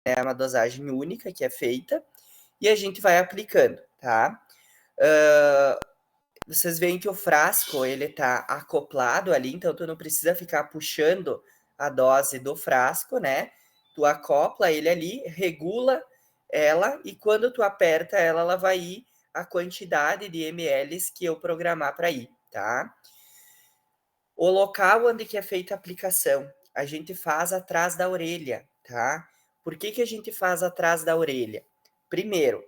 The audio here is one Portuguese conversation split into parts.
É uma dosagem única que é feita e a gente vai aplicando, tá? Vocês veem que o frasco, ele tá acoplado ali, então tu não precisa ficar puxando a dose do frasco, né? Tu acopla ele ali, regula ela e quando tu aperta ela, ela vai ir a quantidade de ml que eu programar para ir, tá? O local onde que é feita a aplicação, a gente faz atrás da orelha, tá? Por que que a gente faz atrás da orelha? Primeiro,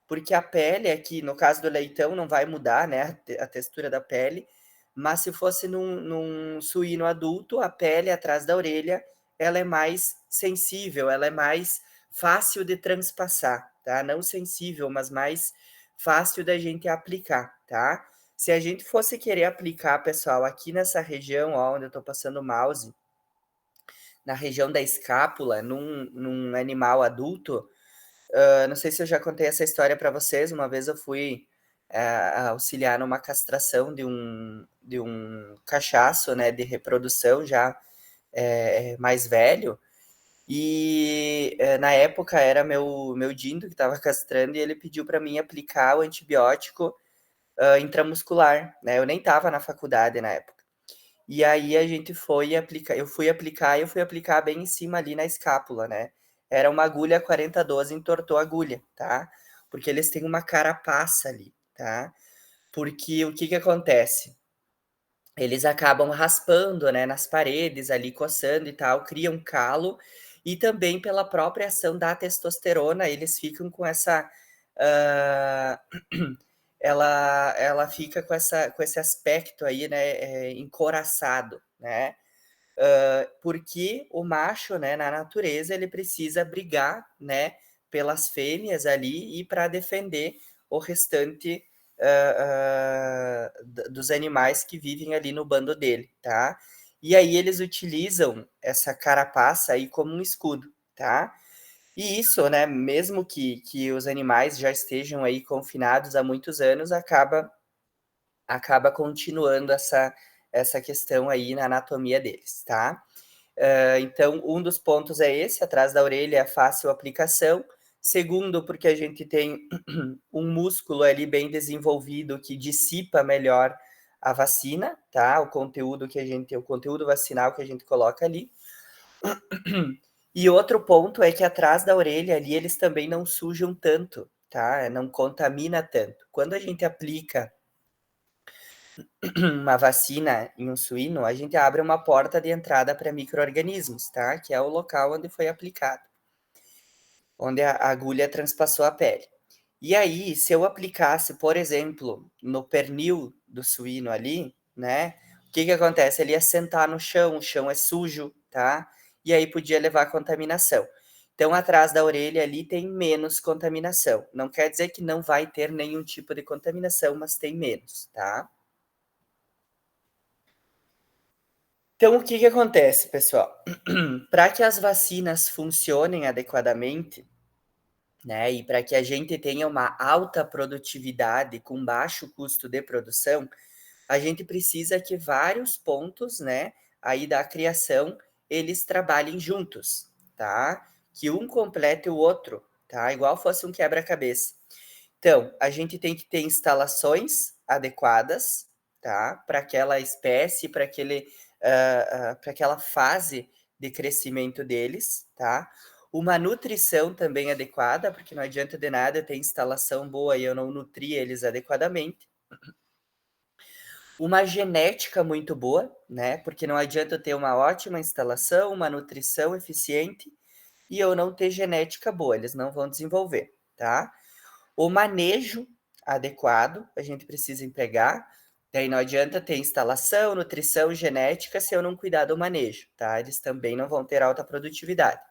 porque a pele aqui, no caso do leitão, não vai mudar, né, a textura da pele, mas se fosse num suíno adulto, a pele atrás da orelha, ela é mais sensível, ela é mais fácil de transpassar, tá? Não sensível, mas mais fácil da gente aplicar, tá? Se a gente fosse querer aplicar, pessoal, aqui nessa região, ó, onde eu tô passando o mouse, na região da escápula, num animal adulto, não sei se eu já contei essa história para vocês. Uma vez eu fui auxiliar numa castração de um cachaço, né, de reprodução já mais velho. E na época era meu dindo que estava castrando e ele pediu para mim aplicar o antibiótico intramuscular, né? Eu nem estava na faculdade na época. E aí a gente foi aplicar, eu fui aplicar bem em cima ali na escápula, né? Era uma agulha 4012, entortou a agulha, tá? Porque eles têm uma carapaça ali, tá? Porque o que que acontece? Eles acabam raspando, né, nas paredes ali, coçando e tal, criam calo, e também pela própria ação da testosterona, eles ficam com essa, hã, ela fica com esse aspecto aí, né, encoraçado, né? Porque o macho, né, na natureza, ele precisa brigar, né, pelas fêmeas ali e para defender o restante dos animais que vivem ali no bando dele, tá? E aí eles utilizam essa carapaça aí como um escudo, tá? E isso, né, mesmo que os animais já estejam aí confinados há muitos anos, acaba continuando essa questão aí na anatomia deles, tá? Então, um dos pontos é esse, atrás da orelha é fácil aplicação. Segundo, porque a gente tem um músculo ali bem desenvolvido que dissipa melhor a vacina, tá? O conteúdo vacinal que a gente coloca ali. E outro ponto é que atrás da orelha ali eles também não sujam tanto, tá? Não contamina tanto. Quando a gente aplica uma vacina em um suíno, a gente abre uma porta de entrada para micro-organismos, tá? Que é o local onde foi aplicado, onde a agulha transpassou a pele. E aí, se eu aplicasse, por exemplo, no pernil do suíno ali, né? O que que acontece? Ele ia sentar no chão, o chão é sujo, tá? E aí podia levar a contaminação. Então, atrás da orelha ali tem menos contaminação. Não quer dizer que não vai ter nenhum tipo de contaminação, mas tem menos, tá? Então, o que que acontece, pessoal? Para que as vacinas funcionem adequadamente, né, e para que a gente tenha uma alta produtividade com baixo custo de produção, a gente precisa que vários pontos, né, aí da criação, eles trabalhem juntos, tá? Que um complete o outro, tá? Igual fosse um quebra-cabeça. Então, a gente tem que ter instalações adequadas, tá? Para aquela espécie, para aquela fase de crescimento deles, tá? Uma nutrição também adequada, porque não adianta de nada ter instalação boa e eu não nutrir eles adequadamente. Uma genética muito boa, né? Porque não adianta eu ter uma ótima instalação, uma nutrição eficiente e eu não ter genética boa, eles não vão desenvolver, tá? O manejo adequado, a gente precisa empregar. Daí não adianta ter instalação, nutrição, genética se eu não cuidar do manejo, tá? Eles também não vão ter alta produtividade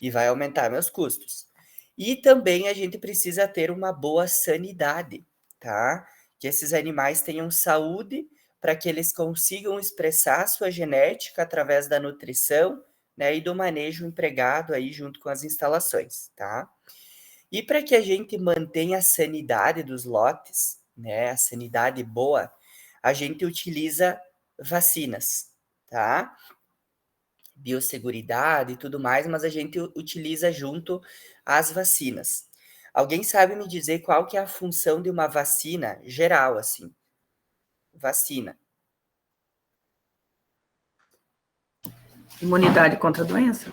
e vai aumentar meus custos. E também a gente precisa ter uma boa sanidade, tá? Que esses animais tenham saúde para que eles consigam expressar sua genética através da nutrição, né, e do manejo empregado aí junto com as instalações, tá? E para que a gente mantenha a sanidade dos lotes, né, a sanidade boa, a gente utiliza vacinas, tá? biosseguridade e tudo mais, mas a gente utiliza junto as vacinas. Alguém sabe me dizer qual que é a função de uma vacina geral, assim? Vacina. Imunidade contra a doença?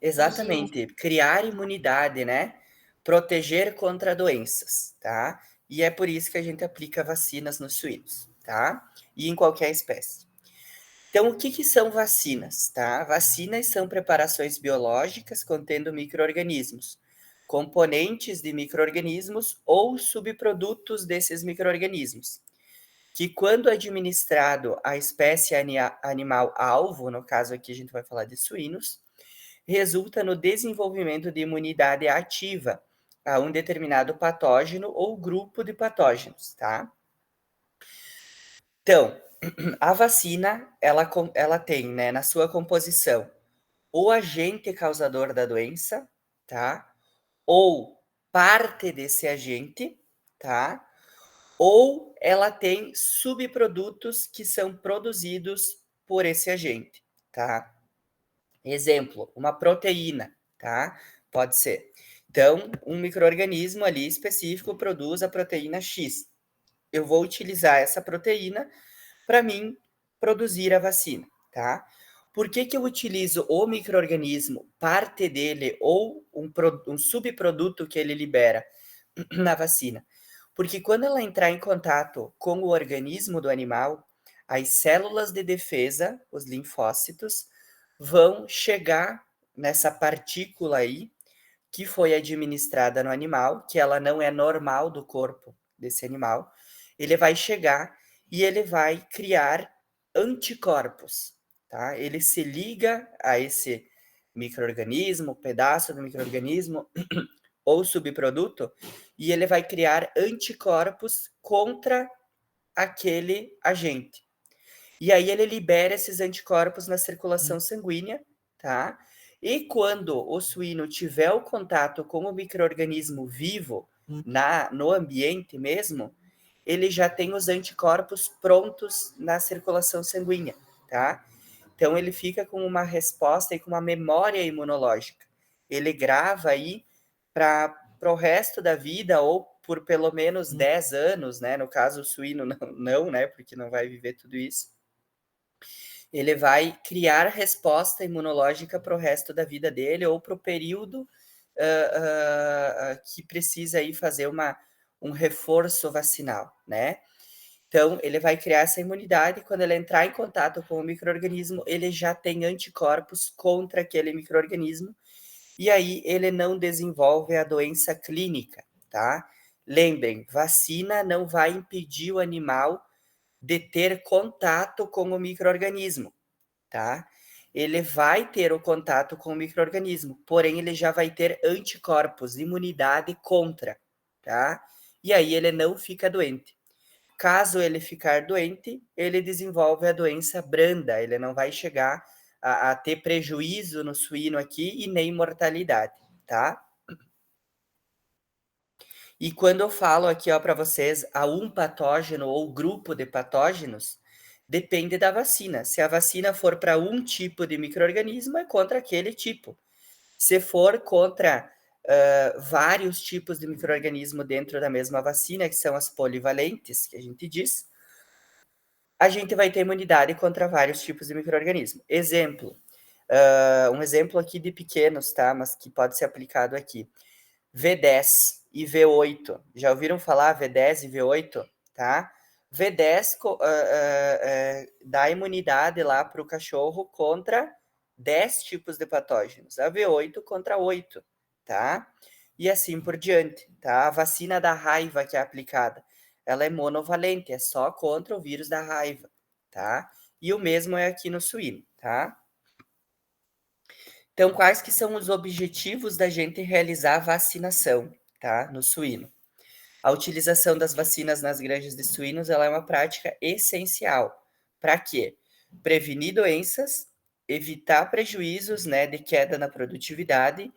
Exatamente, criar imunidade, né? Proteger contra doenças, tá? E é por isso que a gente aplica vacinas nos suínos, tá? E em qualquer espécie. Então, o que que são vacinas, tá? Vacinas são preparações biológicas contendo micro-organismos, componentes de micro-organismos ou subprodutos desses micro-organismos, que quando administrado à espécie animal alvo, no caso aqui a gente vai falar de suínos, resulta no desenvolvimento de imunidade ativa a um determinado patógeno ou grupo de patógenos, tá? Então, a vacina, ela tem, né, na sua composição, o agente causador da doença, tá? Ou parte desse agente, tá? Ou ela tem subprodutos que são produzidos por esse agente, tá? Exemplo, uma proteína, tá? Pode ser. Então, um microorganismo ali específico produz a proteína X. Eu vou utilizar essa proteína para mim produzir a vacina, tá? Por que que eu utilizo o microorganismo, parte dele ou um subproduto que ele libera na vacina? Porque quando ela entrar em contato com o organismo do animal, as células de defesa, os linfócitos, vão chegar nessa partícula aí que foi administrada no animal, que ela não é normal do corpo desse animal. Ele vai chegar e ele vai criar anticorpos, tá? Ele se liga a esse microorganismo, pedaço do microorganismo ou subproduto, e ele vai criar anticorpos contra aquele agente. E aí ele libera esses anticorpos na circulação sanguínea, tá? E quando o suíno tiver o contato com o microorganismo vivo no ambiente mesmo, ele já tem os anticorpos prontos na circulação sanguínea, tá? Então ele fica com uma resposta e com uma memória imunológica. Ele grava aí para o resto da vida ou por pelo menos 10 anos, né? No caso, o suíno não, né? Porque não vai viver tudo isso. Ele vai criar resposta imunológica para o resto da vida dele ou para o período que precisa aí fazer um reforço vacinal, né? Então, ele vai criar essa imunidade e quando ele entrar em contato com o microorganismo, ele já tem anticorpos contra aquele microorganismo e aí ele não desenvolve a doença clínica, tá? Lembrem, vacina não vai impedir o animal de ter contato com o microorganismo, tá? Ele vai ter o contato com o microorganismo, porém ele já vai ter anticorpos, imunidade contra, tá? E aí ele não fica doente. Caso ele ficar doente, ele desenvolve a doença branda, ele não vai chegar a ter prejuízo no suíno aqui e nem mortalidade, tá? E quando eu falo aqui, ó, para vocês, a um patógeno ou grupo de patógenos, depende da vacina. Se a vacina for para um tipo de microorganismo, é contra aquele tipo. Se for contra vários tipos de microorganismo dentro da mesma vacina, que são as polivalentes, que a gente diz, a gente vai ter imunidade contra vários tipos de microorganismo. Exemplo, um exemplo aqui de pequenos, tá? Mas que pode ser aplicado aqui. V10 e V8. Já ouviram falar V10 e V8? Tá? V10 dá imunidade lá para o cachorro contra 10 tipos de patógenos. A V8 contra 8, tá? E assim por diante, tá? A vacina da raiva que é aplicada, ela é monovalente, é só contra o vírus da raiva, tá? E o mesmo é aqui no suíno, tá? Então, quais que são os objetivos da gente realizar a vacinação, tá? No suíno. A utilização das vacinas nas granjas de suínos, ela é uma prática essencial. Para quê? Prevenir doenças, evitar prejuízos, né, de queda na produtividade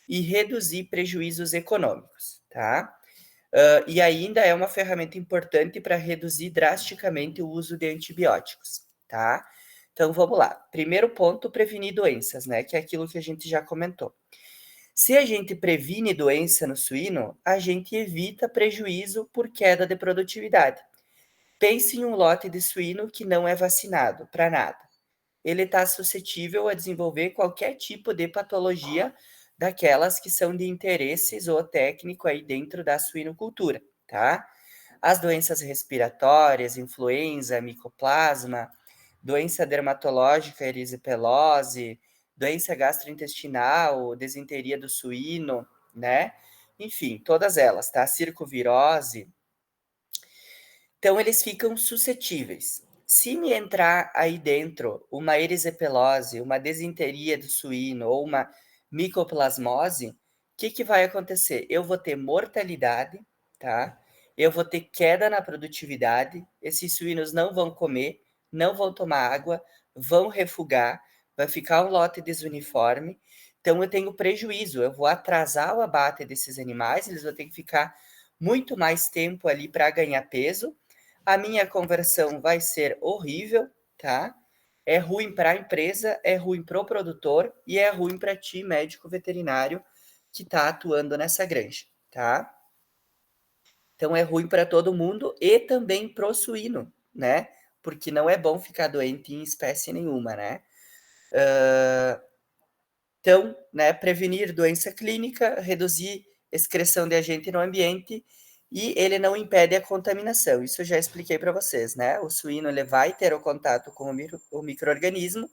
e reduzir prejuízos econômicos, tá? E ainda é uma ferramenta importante para reduzir drasticamente o uso de antibióticos, tá? Então vamos lá. Primeiro ponto, prevenir doenças, né? Que é aquilo que a gente já comentou. Se a gente previne doença no suíno, a gente evita prejuízo por queda de produtividade. Pense em um lote de suíno que não é vacinado para nada. Ele está suscetível a desenvolver qualquer tipo de patologia daquelas que são de interesse zootécnico aí dentro da suinocultura, tá? As doenças respiratórias, influenza, micoplasma, doença dermatológica, erisipelose, doença gastrointestinal, desinteria do suíno, né? Enfim, todas elas, tá? Circovirose. Então, eles ficam suscetíveis. Se me entrar aí dentro uma erisipelose, uma desinteria do suíno ou uma micoplasmose, o que vai acontecer? Eu vou ter mortalidade, tá? Eu vou ter queda na produtividade, esses suínos não vão comer, não vão tomar água, vão refugar, vai ficar um lote desuniforme. Então, eu tenho prejuízo, eu vou atrasar o abate desses animais, eles vão ter que ficar muito mais tempo ali para ganhar peso. A minha conversão vai ser horrível, tá? É ruim para a empresa, é ruim para o produtor e é ruim para ti, médico veterinário, que está atuando nessa granja, tá? Então é ruim para todo mundo e também pro suíno, né? Porque não é bom ficar doente em espécie nenhuma, né? Então, né, prevenir doença clínica, reduzir excreção de agente no ambiente e ele não impede a contaminação. Isso eu já expliquei para vocês, né? O suíno ele vai ter o contato com o microorganismo,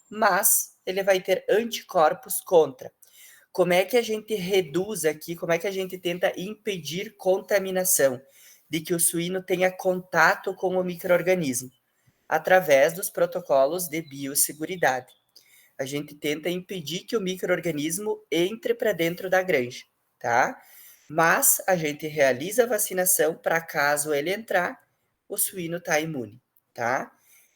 mas ele vai ter anticorpos contra. Como é que a gente reduz aqui? Como é que a gente tenta impedir contaminação? De que o suíno tenha contato com o microorganismo? Através dos protocolos de biosseguridade. A gente tenta impedir que o microorganismo entre para dentro da granja, tá? Mas a gente realiza a vacinação para caso ele entrar, o suíno tá imune, tá?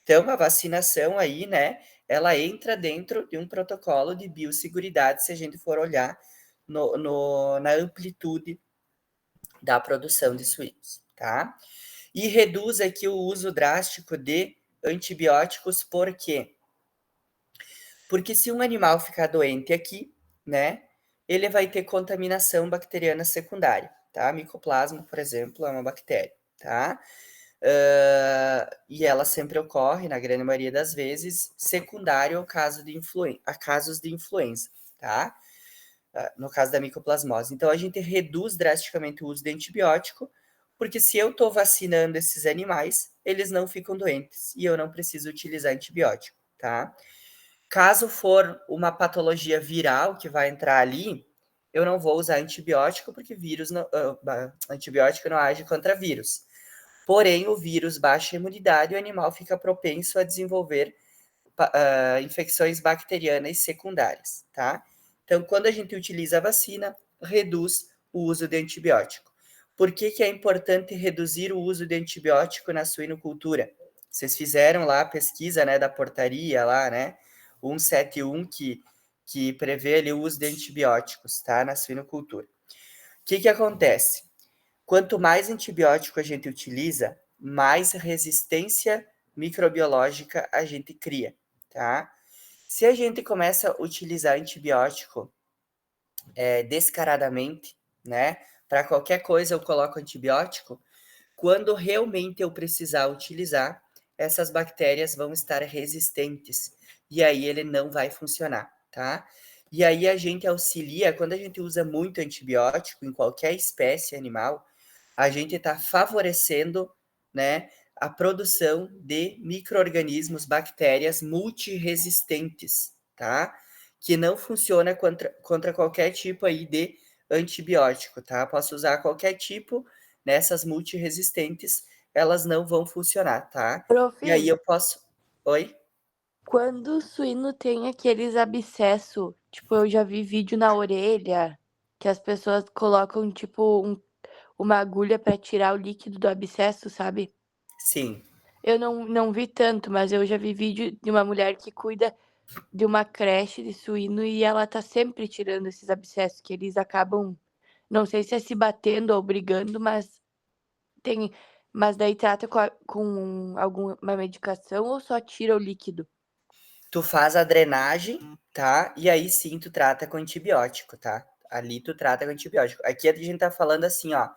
Então a vacinação aí, né, ela entra dentro de um protocolo de biosseguridade se a gente for olhar na amplitude da produção de suínos, tá? E reduz aqui o uso drástico de antibióticos, por quê? Porque se um animal ficar doente aqui, né, ele vai ter contaminação bacteriana secundária, tá? Micoplasma, por exemplo, é uma bactéria, tá? E ela sempre ocorre, na grande maioria das vezes, secundário ao caso de a casos de influenza, tá? No caso da micoplasmose. Então, a gente reduz drasticamente o uso de antibiótico, porque se eu estou vacinando esses animais, eles não ficam doentes e eu não preciso utilizar antibiótico, tá? Caso for uma patologia viral que vai entrar ali, eu não vou usar antibiótico, porque antibiótico não age contra vírus. Porém, o vírus baixa a imunidade e o animal fica propenso a desenvolver infecções bacterianas secundárias, tá? Então, quando a gente utiliza a vacina, reduz o uso de antibiótico. Por que é importante reduzir o uso de antibiótico na suinocultura? Vocês fizeram lá a pesquisa, né, da portaria lá, né, 171, que prevê ali o uso de antibióticos, tá, na suinocultura. O que acontece? Quanto mais antibiótico a gente utiliza, mais resistência microbiológica a gente cria, tá? Se a gente começa a utilizar antibiótico descaradamente, né? Para qualquer coisa eu coloco antibiótico, quando realmente eu precisar utilizar, essas bactérias vão estar resistentes e aí ele não vai funcionar, tá? E aí a gente auxilia, quando a gente usa muito antibiótico em qualquer espécie animal, a gente está favorecendo, né, a produção de micro-organismos, bactérias multiresistentes, tá? Que não funciona contra qualquer tipo aí de antibiótico, tá? Posso usar qualquer tipo, nessas multiresistentes, elas não vão funcionar, tá? Prof, E aí eu posso. Oi? quando o suíno tem aqueles abscessos, tipo, eu já vi vídeo na orelha que as pessoas colocam, tipo, uma agulha pra tirar o líquido do abscesso, sabe? Sim. Eu não vi tanto, mas eu já vi vídeo de uma mulher que cuida de uma creche de suíno e ela tá sempre tirando esses abscessos, que eles acabam, não sei se é se batendo ou brigando, mas tem, mas daí trata com alguma medicação ou só tira o líquido? tu faz a drenagem, tá? E aí sim tu trata com antibiótico, tá? Ali tu trata com antibiótico. Aqui a gente tá falando assim, ó,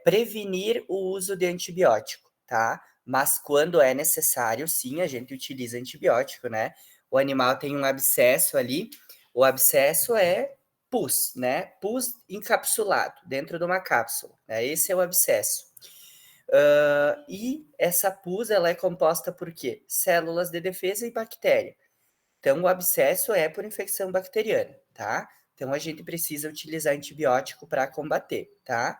prevenir o uso de antibiótico, tá? Mas quando é necessário, sim, a gente utiliza antibiótico, né? O animal tem um abscesso ali, o abscesso é pus, né? Pus encapsulado dentro de uma cápsula, né? Esse é o abscesso. E essa pus, ela é composta por quê? Células de defesa e bactéria. Então, o abscesso é por infecção bacteriana, tá? Então, a gente precisa utilizar antibiótico para combater, tá?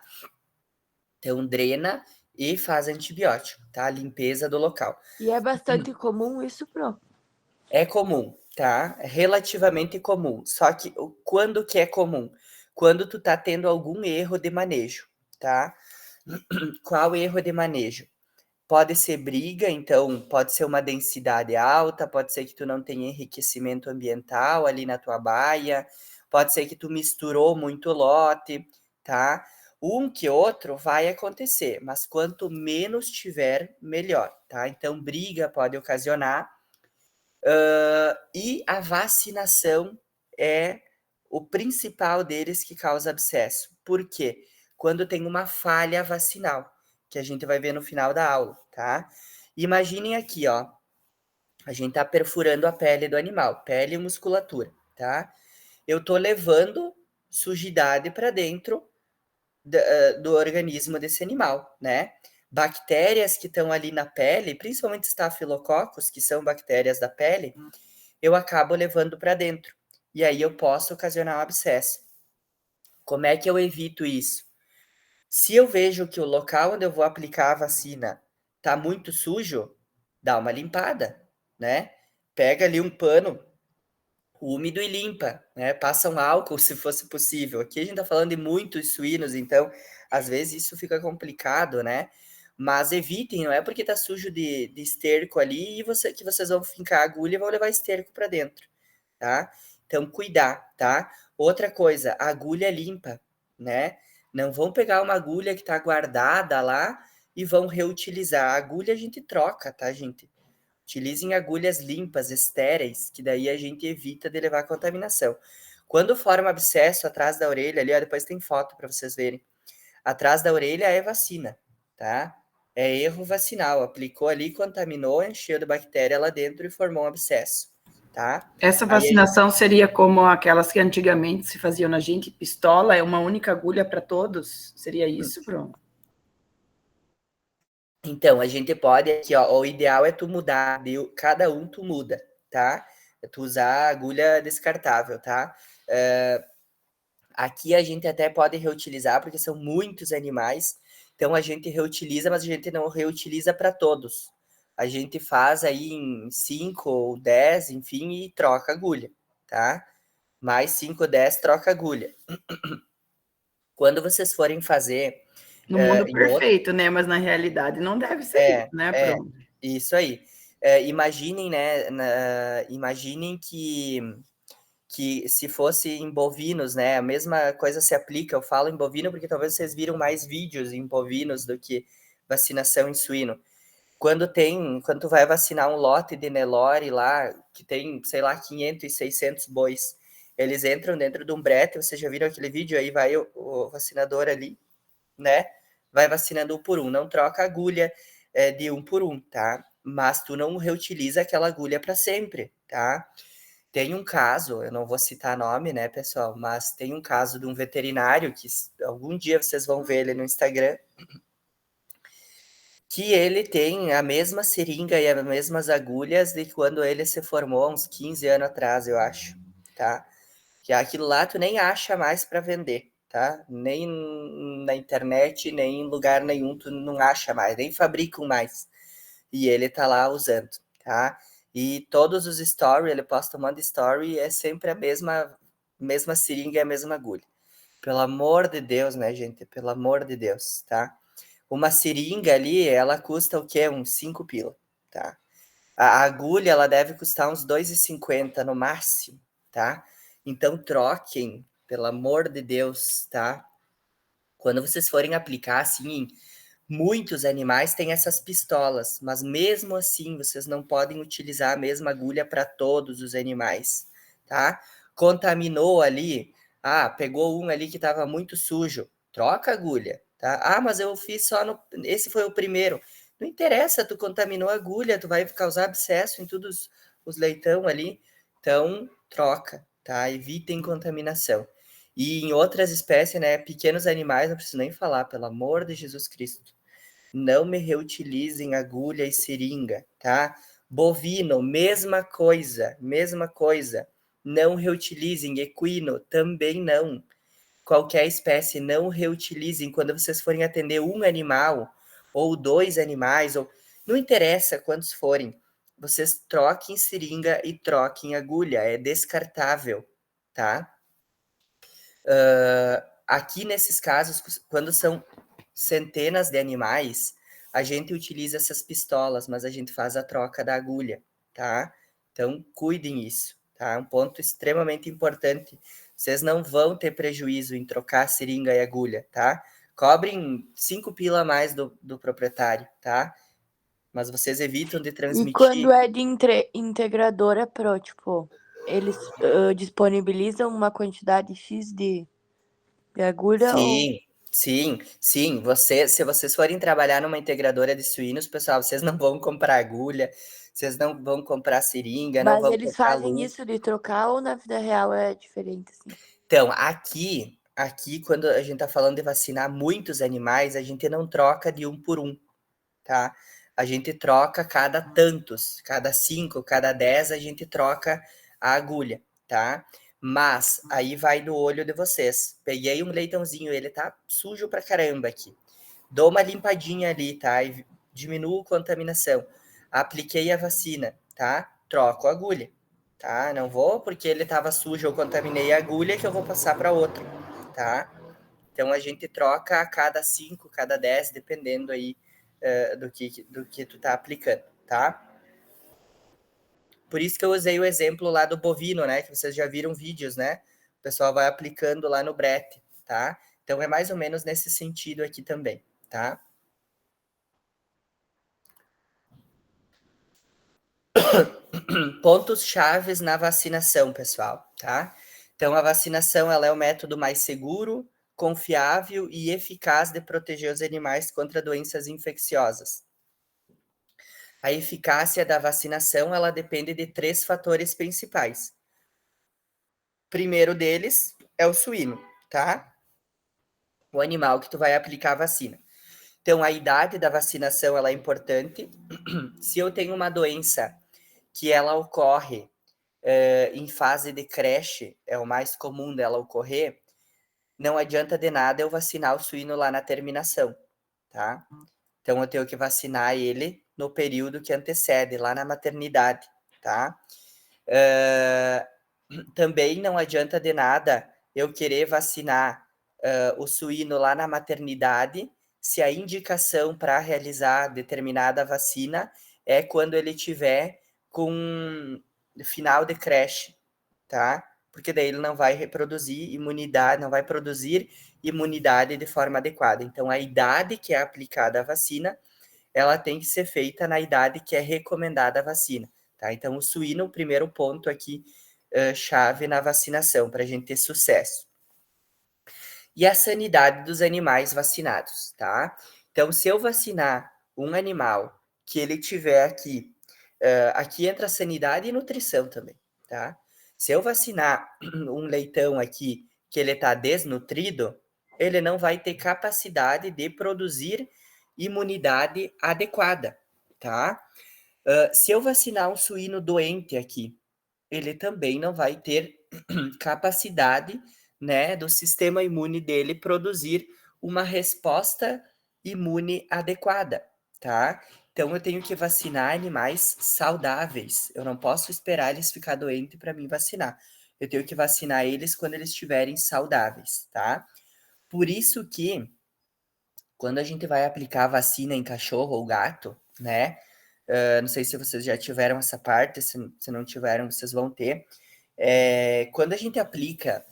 Então, drena e faz antibiótico, tá? Limpeza do local. E é bastante comum isso, Pro? É comum, tá? É relativamente comum. Só que quando que é comum? Quando tu tá tendo algum erro de manejo, tá? Qual erro de manejo? Pode ser briga, então pode ser uma densidade alta, pode ser que tu não tenha enriquecimento ambiental ali na tua baia, pode ser que tu misturou muito lote, tá? Um que outro vai acontecer, mas quanto menos tiver, melhor, tá? Então, briga pode ocasionar, e a vacinação é o principal deles que causa abscesso. Por quê? Quando tem uma falha vacinal, que a gente vai ver no final da aula, tá? Imaginem aqui, ó, a gente tá perfurando a pele do animal, pele e musculatura, tá? Eu tô levando sujidade para dentro do organismo desse animal, né? Bactérias que estão ali na pele, principalmente estafilococos, que são bactérias da pele, eu acabo levando para dentro. E aí eu posso ocasionar um abscesso. Como é que eu evito isso? Se eu vejo que o local onde eu vou aplicar a vacina tá muito sujo, dá uma limpada, né? Pega ali um pano úmido e limpa, né? Passa um álcool se fosse possível. Aqui a gente tá falando de muitos suínos, então às vezes isso fica complicado, né? Mas evitem, não é porque tá sujo de esterco ali e que vocês vão fincar a agulha e vão levar esterco para dentro, tá? Então, cuidar, tá? Outra coisa, agulha limpa, né? Não vão pegar uma agulha que tá guardada lá e vão reutilizar. A agulha a gente troca, tá, gente? Utilizem agulhas limpas, estéreis, que daí a gente evita de levar contaminação. Quando forma abscesso atrás da orelha ali, ó, depois tem foto para vocês verem. Atrás da orelha é vacina, tá? É erro vacinal. Aplicou ali, contaminou, encheu de bactéria lá dentro e formou um abscesso, tá? Essa Aí vacinação seria como aquelas que antigamente se faziam na gente, pistola, é uma única agulha para todos? Seria isso, Bruno? Então, a gente pode aqui, ó, o ideal é tu mudar, cada um tu muda, tá? É tu usar agulha descartável, tá? Aqui a gente até pode reutilizar, porque são muitos animais, então a gente reutiliza, mas a gente não reutiliza para todos. A gente faz aí em 5 ou 10, enfim, e troca agulha, tá? Mais 5 ou 10, troca agulha. Quando vocês forem fazer No mundo em outro. perfeito, né? Mas na realidade não deve ser isso, né, É, Bruno? isso aí. Imaginem, né? Imaginem que se fosse em bovinos, né? A mesma coisa se aplica. Eu falo em bovino porque talvez vocês viram mais vídeos em bovinos do que vacinação em suíno. Quando tu vai vacinar um lote de Nelore lá, que tem, sei lá, 500 e 600 bois, eles entram dentro de um brete, vocês já viram aquele vídeo? Aí vai o vacinador ali, né? Vai vacinando um por um, não troca agulha de um por um, tá? Mas tu não reutiliza aquela agulha para sempre, tá? Tem um caso, eu não vou citar nome, né, pessoal, mas tem um caso de um veterinário que algum dia vocês vão ver ele no Instagram, que ele tem a mesma seringa e as mesmas agulhas de quando ele se formou há uns 15 anos atrás, eu acho, tá? Que aquilo lá tu nem acha mais para vender, tá? Nem na internet, nem em lugar nenhum tu não acha mais, nem fabricam mais. E ele tá lá usando, tá? E todos os stories, ele posta um monte de story e é sempre a mesma seringa e a mesma agulha. Pelo amor de Deus, né, gente? Pelo amor de Deus, tá? Uma seringa ali, ela custa o quê? Uns 5 pila, tá? A agulha, ela deve custar uns 2,50 no máximo, tá? Então, troquem, pelo amor de Deus, tá? Quando vocês forem aplicar, assim, Muitos animais têm essas pistolas, mas mesmo assim vocês não podem utilizar a mesma agulha para todos os animais, tá? Contaminou ali, pegou um ali que estava muito sujo, troca a agulha, tá? Mas eu fiz só no... Esse foi o primeiro. Não interessa, tu contaminou a agulha, tu vai causar abscesso em todos os leitão ali, então troca, tá? Evitem contaminação. E em outras espécies, né, pequenos animais, não preciso nem falar, pelo amor de Jesus Cristo. Não me reutilizem agulha e seringa, tá? Bovino, mesma coisa, mesma coisa. Não reutilizem, equino, também não. Qualquer espécie, não reutilizem. Quando vocês forem atender um animal, ou 2 animais, ou não interessa quantos forem, vocês troquem seringa e troquem agulha, é descartável, tá? Aqui nesses casos, quando são centenas de animais, a gente utiliza essas pistolas, mas a gente faz a troca da agulha, tá? Então, cuidem isso, tá? Um ponto extremamente importante. Vocês não vão ter prejuízo em trocar seringa e agulha, tá? Cobrem 5 pila a mais do proprietário, tá? Mas vocês evitam de E transmitir. quando é de integradora Pro, tipo, eles disponibilizam uma quantidade X de agulha ou... Sim. Se vocês forem trabalhar numa integradora de suínos, pessoal, vocês não vão comprar agulha, vocês não vão comprar seringa, não Mas vão eles comprar fazem luva. isso de trocar ou na vida real é diferente, assim? Então, aqui, quando a gente tá falando de vacinar muitos animais, a gente não troca de um por um, tá? A gente troca cada tantos, cada 5, cada 10, a gente troca a agulha, tá? Mas aí vai do olho de vocês. Peguei um leitãozinho, ele tá sujo pra caramba aqui. Dou uma limpadinha ali, tá? E diminuo a contaminação. Apliquei a vacina, tá? Troco a agulha, tá? Não vou porque ele estava sujo, eu contaminei a agulha que eu vou passar para outro, tá? Então a gente troca a cada 5, cada 10, dependendo aí do que tu tá aplicando, tá? Por isso que eu usei o exemplo lá do bovino, né? Que vocês já viram vídeos, né? O pessoal vai aplicando lá no brete, tá? Então é mais ou menos nesse sentido aqui também, tá? Pontos chaves na vacinação, pessoal, tá? Então, a vacinação ela é o método mais seguro, confiável e eficaz de proteger os animais contra doenças infecciosas. A eficácia da vacinação ela depende de 3 fatores principais. O primeiro deles é o suíno, tá? O animal que tu vai aplicar a vacina. Então, a idade da vacinação ela é importante. Se eu tenho uma doença que ela ocorre em fase de creche, é o mais comum dela ocorrer, não adianta de nada eu vacinar o suíno lá na terminação, tá? Então, eu tenho que vacinar ele no período que antecede, lá na maternidade, tá? Também não adianta de nada eu querer vacinar o suíno lá na maternidade, se a indicação para realizar determinada vacina é quando ele tiver com final de creche, tá? Porque daí ele não vai reproduzir imunidade, não vai produzir imunidade de forma adequada. Então, a idade que é aplicada a vacina, ela tem que ser feita na idade que é recomendada a vacina, tá? Então, o suíno, o primeiro ponto aqui, chave na vacinação, para a gente ter sucesso. E a sanidade dos animais vacinados, tá? Então, se eu vacinar um animal que ele tiver aqui, aqui entra sanidade e nutrição também, tá? Se eu vacinar um leitão aqui que ele está desnutrido, ele não vai ter capacidade de produzir imunidade adequada, tá? Se eu vacinar um suíno doente aqui, ele também não vai ter capacidade, né, do sistema imune dele produzir uma resposta imune adequada, tá? Então eu tenho que vacinar animais saudáveis. Eu não posso esperar eles ficar doentes para mim vacinar. Eu tenho que vacinar eles quando eles estiverem saudáveis, tá? Por isso que quando a gente vai aplicar a vacina em cachorro ou gato, né? Não sei se vocês já tiveram essa parte, se não tiveram, vocês vão ter. Quando a gente aplica,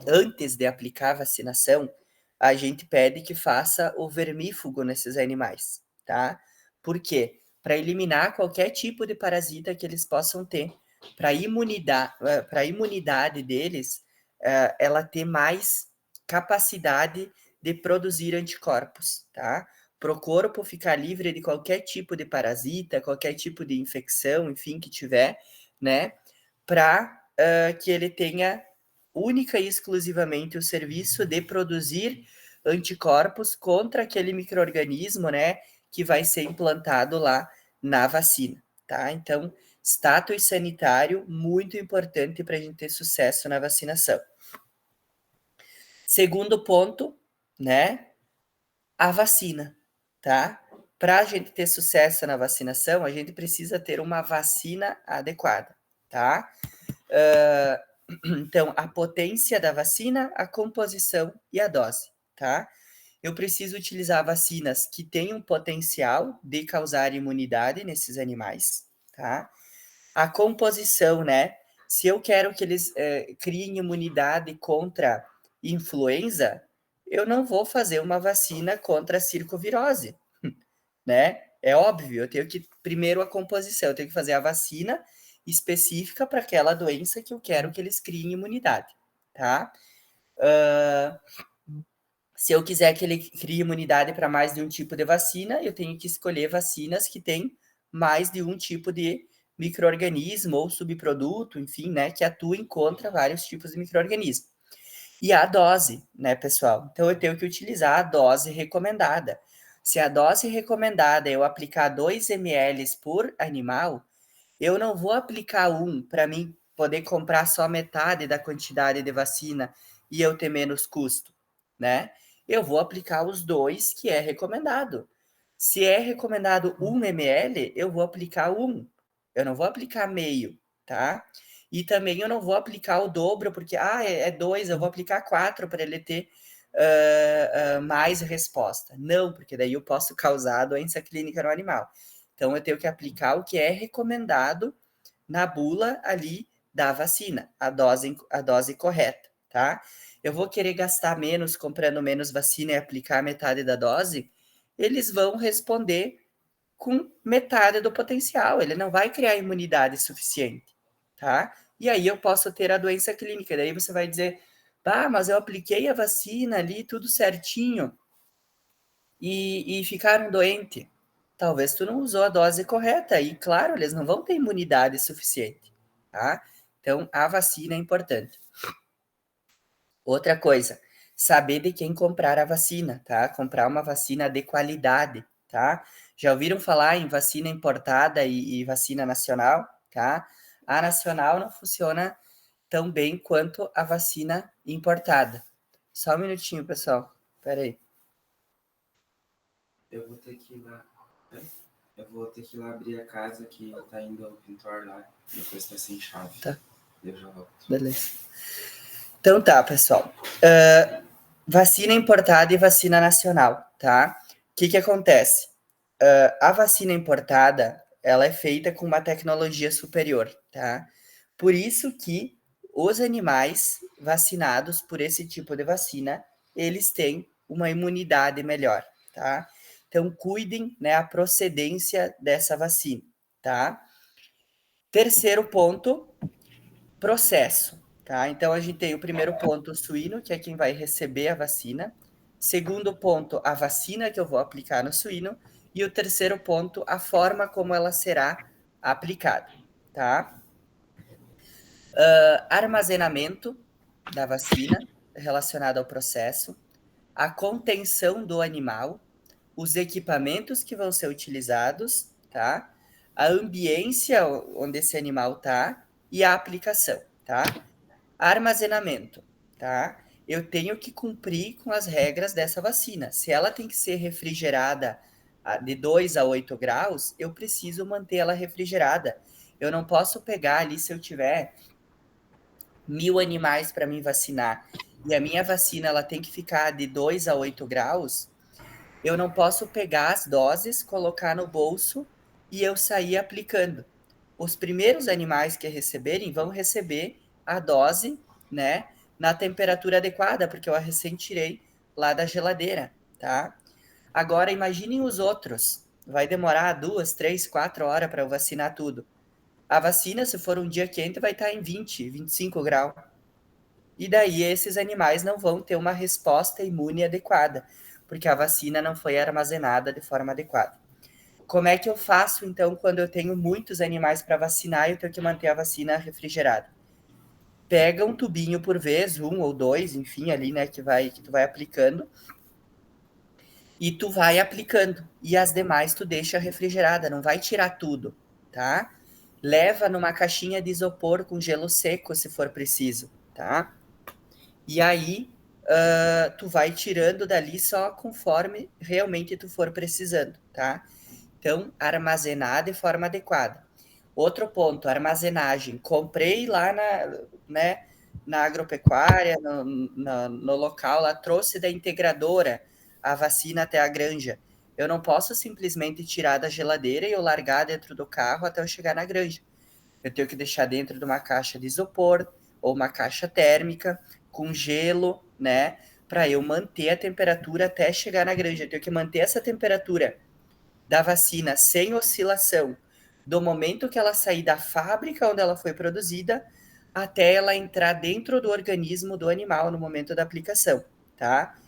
antes de aplicar a vacinação, a gente pede que faça o vermífugo nesses animais, tá? Por quê? Para eliminar qualquer tipo de parasita que eles possam ter, para a imunidade deles, ela ter mais capacidade de produzir anticorpos, tá? Para o corpo ficar livre de qualquer tipo de parasita, qualquer tipo de infecção, enfim, que tiver, né? Para que ele tenha única e exclusivamente o serviço de produzir anticorpos contra aquele micro-organismo, né? Que vai ser implantado lá na vacina, tá? Então, status sanitário muito importante para a gente ter sucesso na vacinação. Segundo ponto, né? A vacina, tá? Para a gente ter sucesso na vacinação, a gente precisa ter uma vacina adequada, tá? Então, a potência da vacina, a composição e a dose, tá? Eu preciso utilizar vacinas que tenham potencial de causar imunidade nesses animais, tá? A composição, né? Se eu quero que eles criem imunidade contra influenza, eu não vou fazer uma vacina contra a circovirose, né? É óbvio, eu tenho que, primeiro, a composição, eu tenho que fazer a vacina específica para aquela doença que eu quero que eles criem imunidade, tá? Se eu quiser que ele crie imunidade para mais de um tipo de vacina, eu tenho que escolher vacinas que têm mais de um tipo de micro-organismo ou subproduto, enfim, né, que atuem contra vários tipos de micro-organismo. E a dose, né, pessoal? Então, eu tenho que utilizar a dose recomendada. Se a dose recomendada é eu aplicar 2 ml por animal, eu não vou aplicar para mim poder comprar só metade da quantidade de vacina e eu ter menos custo, né? Eu vou aplicar os 2 que é recomendado. Se é recomendado 1 ml, eu vou aplicar 1. Eu não vou aplicar meio, tá? E também eu não vou aplicar o dobro, porque é 2, eu vou aplicar 4 para ele ter mais resposta. Não, porque daí eu posso causar doença clínica no animal. Então, eu tenho que aplicar o que é recomendado na bula ali da vacina, a dose correta, tá? Eu vou querer gastar menos comprando menos vacina e aplicar metade da dose, eles vão responder com metade do potencial, ele não vai criar imunidade suficiente, tá? E aí eu posso ter a doença clínica, daí você vai dizer, mas eu apliquei a vacina ali, tudo certinho, e ficaram doentes. Talvez tu não usou a dose correta, e claro, eles não vão ter imunidade suficiente, tá? Então, a vacina é importante. Outra coisa, saber de quem comprar a vacina, tá? Comprar uma vacina de qualidade, tá? Já ouviram falar em vacina importada e vacina nacional, tá? A nacional não funciona tão bem quanto a vacina importada. Só um minutinho, pessoal. Espera aí. Eu vou ter que ir lá. Eu vou ter que ir lá abrir a casa que tá indo ao pintor lá. Depois tá sem chave. Tá. Eu já volto. Beleza. Então tá, pessoal. Vacina importada e vacina nacional, tá? O que acontece? A vacina importada, ela é feita com uma tecnologia superior, tá? Por isso que os animais vacinados por esse tipo de vacina, eles têm uma imunidade melhor, tá? Então, cuidem, né, a procedência dessa vacina, tá? Terceiro ponto, processo, tá? Então, a gente tem o primeiro ponto, o suíno, que é quem vai receber a vacina. Segundo ponto, a vacina que eu vou aplicar no suíno. E o terceiro ponto, a forma como ela será aplicada, tá? Armazenamento da vacina relacionado ao processo, a contenção do animal, os equipamentos que vão ser utilizados, tá? A ambiência onde esse animal tá e a aplicação, tá? Armazenamento, tá? Eu tenho que cumprir com as regras dessa vacina. Se ela tem que ser refrigerada de 2 a 8 graus, eu preciso manter ela refrigerada. Eu não posso pegar ali, se eu tiver 1.000 animais para me vacinar, e a minha vacina ela tem que ficar de 2 a 8 graus, eu não posso pegar as doses, colocar no bolso e eu sair aplicando. Os primeiros animais que receberem vão receber a dose, né, na temperatura adequada, porque eu a recém tirei lá da geladeira, tá? Agora, imaginem os outros. Vai demorar 2, 3, 4 horas para vacinar tudo. A vacina, se for um dia quente, vai estar em 20, 25 graus. E daí esses animais não vão ter uma resposta imune adequada, porque a vacina não foi armazenada de forma adequada. Como é que eu faço, então, quando eu tenho muitos animais para vacinar e eu tenho que manter a vacina refrigerada? Pega um tubinho por vez, 1 ou 2, enfim, ali, né, que tu vai aplicando, e tu vai aplicando. E as demais tu deixa refrigerada, não vai tirar tudo, tá? Leva numa caixinha de isopor com gelo seco, se for preciso, tá? E aí, tu vai tirando dali só conforme realmente tu for precisando, tá? Então, armazenar de forma adequada. Outro ponto, armazenagem. Comprei lá na agropecuária, no local, lá trouxe da integradora a vacina até a granja. Eu não posso simplesmente tirar da geladeira e eu largar dentro do carro até eu chegar na granja. Eu tenho que deixar dentro de uma caixa de isopor ou uma caixa térmica com gelo, né? Para eu manter a temperatura até chegar na granja. Eu tenho que manter essa temperatura da vacina sem oscilação do momento que ela sair da fábrica onde ela foi produzida até ela entrar dentro do organismo do animal no momento da aplicação, tá?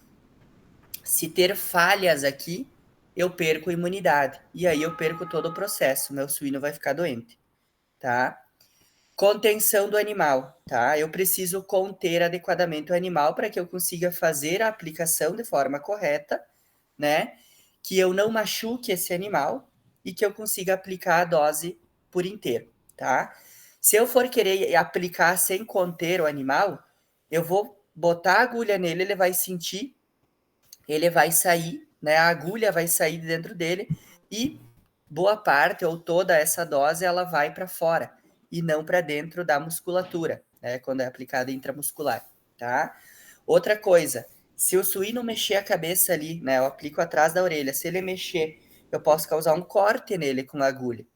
Se ter falhas aqui, eu perco imunidade e aí eu perco todo o processo, meu suíno vai ficar doente, tá? Contenção do animal, tá? Eu preciso conter adequadamente o animal para que eu consiga fazer a aplicação de forma correta, né? Que eu não machuque esse animal e que eu consiga aplicar a dose por inteiro, tá? Se eu for querer aplicar sem conter o animal, eu vou botar a agulha nele, ele vai sentir, ele vai sair, né? A agulha vai sair de dentro dele e boa parte ou toda essa dose ela vai para fora e não para dentro da musculatura, né? Quando é aplicada intramuscular, tá? Outra coisa, se o suíno mexer a cabeça ali, né? Eu aplico atrás da orelha. Se ele mexer, eu posso causar um corte nele com a agulha.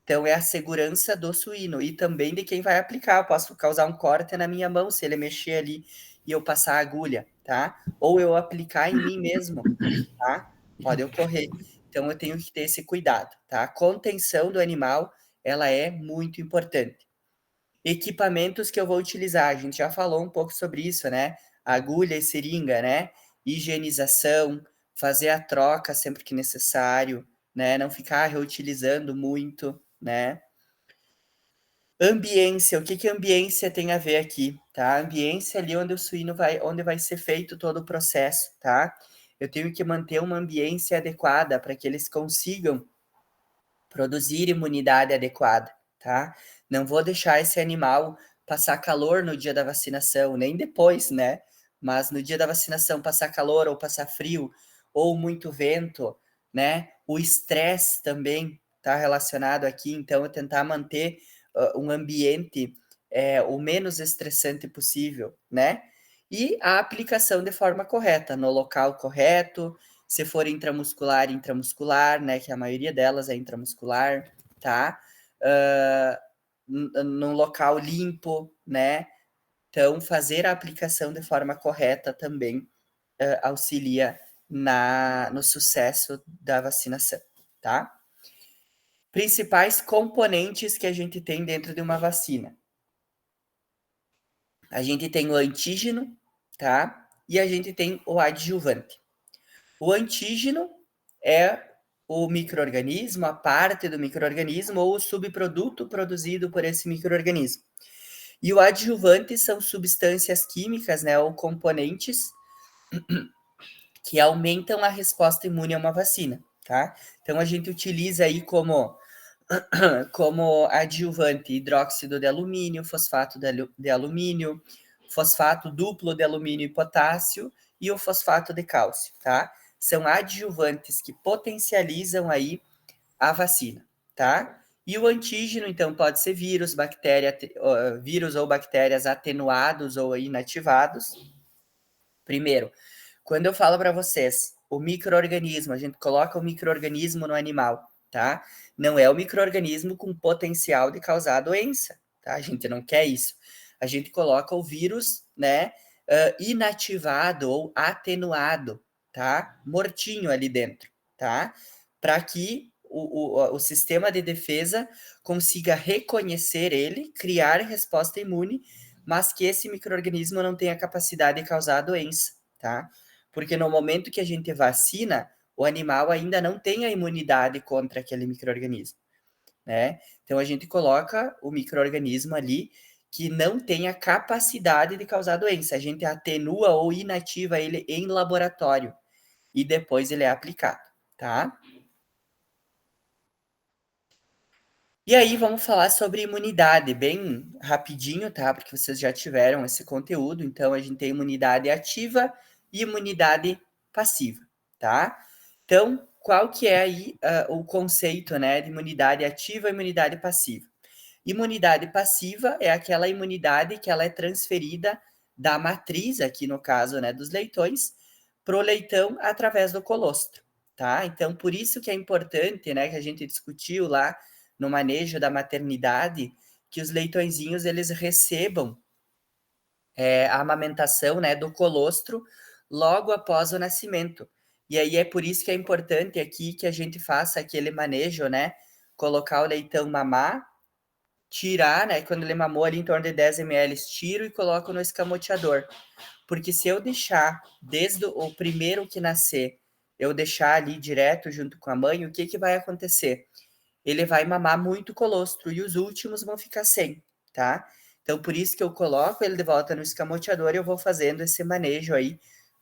Então é a segurança do suíno e também de quem vai aplicar. Eu posso causar um corte na minha mão se ele mexer ali e eu passar a agulha, tá? Ou eu aplicar em mim mesmo, tá? Pode ocorrer. Então eu tenho que ter esse cuidado, tá? A contenção do animal, ela é muito importante. Equipamentos que eu vou utilizar, a gente já falou um pouco sobre isso, né? Agulha e seringa, né? Higienização, fazer a troca sempre que necessário, né? Não ficar reutilizando muito, né? Ambiência, o que que a ambiência tem a ver aqui, tá? A ambiência ali onde o suíno onde vai ser feito todo o processo, tá? Eu tenho que manter uma ambiência adequada para que eles consigam produzir imunidade adequada, tá? Não vou deixar esse animal passar calor no dia da vacinação, nem depois, né? Mas no dia da vacinação passar calor ou passar frio, ou muito vento, né? O estresse também está relacionado aqui, então eu tentar manter um ambiente o menos estressante possível, né? E a aplicação de forma correta, no local correto, se for intramuscular, intramuscular, né? Que a maioria delas é intramuscular, tá? Num local limpo, né? Então, fazer a aplicação de forma correta também auxilia no sucesso da vacinação, tá? Principais componentes que a gente tem dentro de uma vacina. A gente tem o antígeno, tá? E a gente tem o adjuvante. O antígeno é o micro-organismo, a parte do micro-organismo ou o subproduto produzido por esse micro-organismo. E o adjuvante são substâncias químicas, né, ou componentes que aumentam a resposta imune a uma vacina, tá? Então a gente utiliza aí como adjuvante hidróxido de alumínio, fosfato de alumínio, fosfato duplo de alumínio e potássio e o fosfato de cálcio, tá? São adjuvantes que potencializam aí a vacina, tá? E o antígeno, então, pode ser vírus, vírus ou bactérias atenuados ou inativados. Primeiro, quando eu falo para vocês, o micro-organismo, a gente coloca o micro-organismo no animal, tá? Não é o micro-organismo com potencial de causar doença, tá? A gente não quer isso. A gente coloca o vírus, né, inativado ou atenuado, tá? Mortinho ali dentro, tá? Para que o sistema de defesa consiga reconhecer ele, criar resposta imune, mas que esse micro-organismo não tenha capacidade de causar doença, tá? Porque no momento que a gente vacina, o animal ainda não tem a imunidade contra aquele micro-organismo, né? Então a gente coloca o micro-organismo ali que não tem a capacidade de causar doença. A gente atenua ou inativa ele em laboratório e depois ele é aplicado, tá? E aí vamos falar sobre imunidade, bem rapidinho, tá? Porque vocês já tiveram esse conteúdo. Então a gente tem imunidade ativa e imunidade passiva, tá? Então, qual que é aí o conceito, né, de imunidade ativa e imunidade passiva? Imunidade passiva é aquela imunidade que ela é transferida da matriz, aqui no caso, né, dos leitões, pro leitão através do colostro, tá? Então, por isso que é importante, né, que a gente discutiu lá no manejo da maternidade, que os leitõezinhos, eles recebam a amamentação, né, do colostro logo após o nascimento. E aí é por isso que é importante aqui que a gente faça aquele manejo, né, colocar o leitão mamar, tirar, né, quando ele mamou ali em torno de 10 ml, tiro e coloco no escamoteador. Porque se eu deixar desde o primeiro que nascer, eu deixar ali direto junto com a mãe, o que que vai acontecer? Ele vai mamar muito colostro e os últimos vão ficar sem, tá? Então, por isso que eu coloco ele de volta no escamoteador e eu vou fazendo esse manejo aí,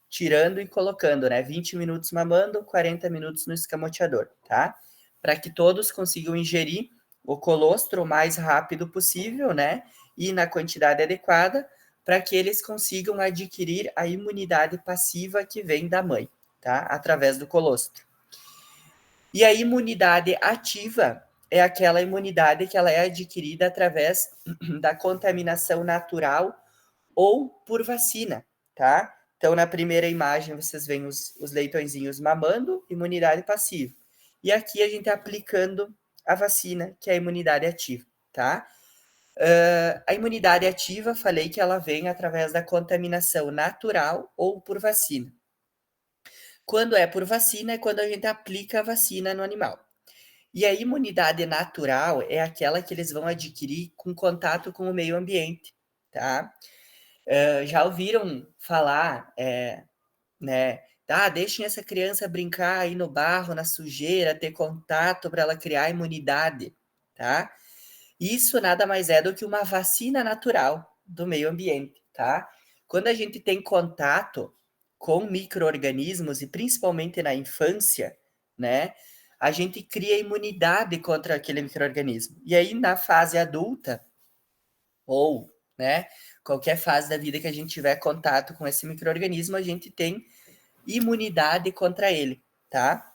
tirando e colocando, né? 20 minutos mamando, 40 minutos no escamoteador, tá? Para que todos consigam ingerir o colostro o mais rápido possível, né? E na quantidade adequada, para que eles consigam adquirir a imunidade passiva que vem da mãe, tá? Através do colostro. E a imunidade ativa é aquela imunidade que ela é adquirida através da contaminação natural ou por vacina, tá? Então, na primeira imagem, vocês veem os leitõezinhos mamando, imunidade passiva. E aqui a gente aplicando a vacina, que é a imunidade ativa, tá? A imunidade ativa, falei que ela vem através da contaminação natural ou por vacina. Quando é por vacina, é quando a gente aplica a vacina no animal. E a imunidade natural é aquela que eles vão adquirir com contato com o meio ambiente, tá? Já ouviram falar, né? Deixem essa criança brincar aí no barro, na sujeira, ter contato para ela criar imunidade, tá? Isso nada mais é do que uma vacina natural do meio ambiente, tá? Quando a gente tem contato com micro-organismos, e principalmente na infância, né? A gente cria imunidade contra aquele micro-organismo. E aí, na fase adulta, ou, né, qualquer fase da vida que a gente tiver contato com esse micro-organismo, a gente tem imunidade contra ele, tá?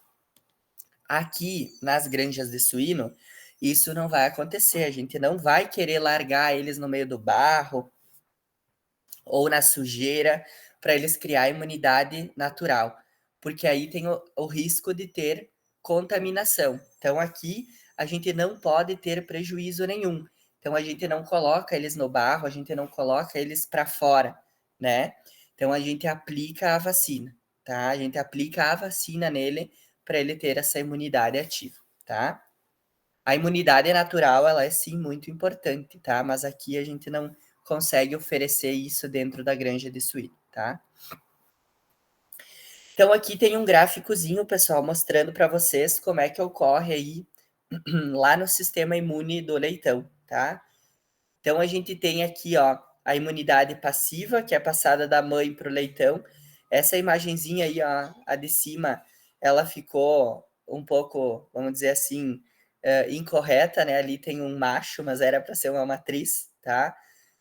Aqui, nas granjas de suíno, isso não vai acontecer. A gente não vai querer largar eles no meio do barro ou na sujeira para eles criar imunidade natural, porque aí tem o risco de ter contaminação. Então, aqui a gente não pode ter prejuízo nenhum. Então, a gente não coloca eles no barro, a gente não coloca eles para fora, né? Então, a gente aplica a vacina, tá? A gente aplica a vacina nele para ele ter essa imunidade ativa, tá? A imunidade natural, ela é sim muito importante, tá? Mas aqui a gente não consegue oferecer isso dentro da granja de suíno, tá? Então aqui tem um gráficozinho, pessoal, mostrando para vocês como é que ocorre aí lá no sistema imune do leitão, tá? Então a gente tem aqui, ó, a imunidade passiva, que é passada da mãe para o leitão. Essa imagenzinha aí, ó, a de cima, ela ficou um pouco, vamos dizer assim, incorreta, né? Ali tem um macho, mas era para ser uma matriz, tá?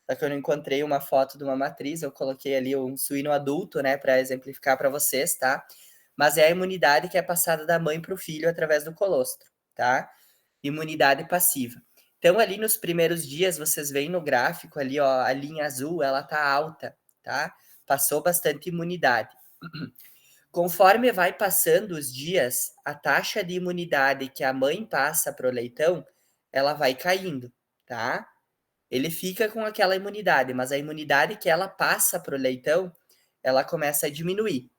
Só que eu não encontrei uma foto de uma matriz, eu coloquei ali um suíno adulto, né, para exemplificar para vocês, tá? Mas é a imunidade que é passada da mãe para o filho através do colostro, tá? Imunidade passiva. Então, ali nos primeiros dias, vocês veem no gráfico ali, ó, a linha azul, ela tá alta, tá? Passou bastante imunidade. Conforme vai passando os dias, a taxa de imunidade que a mãe passa para o leitão, ela vai caindo, tá? ele fica com aquela imunidade, mas a imunidade que ela passa para o leitão, ela começa a diminuir.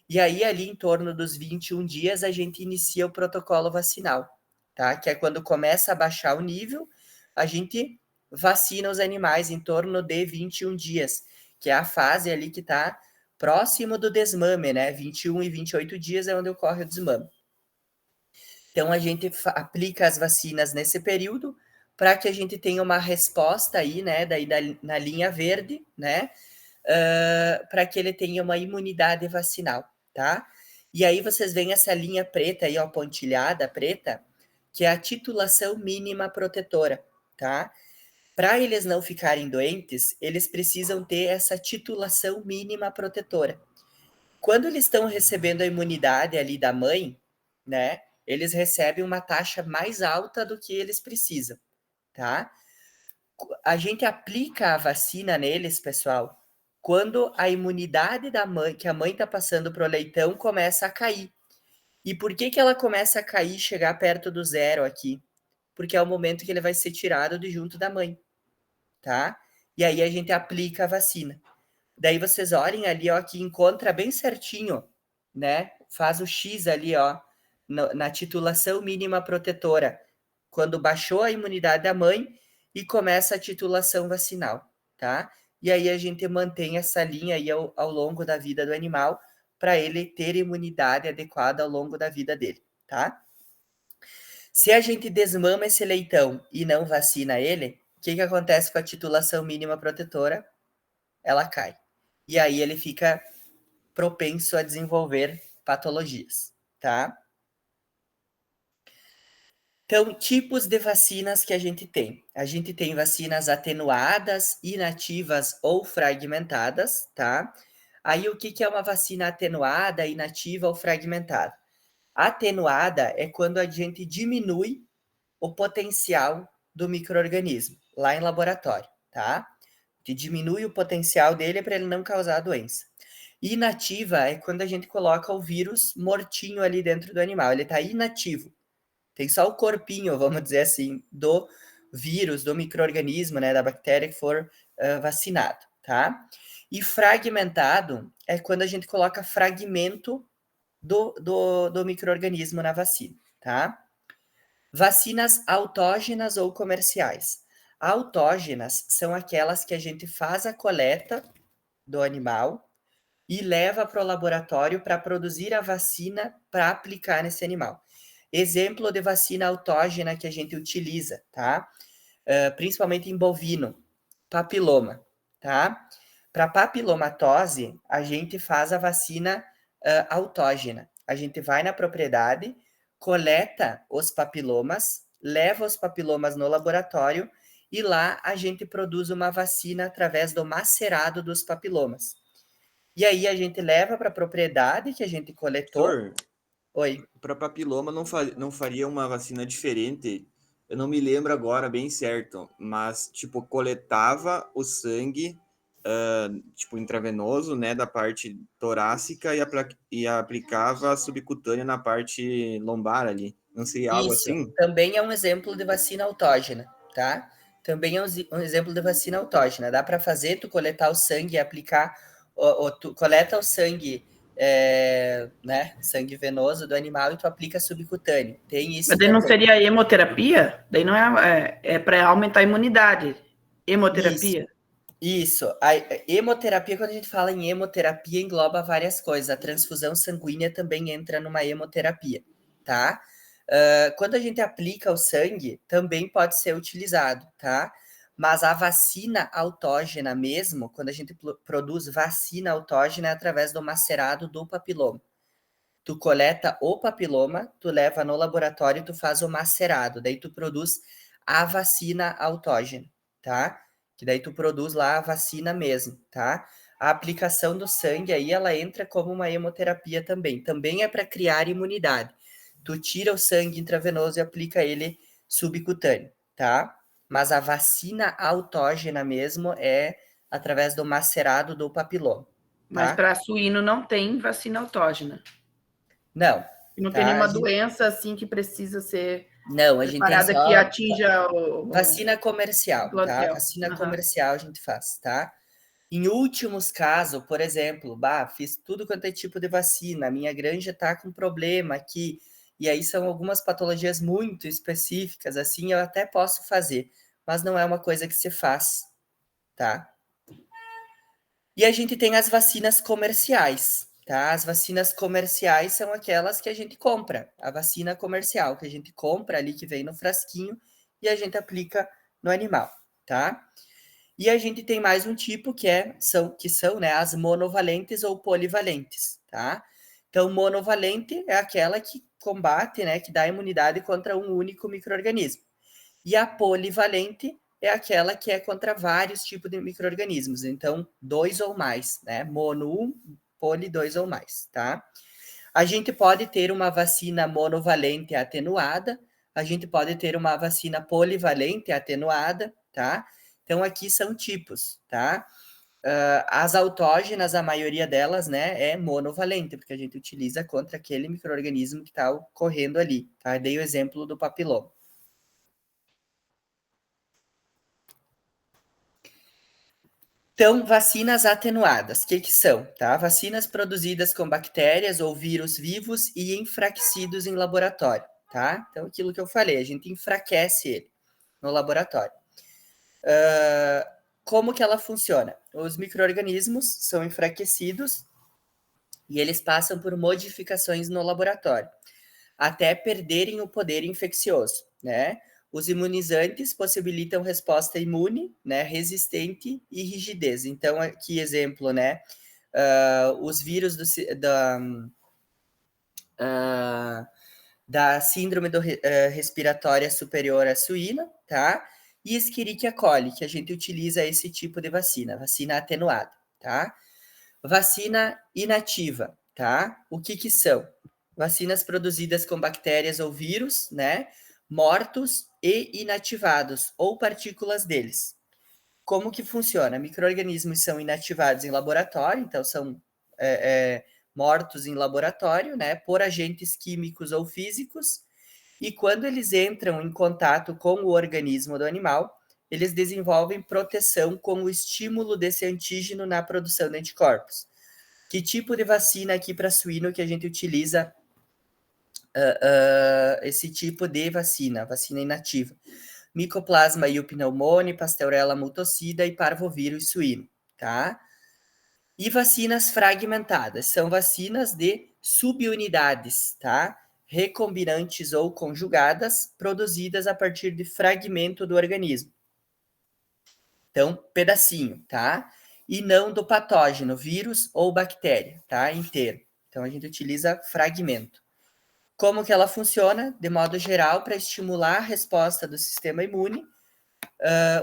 E aí, ali em torno dos 21 dias, a gente inicia o protocolo vacinal, tá? Que é quando começa a baixar o nível, a gente vacina os animais em torno de 21 dias, que é a fase ali que está próximo do desmame, né? 21 e 28 dias é onde ocorre o desmame. Então, a gente aplica as vacinas nesse período para que a gente tenha uma resposta aí, né? Daí na linha verde, né? Para que ele tenha uma imunidade vacinal, tá? E aí vocês veem essa linha preta aí, ó, pontilhada, preta, que é a titulação mínima protetora, tá? Para eles não ficarem doentes, eles precisam ter essa titulação mínima protetora. Quando eles estão recebendo a imunidade ali da mãe, né, eles recebem uma taxa mais alta do que eles precisam, tá? A gente aplica a vacina neles, pessoal, quando a imunidade da mãe, que a mãe está passando para o leitão, começa a cair. E por que ela começa a cair, chegar perto do zero aqui? Porque é o momento que ele vai ser tirado de junto da mãe, tá? E aí a gente aplica a vacina. Daí vocês olhem ali, ó, que encontra bem certinho, né? Faz o X ali, ó, na titulação mínima protetora, quando baixou a imunidade da mãe e começa a titulação vacinal, tá? E aí a gente mantém essa linha aí ao longo da vida do animal para ele ter imunidade adequada ao longo da vida dele, tá? Se a gente desmama esse leitão e não vacina ele, o que acontece com a titulação mínima protetora? Ela cai. E aí ele fica propenso a desenvolver patologias, tá? Então, tipos de vacinas que a gente tem. A gente tem vacinas atenuadas, inativas ou fragmentadas, tá? Aí, o que é uma vacina atenuada, inativa ou fragmentada? Atenuada é quando a gente diminui o potencial do micro-organismo, lá em laboratório, tá? A gente diminui o potencial dele para ele não causar a doença. Inativa é quando a gente coloca o vírus mortinho ali dentro do animal, ele está inativo. Tem só o corpinho, vamos dizer assim, do vírus, do micro-organismo, né, da bactéria que for vacinado, tá? E fragmentado é quando a gente coloca fragmento do micro-organismo na vacina, tá? Vacinas autógenas ou comerciais. Autógenas são aquelas que a gente faz a coleta do animal e leva para o laboratório para produzir a vacina para aplicar nesse animal. Exemplo de vacina autógena que a gente utiliza, tá? Principalmente em bovino, papiloma, tá? Para papilomatose, a gente faz a vacina autógena. A gente vai na propriedade, coleta os papilomas, leva os papilomas no laboratório e lá a gente produz uma vacina através do macerado dos papilomas. E aí a gente leva para a propriedade que a gente coletou. Doutor, Oi. para papiloma não faria uma vacina diferente? Eu não me lembro agora bem certo, mas tipo coletava o sangue, tipo intravenoso, né, da parte torácica e aplicava subcutânea na parte lombar ali. Não seria algo Isso, assim? também é um exemplo de vacina autógena, tá? Também é um exemplo de vacina autógena. Dá para fazer, tu coletar o sangue e aplicar, tu coleta o sangue, né, sangue venoso do animal e tu aplica subcutâneo. Tem isso Mas daí não também. seria hemoterapia? Daí não é para aumentar a imunidade. Hemoterapia? Isso. A hemoterapia, quando a gente fala em hemoterapia, engloba várias coisas. A transfusão sanguínea também entra numa hemoterapia, tá? Quando a gente aplica o sangue, também pode ser utilizado, tá? Mas a vacina autógena mesmo, quando a gente produz vacina autógena, é através do macerado do papiloma. Tu coleta o papiloma, tu leva no laboratório e tu faz o macerado. Daí tu produz a vacina autógena, tá? Que daí tu produz lá a vacina mesmo, tá? A aplicação do sangue aí, ela entra como uma hemoterapia também. Também é para criar imunidade. Tu tira o sangue intravenoso e aplica ele subcutâneo, tá? Mas a vacina autógena mesmo é através do macerado do papiloma, tá? Mas para suíno não tem vacina autógena. Não. Não tá? tem nenhuma doença assim que precisa ser Não, a gente tem Preparada que só atinja o vacina comercial, tá? plantel. Vacina Aham. comercial a gente faz, tá? Em últimos casos, por exemplo, fiz tudo quanto é tipo de vacina, a minha granja tá com problema aqui, e aí são algumas patologias muito específicas, assim, eu até posso fazer, mas não é uma coisa que se faz, tá? E a gente tem as vacinas comerciais, tá? As vacinas comerciais são aquelas que a gente compra, a vacina comercial, que a gente compra ali, que vem no frasquinho, e a gente aplica no animal, tá? E a gente tem mais um tipo que são, né, as monovalentes ou polivalentes, tá? Então, monovalente é aquela que combate, né, que dá imunidade contra um único micro-organismo. E a polivalente é aquela que é contra vários tipos de micro-organismos. Então, 2 ou mais, né? Mono 1, poli 2 ou mais, tá? A gente pode ter uma vacina monovalente atenuada, a gente pode ter uma vacina polivalente atenuada, tá? Então, aqui são tipos, tá? As autógenas, a maioria delas, né, é monovalente, porque a gente utiliza contra aquele micro-organismo que está ocorrendo ali, tá? Eu dei o exemplo do papiloma. Então, vacinas atenuadas, o que são? Tá? Vacinas produzidas com bactérias ou vírus vivos e enfraquecidos em laboratório, tá? Então, aquilo que eu falei, a gente enfraquece ele no laboratório. Como que ela funciona? Os micro-organismos são enfraquecidos e eles passam por modificações no laboratório, até perderem o poder infeccioso, né? Os imunizantes possibilitam resposta imune, né, resistente e rigidez. Então, aqui exemplo, né, os vírus da síndrome respiratória superior à suína, tá? E Escherichia coli, que a gente utiliza esse tipo de vacina atenuada, tá? Vacina inativa, tá? O que são? Vacinas produzidas com bactérias ou vírus, né? Mortos e inativados, ou partículas deles. Como que funciona? Micro-organismos são inativados em laboratório, então são mortos em laboratório, né? Por agentes químicos ou físicos, e quando eles entram em contato com o organismo do animal, eles desenvolvem proteção com o estímulo desse antígeno na produção de anticorpos. Que tipo de vacina aqui para suíno que a gente utiliza esse tipo de vacina inativa? Mycoplasma pneumoniae, Pasteurella multocida e parvovírus suíno, tá? E vacinas fragmentadas, são vacinas de subunidades, tá? Recombinantes ou conjugadas, produzidas a partir de fragmento do organismo. Então, pedacinho, tá? E não do patógeno, vírus ou bactéria, tá? Inteiro. Então, a gente utiliza fragmento. Como que ela funciona? De modo geral, para estimular a resposta do sistema imune,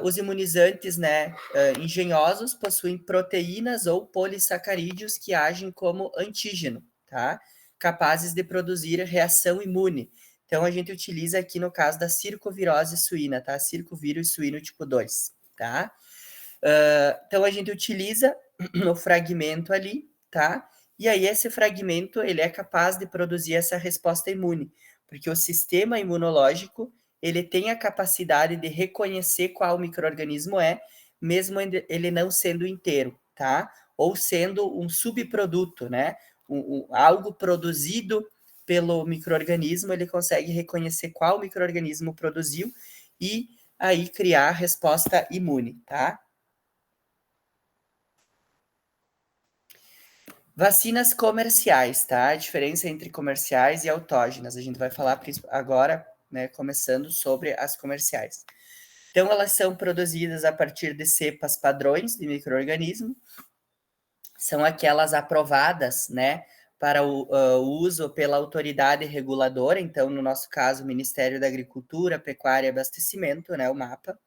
os imunizantes, né, engenhosos possuem proteínas ou polissacarídeos que agem como antígeno, tá? Capazes de produzir reação imune. Então, a gente utiliza aqui no caso da circovirose suína, tá? Circovírus suíno tipo 2, tá? Então, a gente utiliza o fragmento ali, tá? E aí, esse fragmento, ele é capaz de produzir essa resposta imune, porque o sistema imunológico, ele tem a capacidade de reconhecer qual micro-organismo é, mesmo ele não sendo inteiro, tá? Ou sendo um subproduto, né? Algo produzido pelo micro-organismo, ele consegue reconhecer qual micro-organismo produziu e aí criar a resposta imune, tá? Vacinas comerciais, tá? A diferença entre comerciais e autógenas. A gente vai falar agora, né, começando sobre as comerciais. Então, elas são produzidas a partir de cepas padrões de micro-organismo. São aquelas aprovadas, né, para o uso pela autoridade reguladora. Então, no nosso caso, o Ministério da Agricultura, Pecuária e Abastecimento, né, o MAPA.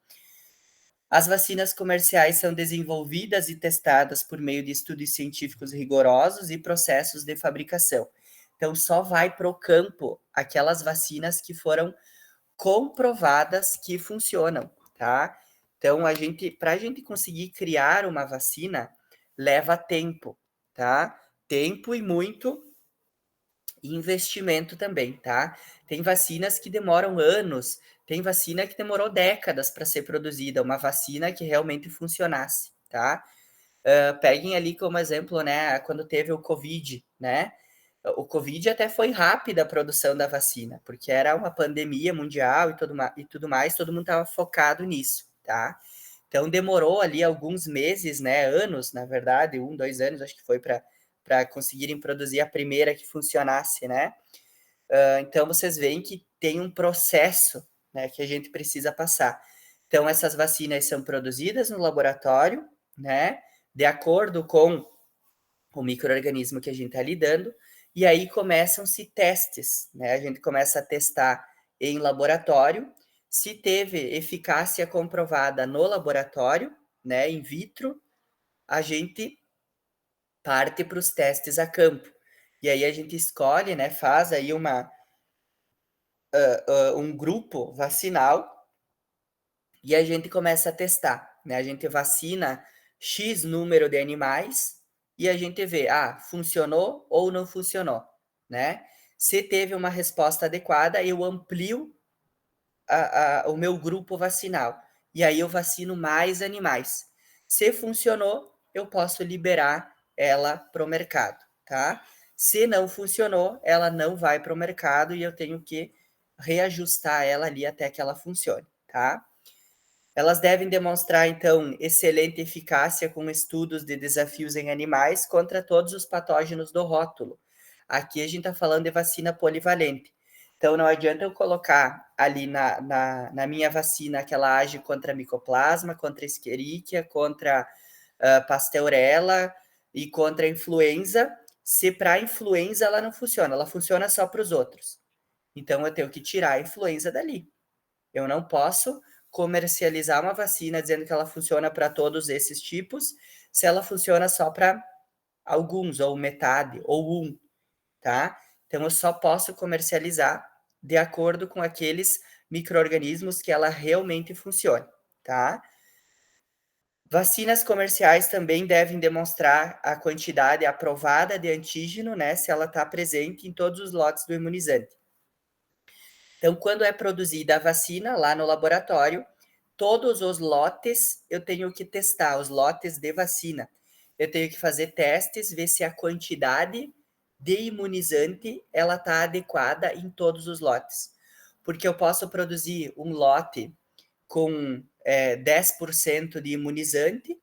As vacinas comerciais são desenvolvidas e testadas por meio de estudos científicos rigorosos e processos de fabricação. Então, só vai para o campo aquelas vacinas que foram comprovadas que funcionam, tá? Então, para a gente conseguir criar uma vacina, leva tempo, tá? Tempo e muito e investimento também, tá? Tem vacinas que demoram anos, tem vacina que demorou décadas para ser produzida, uma vacina que realmente funcionasse, tá? Peguem ali como exemplo, né, quando teve o Covid, né? O Covid até foi rápida a produção da vacina, porque era uma pandemia mundial e tudo mais, todo mundo estava focado nisso, tá? Então demorou ali alguns meses, né, anos, na verdade, 1, 2 anos, acho que foi para conseguirem produzir a primeira que funcionasse, né? Então vocês veem que tem um processo, né, que a gente precisa passar. Então essas vacinas são produzidas no laboratório, né, de acordo com o micro-organismo que a gente está lidando, e aí começam-se testes, né? A gente começa a testar em laboratório, se teve eficácia comprovada no laboratório, né, in vitro, a gente parte para os testes a campo. E aí a gente escolhe, né, faz aí um grupo vacinal e a gente começa a testar, né? A gente vacina X número de animais e a gente vê, funcionou ou não funcionou, né? Se teve uma resposta adequada, eu amplio o meu grupo vacinal. E aí eu vacino mais animais. Se funcionou, eu posso liberar ela para o mercado, tá? Se não funcionou, ela não vai para o mercado e eu tenho que reajustar ela ali até que ela funcione, tá? Elas devem demonstrar, então, excelente eficácia com estudos de desafios em animais contra todos os patógenos do rótulo. Aqui a gente está falando de vacina polivalente. Então, não adianta eu colocar ali na minha vacina que ela age contra micoplasma, contra escherichia, contra pasteurella e contra influenza, se para a influenza ela não funciona, ela funciona só para os outros. Então, eu tenho que tirar a influenza dali. Eu não posso comercializar uma vacina dizendo que ela funciona para todos esses tipos, se ela funciona só para alguns, ou metade, ou um, tá? Então, eu só posso comercializar de acordo com aqueles micro-organismos que ela realmente funcione, tá? Vacinas comerciais também devem demonstrar a quantidade aprovada de antígeno, né, se ela está presente em todos os lotes do imunizante. Então, quando é produzida a vacina lá no laboratório, todos os lotes eu tenho que testar, os lotes de vacina. Eu tenho que fazer testes, ver se a quantidade de imunizante ela está adequada em todos os lotes. Porque eu posso produzir um lote com 10% de imunizante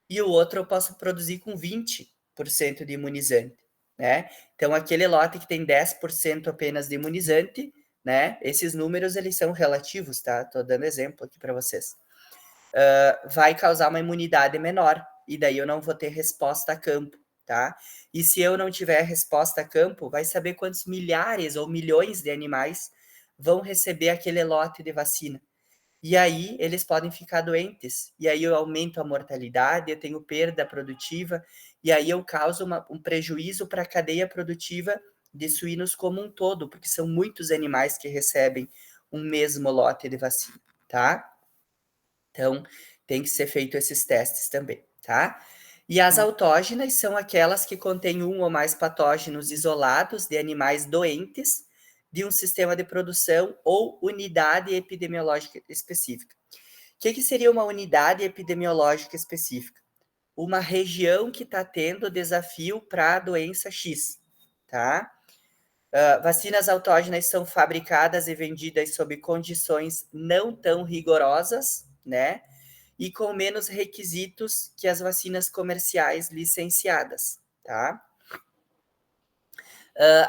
e o outro eu posso produzir com 20% de imunizante, né? Então, aquele lote que tem 10% apenas de imunizante, né? Esses números, eles são relativos, tá? Tô dando exemplo aqui para vocês. Vai causar uma imunidade menor, e daí eu não vou ter resposta a campo, tá? E se eu não tiver resposta a campo, vai saber quantos milhares ou milhões de animais vão receber aquele lote de vacina. E aí eles podem ficar doentes, e aí eu aumento a mortalidade, eu tenho perda produtiva, e aí eu causo um prejuízo para a cadeia produtiva de suínos como um todo, porque são muitos animais que recebem um mesmo lote de vacina, tá? Então, tem que ser feito esses testes também, tá? E as autógenas são aquelas que contêm um ou mais patógenos isolados de animais doentes de um sistema de produção ou unidade epidemiológica específica. O que seria uma unidade epidemiológica específica? Uma região que está tendo desafio para a doença X, tá? Vacinas autógenas são fabricadas e vendidas sob condições não tão rigorosas, né? E com menos requisitos que as vacinas comerciais licenciadas, tá?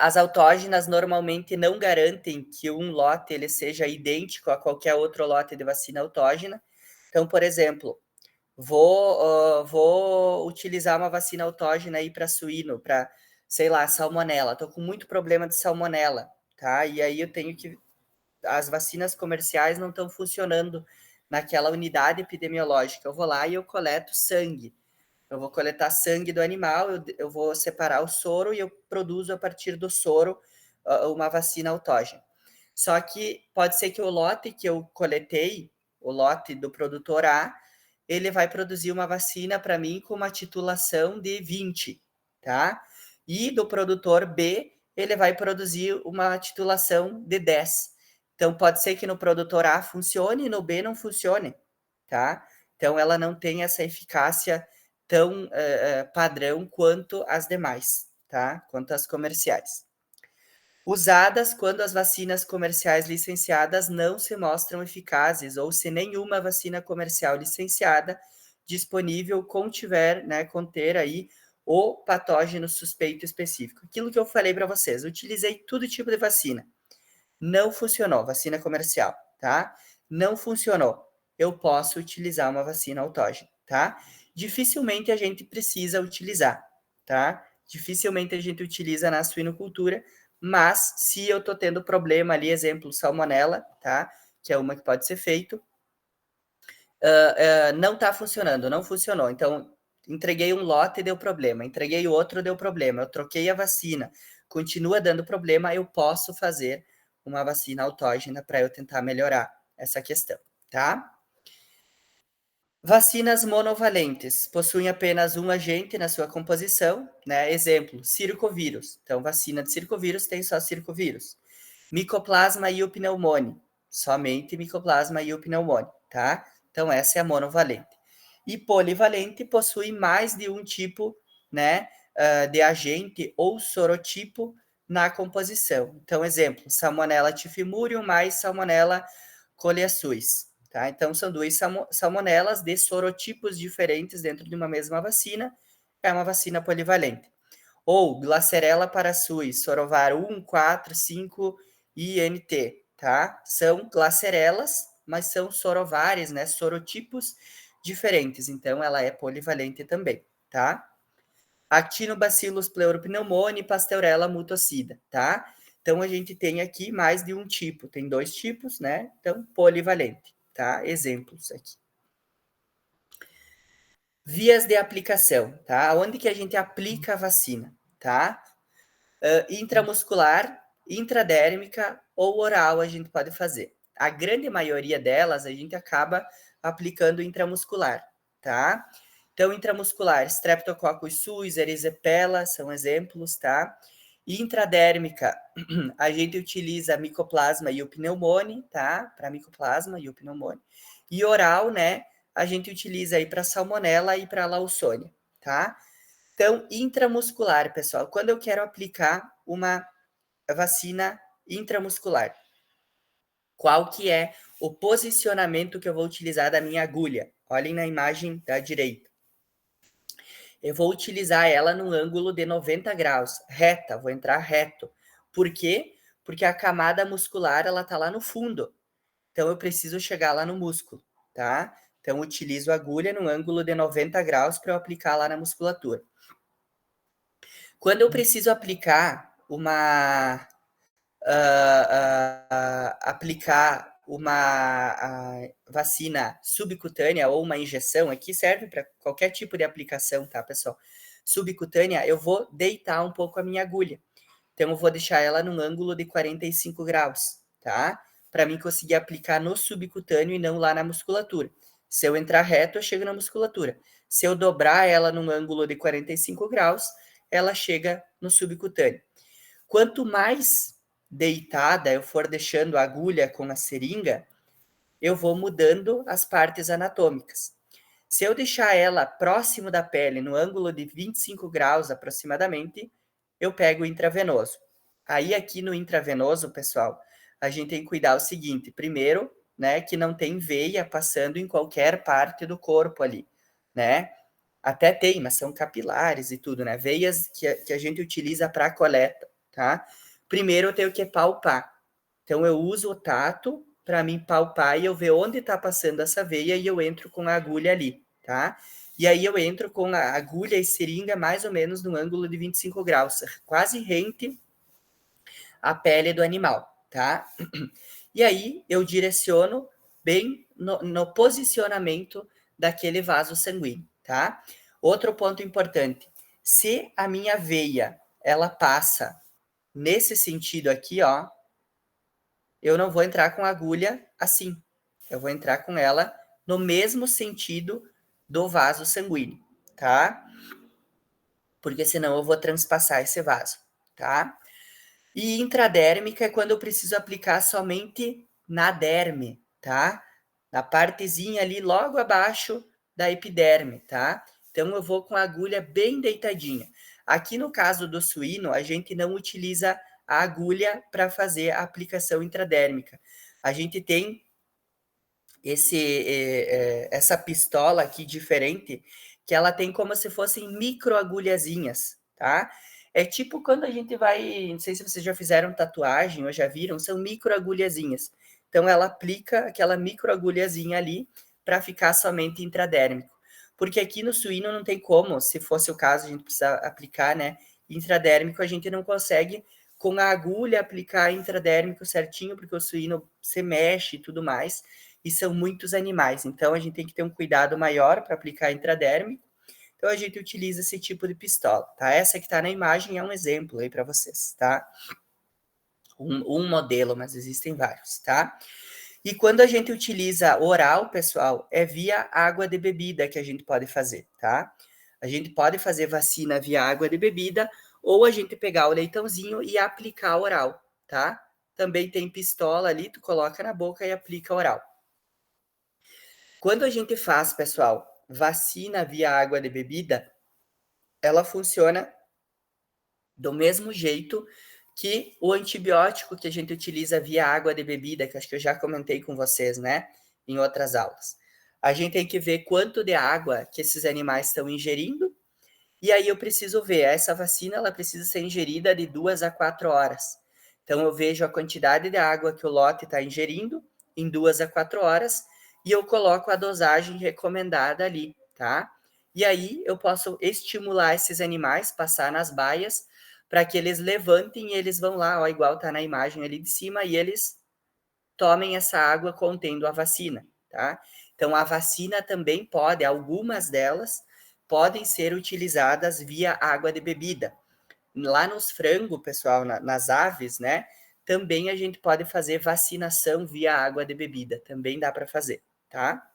As autógenas normalmente não garantem que um lote ele seja idêntico a qualquer outro lote de vacina autógena. Então, por exemplo, vou utilizar uma vacina autógena aí para suíno, para, sei lá, salmonela. Estou com muito problema de salmonela, tá? E aí eu tenho que... As vacinas comerciais não estão funcionando naquela unidade epidemiológica. Eu vou lá e eu coleto sangue. Eu vou coletar sangue do animal, eu vou separar o soro e eu produzo a partir do soro uma vacina autógena. Só que pode ser que o lote que eu coletei, o lote do produtor A, ele vai produzir uma vacina para mim com uma titulação de 20, tá? E do produtor B, ele vai produzir uma titulação de 10. Então, pode ser que no produtor A funcione e no B não funcione, tá? Então, ela não tem essa eficácia tão padrão quanto as demais, tá? Quanto as comerciais. Usadas quando as vacinas comerciais licenciadas não se mostram eficazes ou se nenhuma vacina comercial licenciada disponível conter aí o patógeno suspeito específico. Aquilo que eu falei para vocês, utilizei todo tipo de vacina. Não funcionou, vacina comercial, tá? Não funcionou. Eu posso utilizar uma vacina autógena, tá? Dificilmente a gente precisa utilizar, tá? Dificilmente a gente utiliza na suinocultura, mas se eu tô tendo problema ali, exemplo, salmonela, tá? Que é uma que pode ser feito, não tá funcionando, não funcionou. Então, entreguei um lote e deu problema, entreguei outro, deu problema, eu troquei a vacina, continua dando problema, eu posso fazer uma vacina autógena para eu tentar melhorar essa questão, tá? Vacinas monovalentes possuem apenas um agente na sua composição, né? Exemplo, circovírus. Então, vacina de circovírus tem só circovírus. Micoplasma e o pneumônio, somente micoplasma e o pneumônio, tá? Então, essa é a monovalente. E polivalente possui mais de um tipo, né, de agente ou sorotipo na composição. Então, exemplo, Salmonella typhimurium mais Salmonella coleaceus, tá? Então, são duas salmonelas de sorotipos diferentes dentro de uma mesma vacina, é uma vacina polivalente. Ou Glasserella parasuis, sorovar 1, 4, 5 e INT, tá? São glacerelas, mas são sorovares, né? Sorotipos diferentes, então ela é polivalente também, tá? Actinobacillus pleuropneumoniae e Pasteurella mutocida, tá? Então, a gente tem aqui mais de um tipo, tem 2 tipos, né? Então, polivalente, tá? Exemplos aqui. Vias de aplicação, tá? Onde que a gente aplica a vacina, tá? Intramuscular, intradérmica ou oral a gente pode fazer. A grande maioria delas a gente acaba aplicando intramuscular, tá? Então, intramuscular, Streptococcus suis, erisipela, são exemplos, tá? Intradérmica, a gente utiliza Mycoplasma e o pneumone, tá? Para Mycoplasma e o pneumone. E oral, né? A gente utiliza aí para Salmonella e para Lawsonia, tá? Então, intramuscular, pessoal, quando eu quero aplicar uma vacina intramuscular, qual que é o posicionamento que eu vou utilizar da minha agulha? Olhem na imagem da direita. Eu vou utilizar ela num ângulo de 90 graus, reta, vou entrar reto. Por quê? Porque a camada muscular, ela tá lá no fundo. Então, eu preciso chegar lá no músculo, tá? Então, eu utilizo a agulha num ângulo de 90 graus para eu aplicar lá na musculatura. Quando eu preciso aplicar uma vacina subcutânea ou uma injeção, aqui serve para qualquer tipo de aplicação, tá, pessoal? Subcutânea, eu vou deitar um pouco a minha agulha. Então, eu vou deixar ela num ângulo de 45 graus, tá? Para mim conseguir aplicar no subcutâneo e não lá na musculatura. Se eu entrar reto, eu chego na musculatura. Se eu dobrar ela num ângulo de 45 graus, ela chega no subcutâneo. Quanto mais deitada eu for deixando a agulha com a seringa, eu vou mudando as partes anatômicas. Se eu deixar ela próximo da pele, no ângulo de 25 graus aproximadamente, eu pego o intravenoso. Aí aqui no intravenoso, pessoal, a gente tem que cuidar o seguinte, primeiro, né, que não tem veia passando em qualquer parte do corpo ali, né? Até tem, mas são capilares e tudo, né? Veias que a gente utiliza para coleta, tá? Primeiro eu tenho que palpar. Então eu uso o tato para mim palpar e eu ver onde está passando essa veia e eu entro com a agulha ali, tá? E aí eu entro com a agulha e seringa mais ou menos no ângulo de 25 graus, quase rente à pele do animal, tá? E aí eu direciono bem no posicionamento daquele vaso sanguíneo, tá? Outro ponto importante, se a minha veia, ela passa nesse sentido aqui, ó, eu não vou entrar com a agulha assim, eu vou entrar com ela no mesmo sentido do vaso sanguíneo, tá? Porque senão eu vou transpassar esse vaso, tá? E intradérmica é quando eu preciso aplicar somente na derme, tá? Na partezinha ali logo abaixo da epiderme, tá? Então eu vou com a agulha bem deitadinha. Aqui no caso do suíno, a gente não utiliza a agulha para fazer a aplicação intradérmica. A gente tem essa pistola aqui diferente, que ela tem como se fossem microagulhazinhas, tá? É tipo quando a gente vai, não sei se vocês já fizeram tatuagem ou já viram, são microagulhazinhas. Então ela aplica aquela microagulhazinha ali para ficar somente intradérmico. Porque aqui no suíno não tem como, se fosse o caso, a gente precisa aplicar, né? Intradérmico, a gente não consegue com a agulha aplicar intradérmico certinho, porque o suíno se mexe e tudo mais, e são muitos animais. Então a gente tem que ter um cuidado maior para aplicar intradérmico. Então a gente utiliza esse tipo de pistola, tá? Essa que está na imagem é um exemplo aí para vocês, tá? Um modelo, mas existem vários, tá? E quando a gente utiliza oral, pessoal, é via água de bebida que a gente pode fazer, tá? A gente pode fazer vacina via água de bebida ou a gente pegar o leitãozinho e aplicar oral, tá? Também tem pistola ali, tu coloca na boca e aplica oral. Quando a gente faz, pessoal, vacina via água de bebida, ela funciona do mesmo jeito que o antibiótico que a gente utiliza via água de bebida, que acho que eu já comentei com vocês, né, em outras aulas. A gente tem que ver quanto de água que esses animais estão ingerindo, e aí eu preciso ver, essa vacina ela precisa ser ingerida de 2 a 4 horas. Então eu vejo a quantidade de água que o lote está ingerindo em 2 a 4 horas, e eu coloco a dosagem recomendada ali, tá? E aí eu posso estimular esses animais, passar nas baias, para que eles levantem e eles vão lá, ó, igual tá na imagem ali de cima, e eles tomem essa água contendo a vacina, tá? Então a vacina também pode, algumas delas, podem ser utilizadas via água de bebida. Lá nos frangos, pessoal, nas aves, né? Também a gente pode fazer vacinação via água de bebida. Também dá para fazer, tá?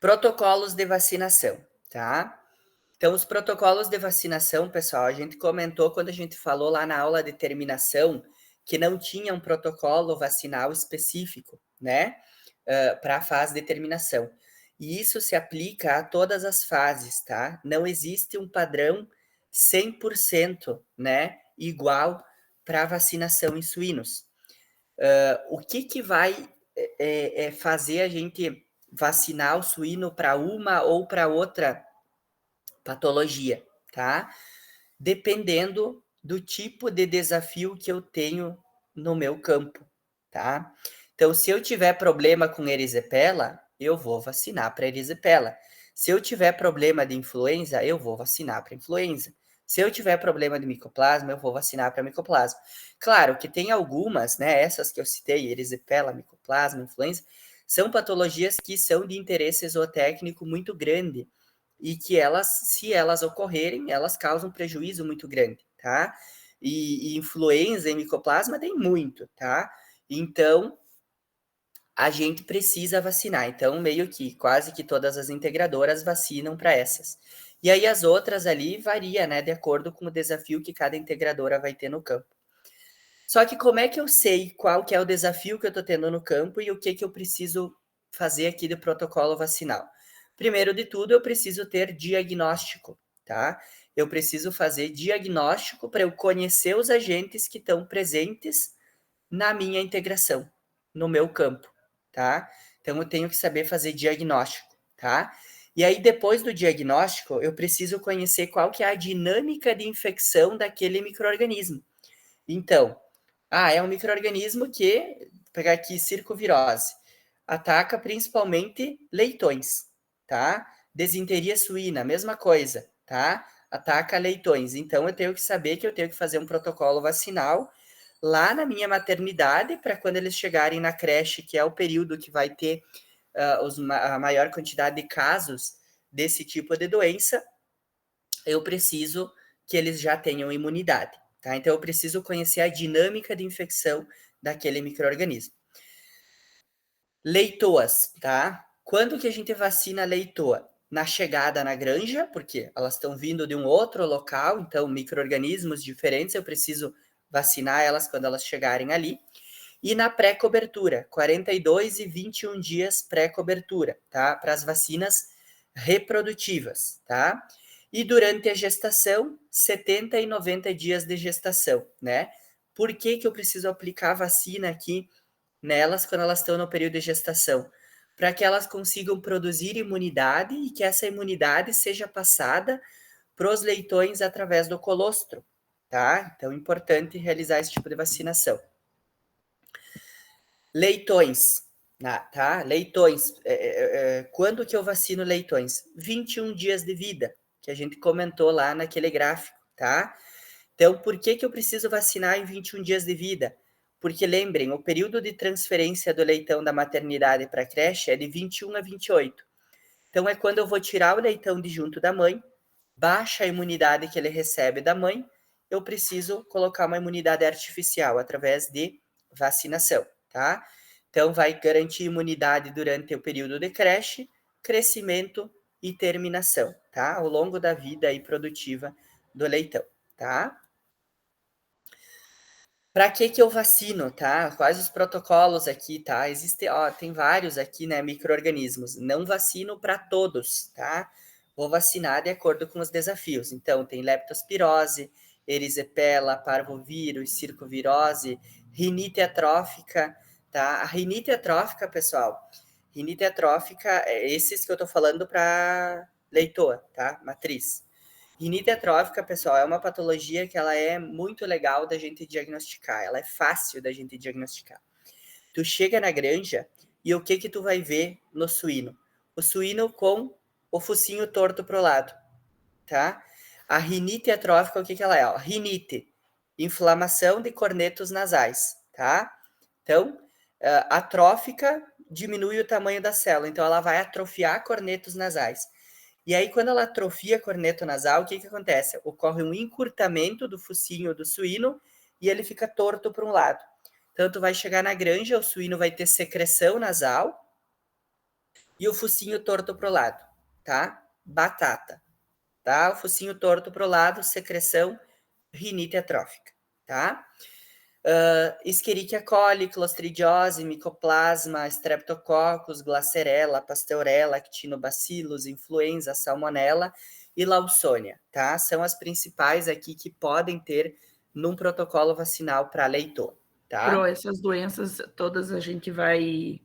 Protocolos de vacinação, tá? Então, os protocolos de vacinação, pessoal, a gente comentou quando a gente falou lá na aula de terminação que não tinha um protocolo vacinal específico, né? Para a fase de terminação. E isso se aplica a todas as fases, tá? Não existe um padrão 100%, né, igual para vacinação em suínos. O que vai fazer a gente vacinar o suíno para uma ou para outra patologia, tá? Dependendo do tipo de desafio que eu tenho no meu campo, tá? Então, se eu tiver problema com erisipela, eu vou vacinar para erisipela. Se eu tiver problema de influenza, eu vou vacinar para influenza. Se eu tiver problema de micoplasma, eu vou vacinar para micoplasma. Claro que tem algumas, né? Essas que eu citei, erisipela, micoplasma, influenza, são patologias que são de interesse zootécnico muito grande e que elas, se elas ocorrerem, elas causam prejuízo muito grande, tá? E influenza e micoplasma tem muito, tá? Então, a gente precisa vacinar. Então, meio que quase que todas as integradoras vacinam para essas. E aí as outras ali varia, né, de acordo com o desafio que cada integradora vai ter no campo. Só que como é que eu sei qual que é o desafio que eu estou tendo no campo e o que eu preciso fazer aqui do protocolo vacinal? Primeiro de tudo, eu preciso ter diagnóstico, tá? Eu preciso fazer diagnóstico para eu conhecer os agentes que estão presentes na minha integração, no meu campo, tá? Então, eu tenho que saber fazer diagnóstico, tá? E aí, depois do diagnóstico, eu preciso conhecer qual que é a dinâmica de infecção daquele micro-organismo. Então, é um micro-organismo que, vou pegar aqui, circovirose, ataca principalmente leitões, tá? Desinteria suína, mesma coisa, tá? Ataca leitões. Então, eu tenho que saber que eu tenho que fazer um protocolo vacinal lá na minha maternidade, para quando eles chegarem na creche, que é o período que vai ter a maior quantidade de casos desse tipo de doença, eu preciso que eles já tenham imunidade, tá? Então, eu preciso conhecer a dinâmica de infecção daquele micro-organismo. Leitoas, tá? Quando que a gente vacina leitoa? na chegada na granja, porque elas estão vindo de um outro local, então micro-organismos diferentes, eu preciso vacinar elas quando elas chegarem ali. E na pré-cobertura, 42 e 21 dias pré-cobertura, tá? Para as vacinas reprodutivas, tá? E durante a gestação, 70 e 90 dias de gestação, né? Por que que eu preciso aplicar a vacina aqui nelas quando elas estão no período de gestação? Para que elas consigam produzir imunidade e que essa imunidade seja passada para os leitões através do colostro, tá? Então, é importante realizar esse tipo de vacinação. Leitões, tá? Leitões, quando que eu vacino leitões? 21 dias de vida, que a gente comentou lá naquele gráfico, tá? Então, por que que eu preciso vacinar em 21 dias de vida? Porque lembrem, o período de transferência do leitão da maternidade para a creche é de 21 a 28. Então, é quando eu vou tirar o leitão de junto da mãe, baixa a imunidade que ele recebe da mãe, eu preciso colocar uma imunidade artificial através de vacinação, tá? Então, vai garantir imunidade durante o período de creche, crescimento e terminação, tá? Ao longo da vida aí produtiva do leitão, tá? Para que eu vacino, tá? Quais os protocolos aqui, tá? Existe, tem vários aqui, né, micro-organismos. Não vacino para todos, tá? Vou vacinar de acordo com os desafios. Então, tem leptospirose, erisipela, parvovírus, circovirose, rinite atrófica, tá? A rinite atrófica, pessoal, rinite atrófica, esses que eu tô falando para leitoa, tá? Matriz. Rinite atrófica, pessoal, é uma patologia que ela é muito legal da gente diagnosticar, ela é fácil da gente diagnosticar. Tu chega na granja e o que que tu vai ver no suíno? O suíno com o focinho torto pro lado, tá? A rinite atrófica, o que que ela é? Rinite, inflamação de cornetos nasais, tá? Então, atrófica diminui o tamanho da célula, então ela vai atrofiar cornetos nasais. E aí, quando ela atrofia corneto nasal, o que que acontece? Ocorre um encurtamento do focinho do suíno e ele fica torto para um lado. Então, tu vai chegar na granja, o suíno vai ter secreção nasal e o focinho torto para o lado, tá? Batata, tá? O focinho torto para o lado, secreção, rinite atrófica, tá? Escherichia coli, clostridiose, micoplasma, streptococcus, glacerella, pasteurella, actinobacillus, influenza, salmonella e lawsonia, tá? São as principais aqui que podem ter num protocolo vacinal para leitor, tá? Pro, essas doenças todas a gente vai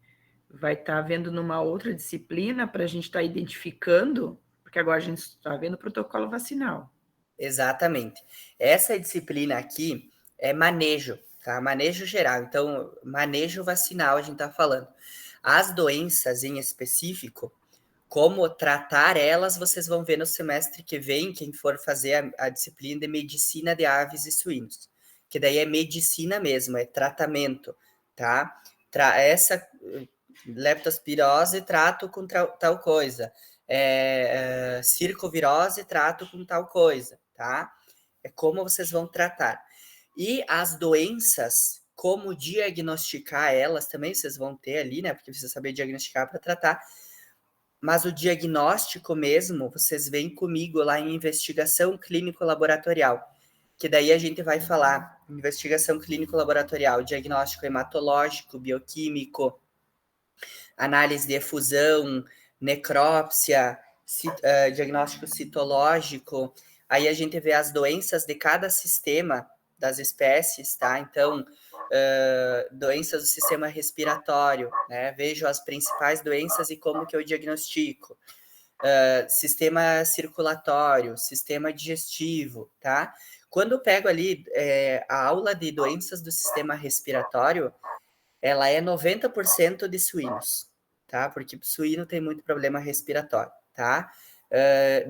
estar vendo numa outra disciplina para a gente estar identificando, porque agora a gente está vendo protocolo vacinal. Exatamente. Essa disciplina aqui é manejo, tá? Manejo geral. Então, manejo vacinal a gente tá falando. As doenças em específico, como tratar elas, vocês vão ver no semestre que vem, quem for fazer a disciplina de medicina de aves e suínos, que daí é medicina mesmo, é tratamento, tá? Essa leptospirose trato com tal coisa, circovirose trato com tal coisa, tá? É como vocês vão tratar. E as doenças, como diagnosticar elas também, vocês vão ter ali, né? Porque precisa saber diagnosticar para tratar. Mas o diagnóstico mesmo, vocês vêm comigo lá em investigação clínico-laboratorial, que daí a gente vai falar investigação clínico-laboratorial, diagnóstico hematológico, bioquímico, análise de efusão, necrópsia, diagnóstico citológico. Aí a gente vê as doenças de cada sistema das espécies, tá? Então, doenças do sistema respiratório, né? Vejo as principais doenças e como que eu diagnostico. Sistema circulatório, sistema digestivo, tá? Quando eu pego ali a aula de doenças do sistema respiratório, ela é 90% de suínos, tá? Porque suíno tem muito problema respiratório, tá?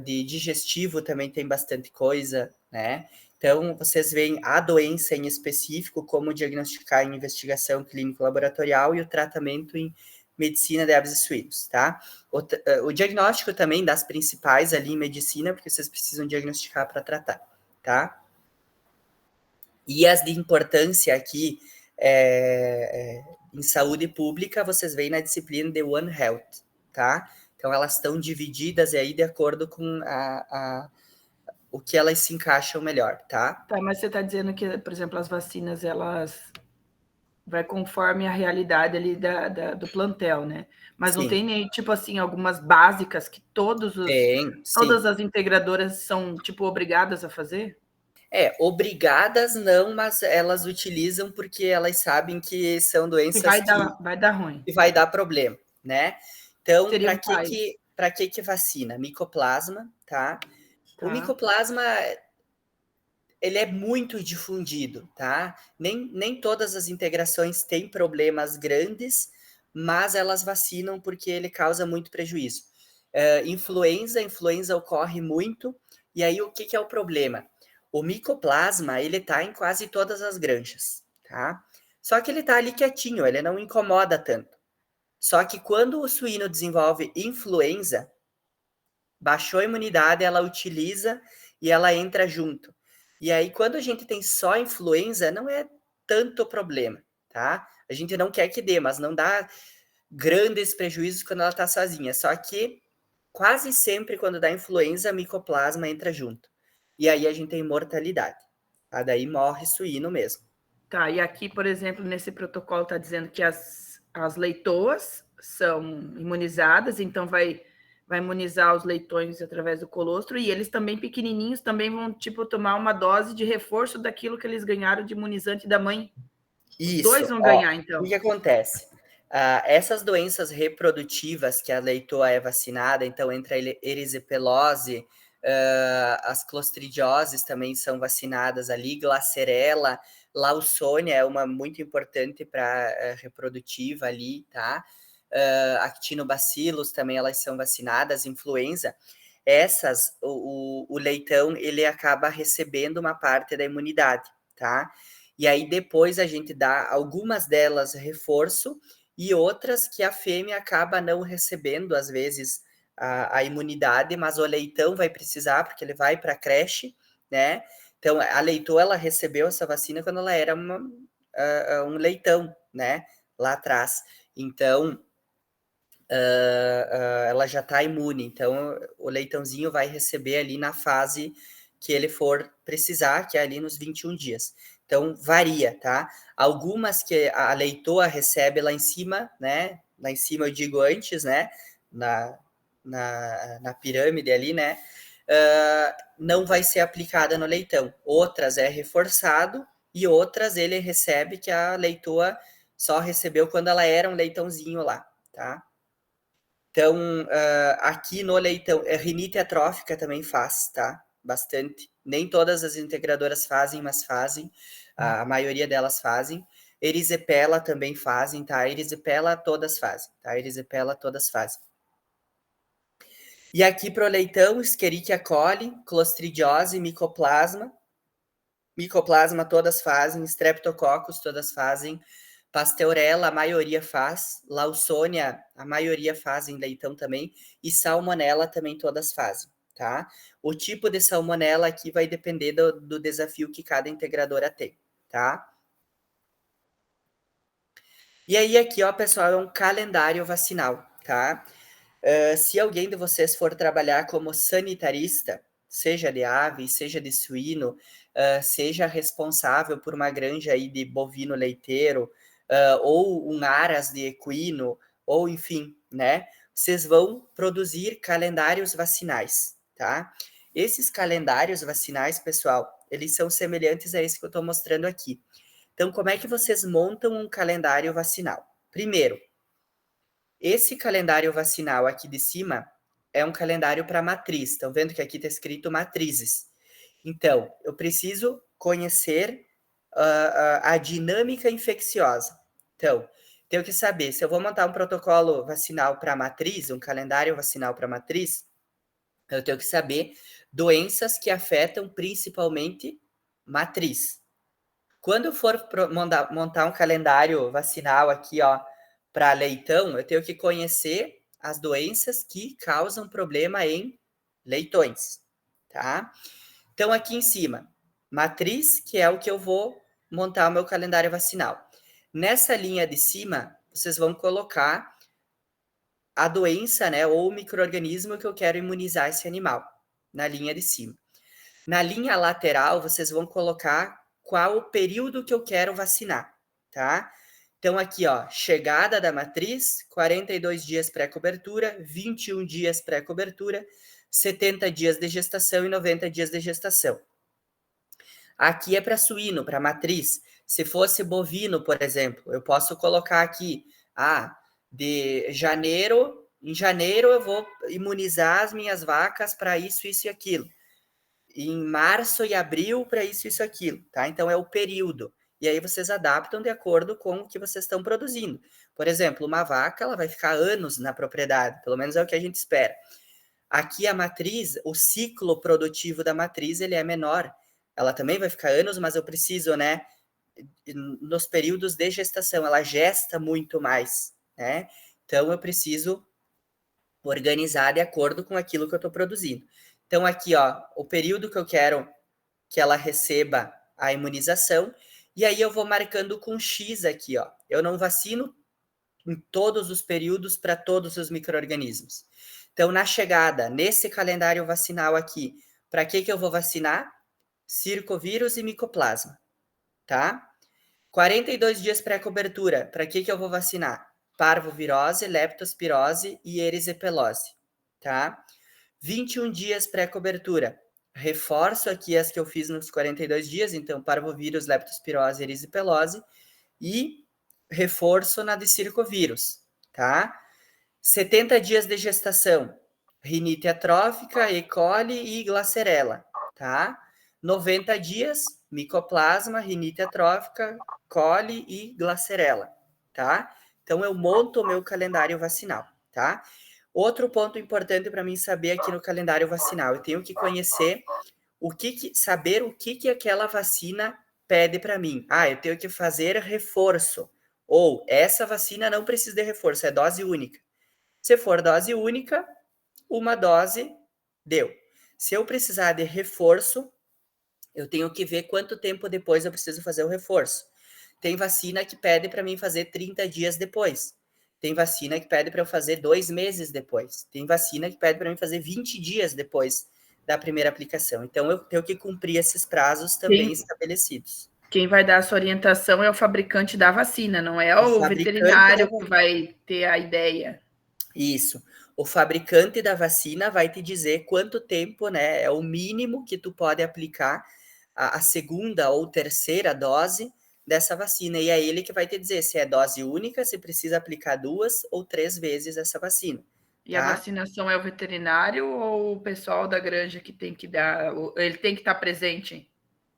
De digestivo também tem bastante coisa, né? Então, vocês veem a doença em específico, como diagnosticar em investigação clínico-laboratorial e o tratamento em medicina de aves e suínos, tá? O diagnóstico também das principais ali em medicina, porque vocês precisam diagnosticar para tratar, tá? E as de importância aqui em saúde pública, vocês veem na disciplina de One Health, tá? Então, elas estão divididas aí de acordo com o que elas se encaixam melhor, tá? Tá, mas você está dizendo que, por exemplo, as vacinas, elas vai conforme a realidade ali do plantel, né? Mas não Sim. tem nem, tipo assim, algumas básicas que todas Sim. as integradoras são, tipo, obrigadas a fazer? Obrigadas não, mas elas utilizam porque elas sabem que são Que doenças vai dar ruim. que vai dar problema, né? Então, Seriam quais? para que vacina? Micoplasma, tá? O Tá. micoplasma, ele é muito difundido, tá? Nem todas as integrações têm problemas grandes, mas elas vacinam porque ele causa muito prejuízo. Influenza ocorre muito, e aí o que é o problema? O micoplasma, ele tá em quase todas as granjas, tá? Só que ele tá ali quietinho, ele não incomoda tanto. Só que quando o suíno desenvolve influenza, baixou a imunidade, ela utiliza e ela entra junto. E aí, quando a gente tem só influenza, não é tanto problema, tá? A gente não quer que dê, mas não dá grandes prejuízos quando ela tá sozinha. Só que quase sempre, quando dá influenza, a micoplasma entra junto. E aí a gente tem mortalidade. Tá? Daí morre suíno mesmo. Tá, e aqui, por exemplo, nesse protocolo está dizendo que as leitoas são imunizadas, então vai imunizar os leitões através do colostro, e eles também pequenininhos também vão, tipo, tomar uma dose de reforço daquilo que eles ganharam de imunizante da mãe. Os dois vão ganhar, então. O que acontece? Essas doenças reprodutivas que a leitoa é vacinada, então entra a erisipelose, as clostridioses também são vacinadas ali, glacerela, Lawsonia é uma muito importante para reprodutiva ali, tá? Actinobacillus também elas são vacinadas, influenza. Essas, o leitão, ele acaba recebendo uma parte da imunidade, tá? E aí depois a gente dá algumas delas reforço e outras que a fêmea acaba não recebendo, às vezes, a imunidade, mas o leitão vai precisar, porque ele vai para a creche, né? Então, a leitoa, ela recebeu essa vacina quando ela era um leitão, né? Lá atrás. Então, ela já está imune. Então, o leitãozinho vai receber ali na fase que ele for precisar, que é ali nos 21 dias. Então, varia, tá? Algumas que a leitoa recebe lá em cima, né? Lá em cima eu digo antes, né? Na pirâmide ali, né? Não vai ser aplicada no leitão. Outras é reforçado e outras ele recebe que a leitoa só recebeu quando ela era um leitãozinho lá, tá? Então, aqui no leitão, rinite atrófica também faz, tá? Bastante. Nem todas as integradoras fazem, mas fazem. A maioria delas fazem. Erisipela também fazem, tá? Erisipela todas fazem, tá? Erisipela todas fazem. E aqui pro leitão, Escherichia coli, Clostridiose, Mycoplasma. Mycoplasma todas fazem, Streptococcus todas fazem, Pasteurella a maioria faz, Lawsonia a maioria faz em leitão também, e Salmonella também todas fazem, tá? O tipo de Salmonella aqui vai depender do desafio que cada integradora tem, tá? E aí aqui, ó, pessoal, é um calendário vacinal, tá? Se alguém de vocês for trabalhar como sanitarista, seja de ave, seja de suíno, seja responsável por uma granja aí de bovino leiteiro, ou um aras de equino, ou enfim, né? Vocês vão produzir calendários vacinais, tá? Esses calendários vacinais, pessoal, eles são semelhantes a esse que eu estou mostrando aqui. Então, como é que vocês montam um calendário vacinal? Primeiro, esse calendário vacinal aqui de cima é um calendário para matriz. Estão vendo que aqui está escrito matrizes. Então, eu preciso conhecer a dinâmica infecciosa. Então, tenho que saber se eu vou montar um protocolo vacinal para matriz, um calendário vacinal para matriz, eu tenho que saber doenças que afetam principalmente matriz. Quando eu for montar um calendário vacinal aqui, ó, para leitão, eu tenho que conhecer as doenças que causam problema em leitões, tá? Então, aqui em cima, matriz, que é o que eu vou montar o meu calendário vacinal. Nessa linha de cima, vocês vão colocar a doença, né, ou o micro-organismo que eu quero imunizar esse animal, na linha de cima. Na linha lateral, vocês vão colocar qual o período que eu quero vacinar, tá? Então, aqui, ó, chegada da matriz, 42 dias pré-cobertura, 21 dias pré-cobertura, 70 dias de gestação e 90 dias de gestação. Aqui é para suíno, para matriz. Se fosse bovino, por exemplo, eu posso colocar aqui, de janeiro, em janeiro eu vou imunizar as minhas vacas para isso, isso e aquilo. Em março e abril para isso, isso e aquilo, tá? Então é o período. E aí vocês adaptam de acordo com o que vocês estão produzindo. Por exemplo, uma vaca, ela vai ficar anos na propriedade, pelo menos é o que a gente espera. Aqui a matriz, o ciclo produtivo da matriz, ele é menor. Ela também vai ficar anos, mas eu preciso, né, nos períodos de gestação, ela gesta muito mais, né? Então eu preciso organizar de acordo com aquilo que eu estou produzindo. Então aqui, ó, o período que eu quero que ela receba a imunização, e aí eu vou marcando com X aqui, ó. Eu não vacino em todos os períodos para todos os micro-organismos. Então, na chegada, nesse calendário vacinal aqui, para que eu vou vacinar? Circovírus e micoplasma, tá? 42 dias pré-cobertura, para que eu vou vacinar? Parvovirose, leptospirose e erisipelose, tá? 21 dias pré-cobertura, reforço aqui as que eu fiz nos 42 dias, então parvovírus, leptospirose, erisipelose, e reforço na de circovírus, tá? 70 dias de gestação, rinite atrófica, E. coli e Glasserella, tá? 90 dias, micoplasma, rinite atrófica, coli e Glasserella, tá? Então eu monto o meu calendário vacinal, tá? Outro ponto importante para mim saber aqui no calendário vacinal, eu tenho que conhecer saber o que aquela vacina pede para mim. Eu tenho que fazer reforço. Ou essa vacina não precisa de reforço, é dose única. Se for dose única, uma dose deu. Se eu precisar de reforço, eu tenho que ver quanto tempo depois eu preciso fazer o reforço. Tem vacina que pede para mim fazer 30 dias depois. Tem vacina que pede para eu fazer 2 meses depois. Tem vacina que pede para mim fazer 20 dias depois da primeira aplicação. Então, eu tenho que cumprir esses prazos também estabelecidos. Quem vai dar essa orientação é o fabricante da vacina, não é o veterinário que vai ter a ideia. Isso. O fabricante da vacina vai te dizer quanto tempo, né? É o mínimo que tu pode aplicar a segunda ou terceira dose dessa vacina. E é ele que vai te dizer se é dose única, se precisa aplicar 2 ou 3 vezes essa vacina. E a vacinação é o veterinário ou o pessoal da granja que tem que dar? Ele tem que estar presente?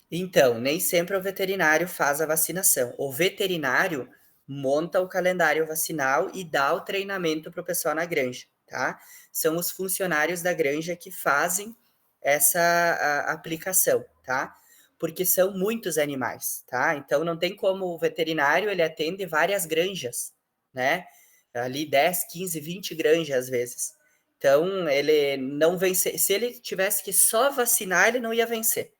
Então, nem sempre o veterinário faz a vacinação. O veterinário monta o calendário vacinal e dá o treinamento para o pessoal na granja, tá? São os funcionários da granja que fazem essa aplicação, tá? Porque são muitos animais, tá? Então, não tem como o veterinário, ele atende várias granjas, né? Ali 10, 15, 20 granjas às vezes. Então, ele não vence. Se ele tivesse que só vacinar, ele não ia vencer,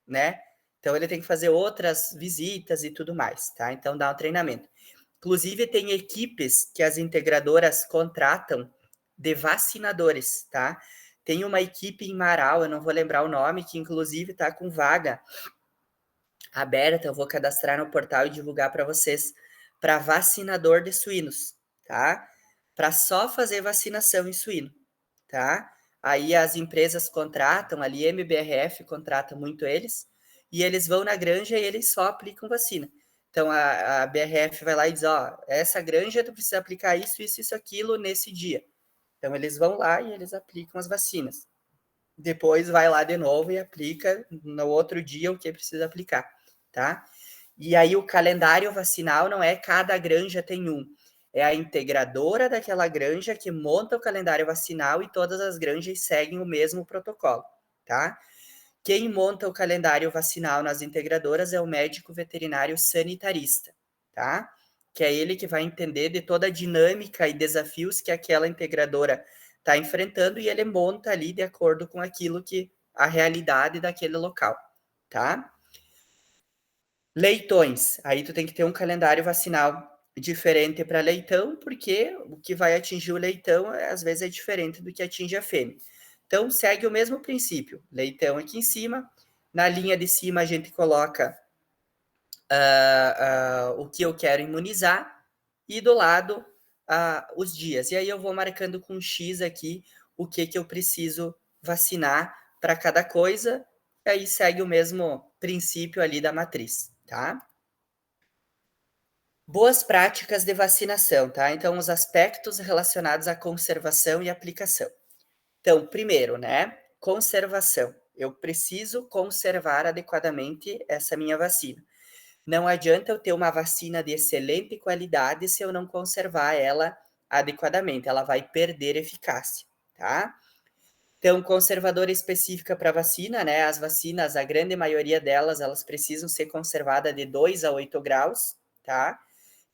né? Então, ele tem que fazer outras visitas e tudo mais, tá? Então, dá um treinamento. Inclusive, tem equipes que as integradoras contratam de vacinadores, tá? Tem uma equipe em Marau, eu não vou lembrar o nome, que inclusive está com vaga aberta, eu vou cadastrar no portal e divulgar para vocês, para vacinador de suínos, tá? Para só fazer vacinação em suíno, tá? Aí as empresas contratam, ali MBRF contrata muito eles, e eles vão na granja e eles só aplicam vacina. Então, a BRF vai lá e diz, essa granja tu precisa aplicar isso, isso, isso, aquilo nesse dia. Então, eles vão lá e eles aplicam as vacinas. Depois vai lá de novo e aplica no outro dia o que precisa aplicar, tá? E aí o calendário vacinal não é cada granja tem um. É a integradora daquela granja que monta o calendário vacinal e todas as granjas seguem o mesmo protocolo, tá? Quem monta o calendário vacinal nas integradoras é o médico veterinário sanitarista, tá? Que é ele que vai entender de toda a dinâmica e desafios que aquela integradora está enfrentando e ele monta ali de acordo com aquilo que a realidade daquele local, tá? Leitões, aí tu tem que ter um calendário vacinal diferente para leitão, porque o que vai atingir o leitão, às vezes, é diferente do que atinge a fêmea. Então, segue o mesmo princípio. Leitão aqui em cima. Na linha de cima, a gente coloca o que eu quero imunizar. E do lado, os dias. E aí eu vou marcando com X aqui o que eu preciso vacinar para cada coisa. E aí segue o mesmo princípio ali da matriz, tá? Boas práticas de vacinação, tá? Então, os aspectos relacionados à conservação e aplicação. Então, primeiro, né? Conservação. Eu preciso conservar adequadamente essa minha vacina. Não adianta eu ter uma vacina de excelente qualidade se eu não conservar ela adequadamente. Ela vai perder eficácia, tá? Então, conservadora específica para vacina, né? As vacinas, a grande maioria delas, elas precisam ser conservadas de 2 a 8 graus, tá?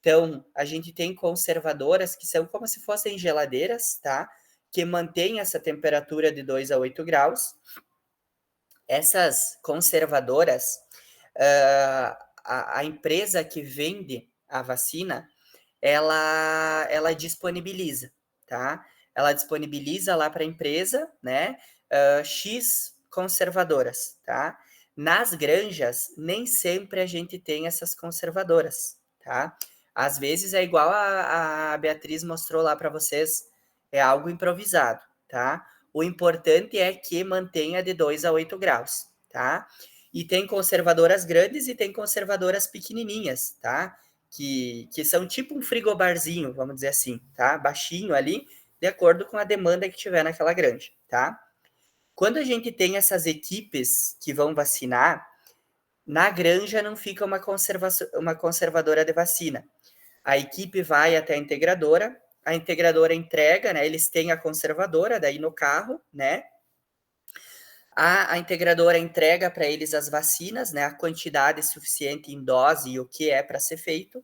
Então, a gente tem conservadoras que são como se fossem geladeiras, tá? Que mantêm essa temperatura de 2 a 8 graus. Essas conservadoras, a empresa que vende a vacina, ela disponibiliza, tá? Ela disponibiliza lá para a empresa, né? X conservadoras, tá? Nas granjas, nem sempre a gente tem essas conservadoras, tá? Às vezes é igual a Beatriz mostrou lá para vocês, é algo improvisado, tá? O importante é que mantenha de 2 a 8 graus, tá? E tem conservadoras grandes e tem conservadoras pequenininhas, tá? Que são tipo um frigobarzinho, vamos dizer assim, tá? Baixinho ali, de acordo com a demanda que tiver naquela granja, tá? Quando a gente tem essas equipes que vão vacinar, na granja não fica uma conservadora de vacina. A equipe vai até a integradora entrega, né? Eles têm a conservadora daí no carro, né? A integradora entrega para eles as vacinas, né? A quantidade suficiente em dose e o que é para ser feito.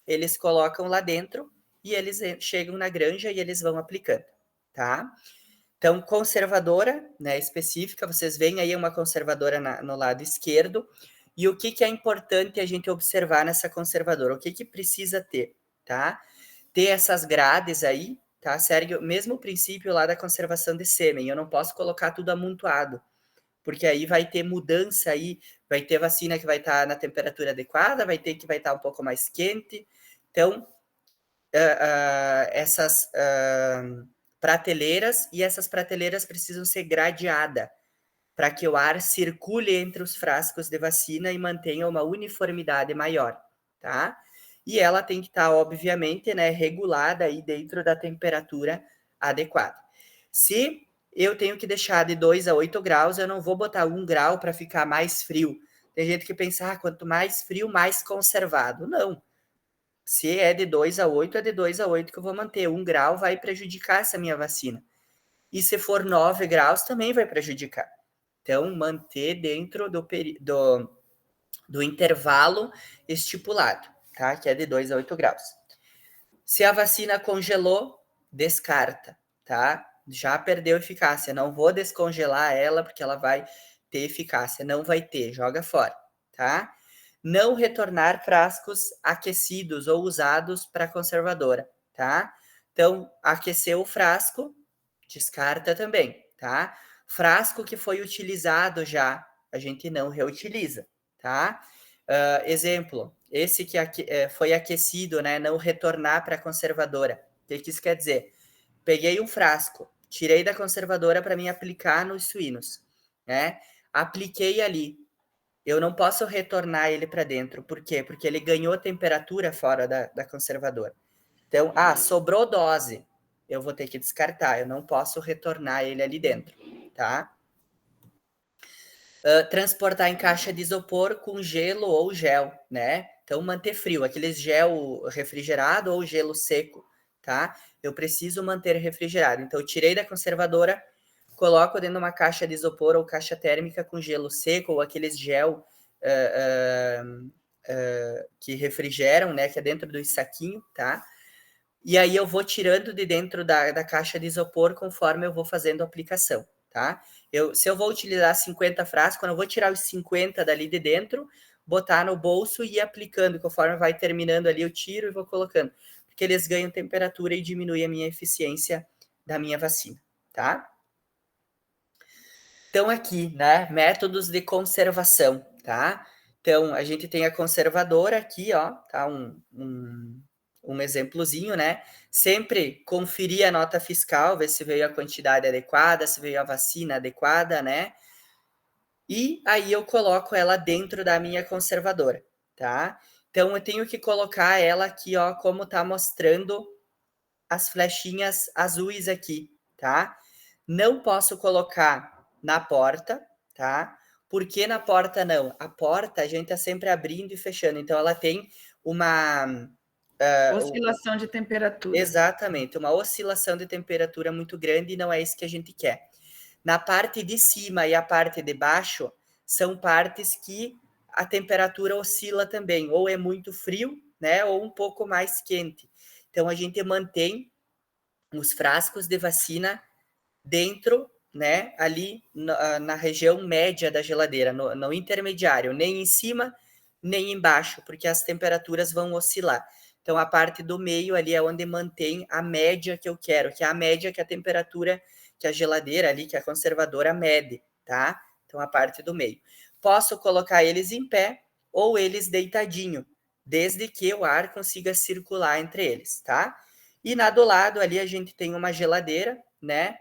Eles colocam lá dentro e eles chegam na granja e eles vão aplicando, tá? Então, conservadora, né, específica, vocês veem aí uma conservadora no lado esquerdo. E o que é importante a gente observar nessa conservadora? O que precisa ter, tá? Ter essas grades aí, tá? Segue o mesmo princípio lá da conservação de sêmen. Eu não posso colocar tudo amontoado, porque aí vai ter mudança aí, vai ter vacina que vai estar na temperatura adequada, vai ter que vai estar um pouco mais quente. Então, essas prateleiras, e essas prateleiras precisam ser gradeadas, para que o ar circule entre os frascos de vacina e mantenha uma uniformidade maior, tá? E ela tem que estar, obviamente, né, regulada aí dentro da temperatura adequada. Se eu tenho que deixar de 2 a 8 graus, eu não vou botar 1 grau para ficar mais frio. Tem gente que pensa, quanto mais frio, mais conservado. Não. Se é de 2 a 8, é de 2 a 8 que eu vou manter. 1 grau vai prejudicar essa minha vacina. E se for 9 graus, também vai prejudicar. Então, manter dentro do intervalo estipulado, tá? Que é de 2 a 8 graus. Se a vacina congelou, descarta, tá? Já perdeu eficácia. Não vou descongelar ela porque ela vai ter eficácia. Não vai ter, joga fora, tá? Não retornar frascos aquecidos ou usados para conservadora, tá? Então, aqueceu o frasco, descarta também, tá? Frasco que foi utilizado já, a gente não reutiliza, tá? Exemplo, esse que foi aquecido, né? Não retornar para a conservadora. O que isso quer dizer? Peguei um frasco, tirei da conservadora para me aplicar nos suínos, né? Apliquei ali. Eu não posso retornar ele para dentro. Por quê? Porque ele ganhou temperatura fora da conservadora. Então, sobrou dose. Eu vou ter que descartar. Eu não posso retornar ele ali dentro, tá? Transportar em caixa de isopor com gelo ou gel, né? Então, manter frio. Aqueles gel refrigerado ou gelo seco, tá? Eu preciso manter refrigerado. Então, eu tirei da conservadora, coloco dentro de uma caixa de isopor ou caixa térmica com gelo seco ou aqueles gel que refrigeram, né? Que é dentro do saquinho, tá? E aí eu vou tirando de dentro da caixa de isopor conforme eu vou fazendo a aplicação, tá? Se eu vou utilizar 50 frascos, eu vou tirar os 50 dali de dentro, botar no bolso e ir aplicando, conforme vai terminando ali eu tiro e vou colocando, porque eles ganham temperatura e diminuem a minha eficiência da minha vacina, tá? Então aqui, né, métodos de conservação, tá? Então a gente tem a conservadora aqui, ó, tá? Um exemplozinho, né? Sempre conferir a nota fiscal, ver se veio a quantidade adequada, se veio a vacina adequada, né? E aí eu coloco ela dentro da minha conservadora, tá? Então eu tenho que colocar ela aqui, ó, como tá mostrando as flechinhas azuis aqui, tá? Não posso colocar na porta, tá? Por que na porta não? A porta a gente tá sempre abrindo e fechando, então ela tem uma oscilação de temperatura. Exatamente, uma oscilação de temperatura muito grande e não é isso que a gente quer. Na parte de cima e a parte de baixo são partes que a temperatura oscila também, ou é muito frio, né, ou um pouco mais quente. Então a gente mantém os frascos de vacina dentro, né, ali na região média da geladeira, no intermediário, nem em cima, nem embaixo, porque as temperaturas vão oscilar. Então, a parte do meio ali é onde mantém a média que eu quero, que é a média que a temperatura que a geladeira ali, que a conservadora mede, tá? Então, a parte do meio. Posso colocar eles em pé ou eles deitadinho, desde que o ar consiga circular entre eles, tá? E do lado ali a gente tem uma geladeira, né?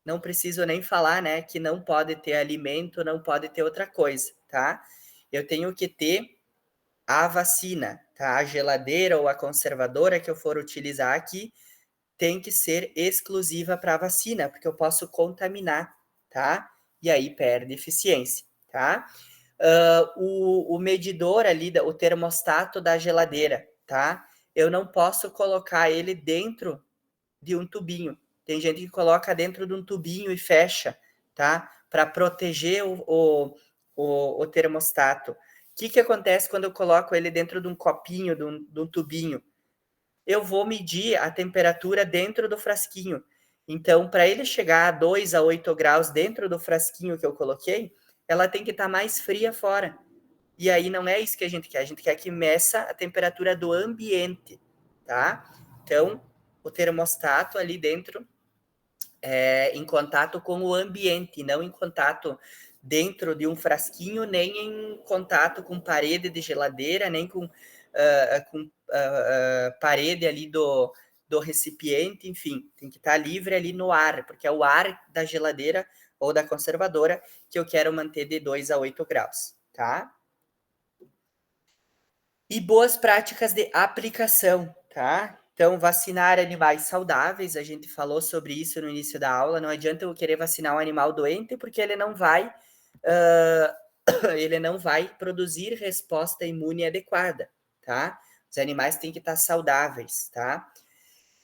Não preciso nem falar, né, que não pode ter alimento, não pode ter outra coisa, tá? Eu tenho que ter a vacina, tá? A geladeira ou a conservadora que eu for utilizar aqui tem que ser exclusiva para a vacina, porque eu posso contaminar, tá? E aí perde eficiência, tá? O medidor ali, o termostato da geladeira, tá? Eu não posso colocar ele dentro de um tubinho. Tem gente que coloca dentro de um tubinho e fecha, tá? Para proteger o termostato. O que acontece quando eu coloco ele dentro de um copinho, de um tubinho? Eu vou medir a temperatura dentro do frasquinho. Então, para ele chegar a 2 a 8 graus dentro do frasquinho que eu coloquei, ela tem que estar mais fria fora. E aí não é isso que a gente quer que meça a temperatura do ambiente, tá? Então, o termostato ali dentro em contato com o ambiente, não em contato dentro de um frasquinho, nem em contato com parede de geladeira, nem com parede ali do recipiente, enfim, tem que estar livre ali no ar, porque é o ar da geladeira ou da conservadora que eu quero manter de 2 a 8 graus, tá? E boas práticas de aplicação, tá? Então, vacinar animais saudáveis, a gente falou sobre isso no início da aula, não adianta eu querer vacinar um animal doente, porque ele não vai produzir resposta imune adequada, tá? Os animais têm que estar saudáveis, tá?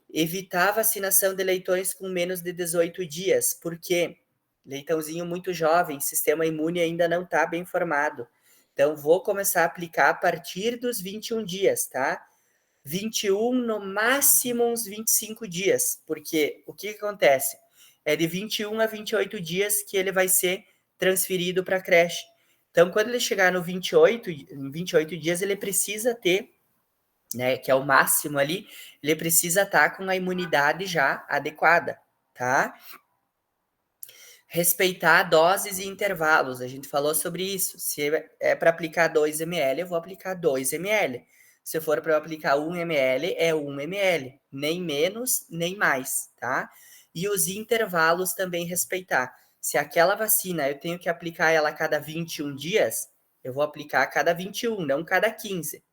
Evitar a vacinação de leitões com menos de 18 dias, porque leitãozinho muito jovem, sistema imune ainda não está bem formado. Então, vou começar a aplicar a partir dos 21 dias, tá? 21, no máximo uns 25 dias, porque o que acontece? É de 21 a 28 dias que ele vai ser transferido para a creche. Então, quando ele chegar no 28 dias, ele precisa ter, né, que é o máximo ali, ele precisa estar com a imunidade já adequada, tá? Respeitar doses e intervalos, a gente falou sobre isso. Se é para aplicar 2 ml, eu vou aplicar 2 ml. Se for para eu aplicar 1 ml, é 1 ml, nem menos, nem mais, tá? E os intervalos também respeitar. Se aquela vacina eu tenho que aplicar ela a cada 21 dias, eu vou aplicar a cada 21, não cada 15,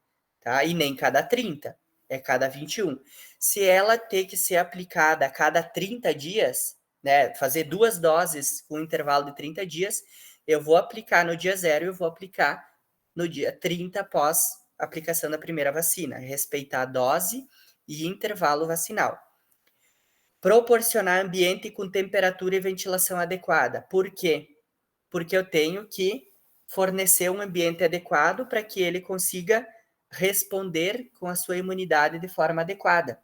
tá? E nem cada 30, é cada 21. Se ela ter que ser aplicada a cada 30 dias, né, fazer 2 doses com intervalo de 30 dias, eu vou aplicar no dia 0 e eu vou aplicar no dia 30 após a aplicação da primeira vacina. Respeitar a dose e intervalo vacinal. Proporcionar ambiente com temperatura e ventilação adequada. Por quê? Porque eu tenho que fornecer um ambiente adequado para que ele consiga responder com a sua imunidade de forma adequada.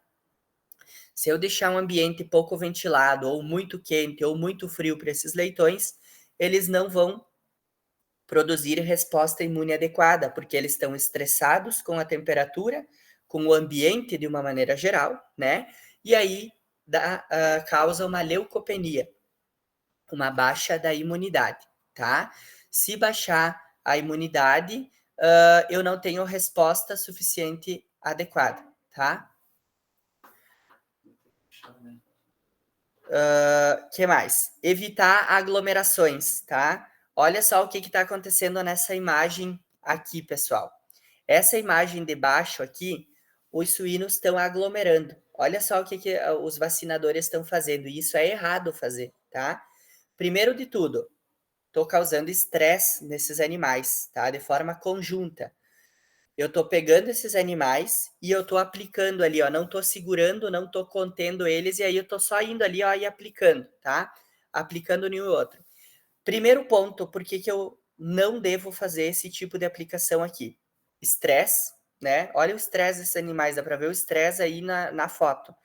Se eu deixar um ambiente pouco ventilado, ou muito quente, ou muito frio para esses leitões, eles não vão produzir resposta imune adequada, porque eles estão estressados com a temperatura, com o ambiente de uma maneira geral, né? E aí causa uma leucopenia, uma baixa da imunidade, tá? Se baixar a imunidade, eu não tenho resposta suficiente adequada, tá? Que mais? Evitar aglomerações, tá? Olha só o que está acontecendo nessa imagem aqui, pessoal. Essa imagem de baixo aqui, os suínos estão aglomerando. Olha só o que os vacinadores estão fazendo. E isso é errado fazer, tá? Primeiro de tudo, estou causando estresse nesses animais, tá? De forma conjunta. Eu estou pegando esses animais e eu estou aplicando ali, ó. Não estou segurando, não estou contendo eles, e aí eu estou só indo ali, ó, e aplicando, tá? Aplicando um no outro. Primeiro ponto, por que eu não devo fazer esse tipo de aplicação aqui? Estresse, né? Olha o estresse desses animais, dá para ver o estresse aí na foto.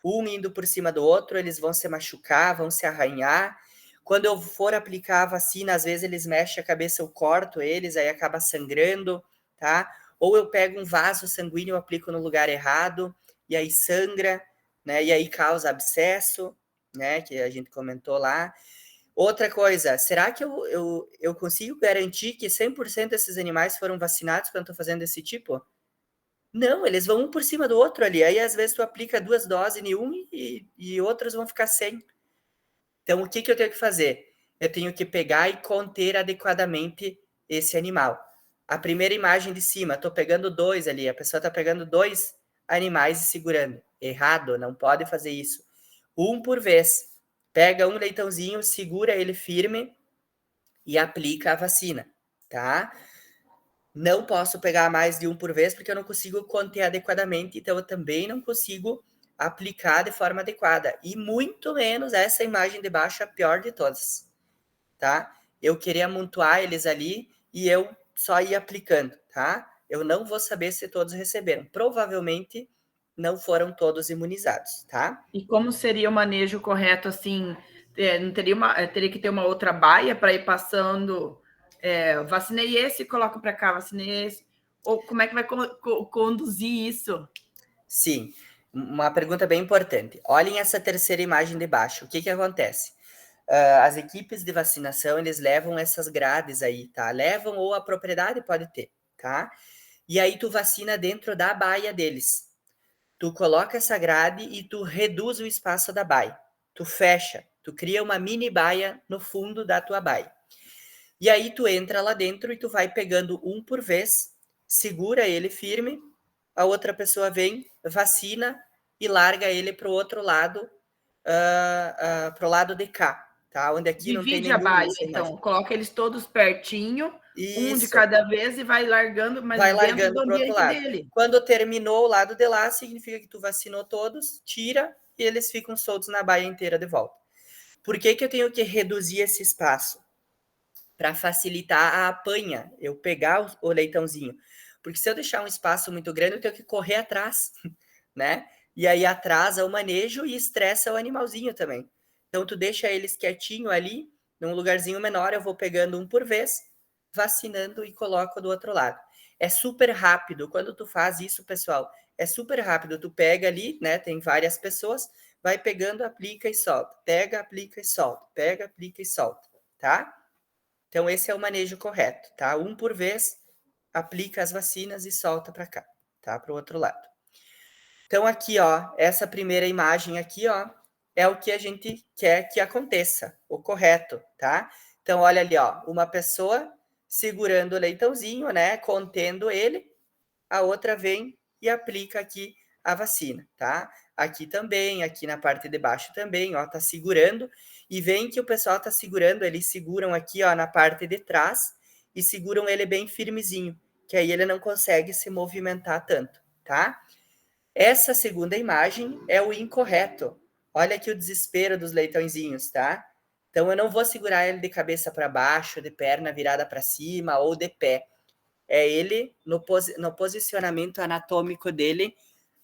Um indo por cima do outro, eles vão se machucar, vão se arranhar. Quando eu for aplicar a vacina, às vezes eles mexem a cabeça, eu corto eles, aí acaba sangrando, tá? Ou eu pego um vaso sanguíneo, aplico no lugar errado, e aí sangra, né? E aí causa abscesso, né? Que a gente comentou lá. Outra coisa, será que eu consigo garantir que 100% desses animais foram vacinados quando estou fazendo esse tipo? Não, eles vão um por cima do outro ali. Aí, às vezes, tu aplica 2 doses em um e outros vão ficar sem. Então, o que eu tenho que fazer? Eu tenho que pegar e conter adequadamente esse animal. A primeira imagem de cima, estou pegando 2 ali. A pessoa está pegando 2 animais e segurando. Errado, não pode fazer isso. Um por vez. Pega um leitãozinho, segura ele firme e aplica a vacina, tá? Não posso pegar mais de um por vez porque eu não consigo conter adequadamente, então eu também não consigo aplicar de forma adequada. E muito menos essa imagem de baixo, a pior de todas, tá? Eu queria amontoar eles ali e eu só ia aplicando, tá? Eu não vou saber se todos receberam. Provavelmente não foram todos imunizados, tá? E como seria o manejo correto, assim, não teria que ter uma outra baia para ir passando, vacinei esse, coloco para cá, vacinei esse, ou como é que vai conduzir isso? Sim, uma pergunta bem importante. Olhem essa terceira imagem de baixo. O que acontece? As equipes de vacinação, eles levam essas grades aí, tá? Levam ou a propriedade pode ter, tá? E aí tu vacina dentro da baia deles. Tu coloca essa grade e tu reduz o espaço da baia. Tu fecha, tu cria uma mini baia no fundo da tua baia. E aí tu entra lá dentro e tu vai pegando um por vez, segura ele firme, a outra pessoa vem, vacina e larga ele para o outro lado, para o lado de cá, tá? Onde aqui não tem Divide a nenhum baia, nessa imagem. então, coloca eles todos pertinho, um de Isso, cada vez e vai largando, mas vai dentro largando do para o outro ambiente lado. dele. Quando terminou o lado de lá, significa que tu vacinou todos, tira e eles ficam soltos na baia inteira de volta. Por que eu tenho que reduzir esse espaço? Para facilitar a apanha, eu pegar o leitãozinho. Porque se eu deixar um espaço muito grande, eu tenho que correr atrás, né? E aí atrasa o manejo e estressa o animalzinho também. Então, tu deixa eles quietinho ali, num lugarzinho menor, eu vou pegando um por vez, vacinando e coloco do outro lado. É super rápido. Quando tu faz isso, pessoal, é super rápido. Tu pega ali, né? Tem várias pessoas, vai pegando, aplica e solta. Pega, aplica e solta. Pega, aplica e solta, tá? Então, esse é o manejo correto, tá? Um por vez, aplica as vacinas e solta para cá, tá? Para o outro lado. Então, aqui, ó, essa primeira imagem aqui, ó, é o que a gente quer que aconteça, o correto, tá? Então, olha ali, ó, uma pessoa segurando o leitãozinho, né? Contendo ele, a outra vem e aplica aqui a vacina, tá? Aqui também, aqui na parte de baixo também, ó, tá segurando. E vem que o pessoal tá segurando, eles seguram aqui, ó, na parte de trás e seguram ele bem firmezinho, que aí ele não consegue se movimentar tanto, tá? Essa segunda imagem é o incorreto. Olha aqui o desespero dos leitãozinhos, tá? Então eu não vou segurar ele de cabeça para baixo, de perna virada para cima ou de pé. É ele no posicionamento anatômico dele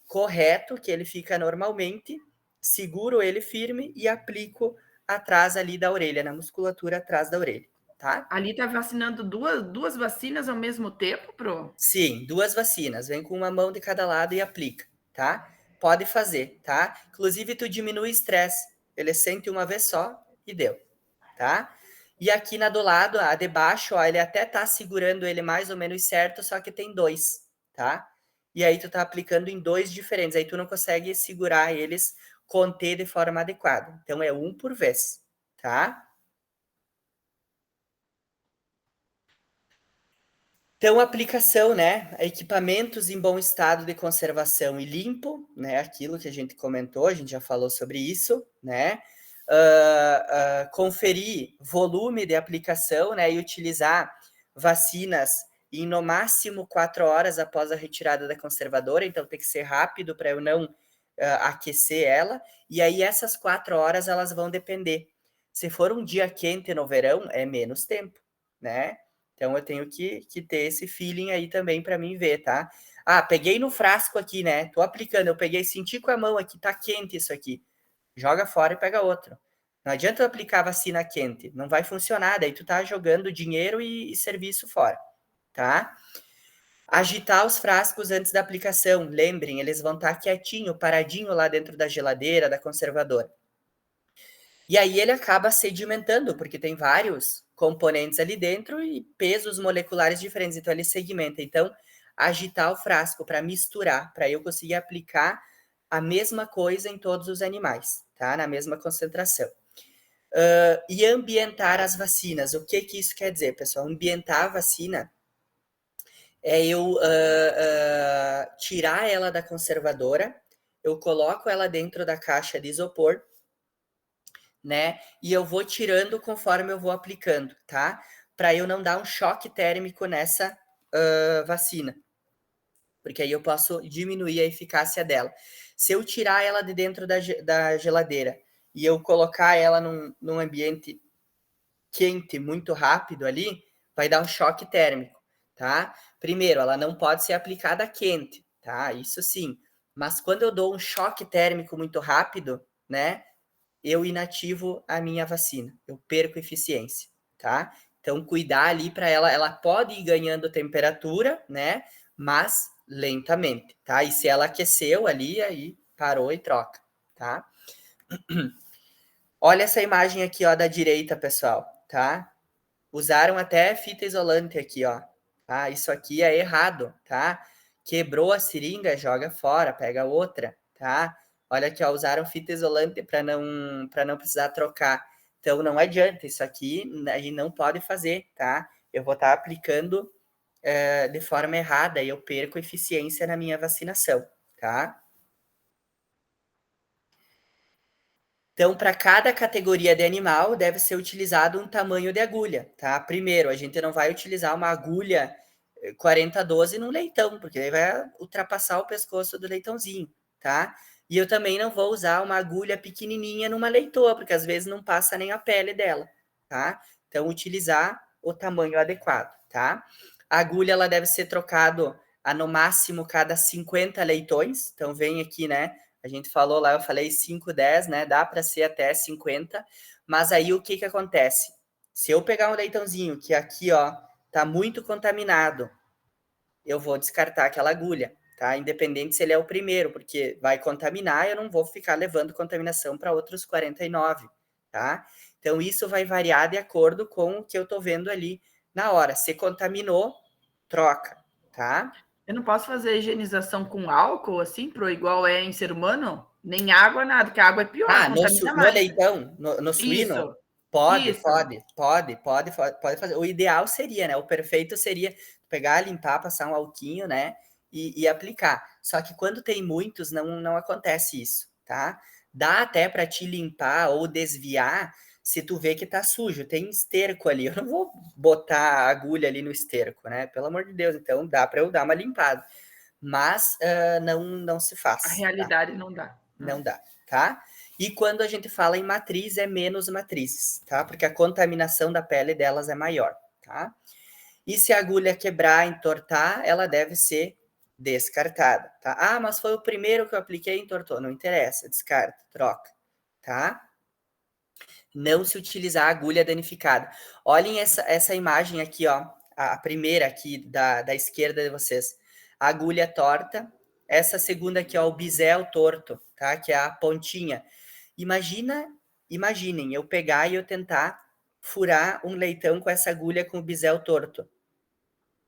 correto, que ele fica normalmente, seguro ele firme e aplico atrás ali da orelha, na musculatura atrás da orelha, tá? Ali tá vacinando duas vacinas ao mesmo tempo, Pro? Sim, 2 vacinas, vem com uma mão de cada lado e aplica, tá? Pode fazer, tá? Inclusive, tu diminui o estresse, ele sente uma vez só e deu, tá? E aqui na do lado, a de baixo, ó, ele até tá segurando ele mais ou menos certo, só que tem 2, tá? E aí tu tá aplicando em 2 diferentes, aí tu não consegue segurar eles, conter de forma adequada. Então é 1 por vez, tá? Então, aplicação, né? Equipamentos em bom estado de conservação e limpo, né? Aquilo que a gente comentou, a gente já falou sobre isso, né? Conferir volume de aplicação, né? E utilizar vacinas em no máximo 4 horas após a retirada da conservadora, então tem que ser rápido para eu não aquecer ela. E aí, essas 4 horas elas vão depender. Se for um dia quente no verão, é menos tempo, né? Então eu tenho que ter esse feeling aí também para mim ver, tá? Ah, peguei no frasco aqui, né? Tô aplicando, eu peguei, senti com a mão aqui, tá quente isso aqui. Joga fora e pega outro. Não adianta eu aplicar vacina quente, não vai funcionar, daí tu tá jogando dinheiro e serviço fora, tá? Agitar os frascos antes da aplicação, lembrem, eles vão estar quietinho, paradinho lá dentro da geladeira, da conservadora. E aí ele acaba sedimentando, porque tem vários componentes ali dentro e pesos moleculares diferentes, então ele segmenta. Então, agitar o frasco para misturar, para eu conseguir aplicar a mesma coisa em todos os animais, tá? Na mesma concentração. E ambientar as vacinas. O que isso quer dizer, pessoal? Ambientar a vacina é eu tirar ela da conservadora, eu coloco ela dentro da caixa de isopor, né? E eu vou tirando conforme eu vou aplicando, tá? Para eu não dar um choque térmico nessa vacina. Porque aí eu posso diminuir a eficácia dela. Se eu tirar ela de dentro da geladeira e eu colocar ela num ambiente quente muito rápido ali, vai dar um choque térmico, tá? Primeiro, ela não pode ser aplicada quente, tá? Isso sim. Mas quando eu dou um choque térmico muito rápido, né? Eu inativo a minha vacina, eu perco eficiência, tá? Então, cuidar ali para ela pode ir ganhando temperatura, né? Mas lentamente, tá? E se ela aqueceu ali, aí parou e troca, tá? Olha essa imagem aqui, ó, da direita, pessoal, tá? Usaram até fita isolante aqui, ó. Tá? Isso aqui é errado, tá? Quebrou a seringa, joga fora, pega outra, tá? Olha aqui, ó, usaram fita isolante para não precisar trocar. Então não adianta, isso aqui aí não pode fazer, tá? Eu vou estar aplicando de forma errada e eu perco eficiência na minha vacinação, tá? Então, para cada categoria de animal, deve ser utilizado um tamanho de agulha, tá? Primeiro, a gente não vai utilizar uma agulha 40-12 num leitão, porque aí vai ultrapassar o pescoço do leitãozinho, tá? E eu também não vou usar uma agulha pequenininha numa leitoa, porque às vezes não passa nem a pele dela, tá? Então, utilizar o tamanho adequado, tá? A agulha, ela deve ser trocado a no máximo cada 50 leitões. Então, vem aqui, né? A gente falou lá, eu falei 5, 10, né? Dá para ser até 50. Mas aí o que acontece? Se eu pegar um leitãozinho que aqui, ó, tá muito contaminado, eu vou descartar aquela agulha, tá? Independente se ele é o primeiro, porque vai contaminar, eu não vou ficar levando contaminação para outros 49, tá? Então, isso vai variar de acordo com o que eu tô vendo ali na hora. Se contaminou, troca, tá? Eu não posso fazer higienização com álcool, assim, pro igual é em ser humano? Nem água, nada, porque a água é pior, Ah, contamina no mais. leitão, no suíno, Isso, pode isso. fazer. O ideal seria, né? O perfeito seria pegar, limpar, passar um alquinho, né? E aplicar. Só que quando tem muitos, não acontece isso, tá? Dá até para te limpar ou desviar se tu vê que tá sujo. Tem esterco ali. Eu não vou botar a agulha ali no esterco, né? Pelo amor de Deus. Então dá para eu dar uma limpada. Mas não se A faz, tá? realidade não dá. Não dá, tá? E quando a gente fala em matriz, é menos matrizes, tá? Porque a contaminação da pele delas é maior, tá? E se a agulha quebrar, entortar, ela deve ser descartada, tá? Ah, mas foi o primeiro que eu apliquei e entortou. Não interessa, descarta, troca, tá? Não se utilizar agulha danificada. Olhem essa imagem aqui, ó, a primeira aqui da esquerda de vocês. A agulha torta. Essa segunda aqui, ó, o bisel torto, tá? Que é a pontinha. Imaginem eu pegar e eu tentar furar um leitão com essa agulha com o bisel torto.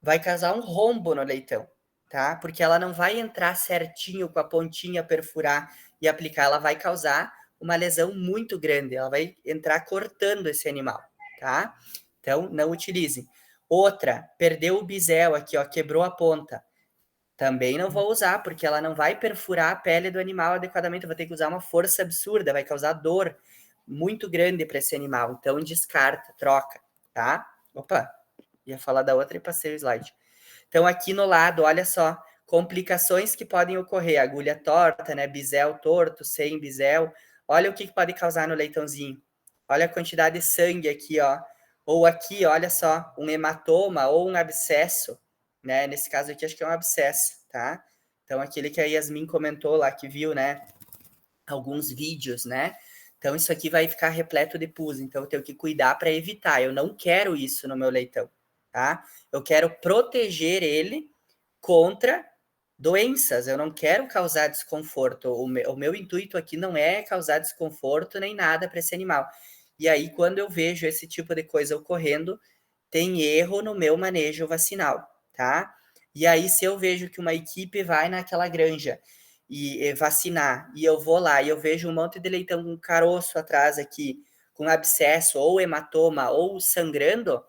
Vai causar um rombo no leitão, tá? Porque ela não vai entrar certinho com a pontinha, perfurar e aplicar. Ela vai causar uma lesão muito grande. Ela vai entrar cortando esse animal, tá? Então, não utilizem. Outra, perdeu o bisel aqui, ó, quebrou a ponta. Também não vou usar, porque ela não vai perfurar a pele do animal adequadamente. Eu vou ter que usar uma força absurda, vai causar dor muito grande para esse animal. Então, descarta, troca, tá? Opa, ia falar da outra e passei o slide. Então, aqui no lado, olha só, complicações que podem ocorrer. Agulha torta, né? Bisel torto, sem bisel. Olha o que pode causar no leitãozinho. Olha a quantidade de sangue aqui, ó. Ou aqui, olha só, um hematoma ou um abscesso, né? Nesse caso aqui, acho que é um abscesso, tá? Então, aquele que a Yasmin comentou lá, que viu, né? Alguns vídeos, né? Então, isso aqui vai ficar repleto de pus. Então, eu tenho que cuidar para evitar. Eu não quero isso no meu leitão, tá? Eu quero proteger ele contra doenças. Eu não quero causar desconforto. O meu intuito aqui não é causar desconforto nem nada para esse animal. E aí, quando eu vejo esse tipo de coisa ocorrendo, tem erro no meu manejo vacinal, tá? E aí, se eu vejo que uma equipe vai naquela granja e vacinar, e eu vou lá e eu vejo um monte de leitão com caroço atrás aqui, com abscesso ou hematoma ou sangrando,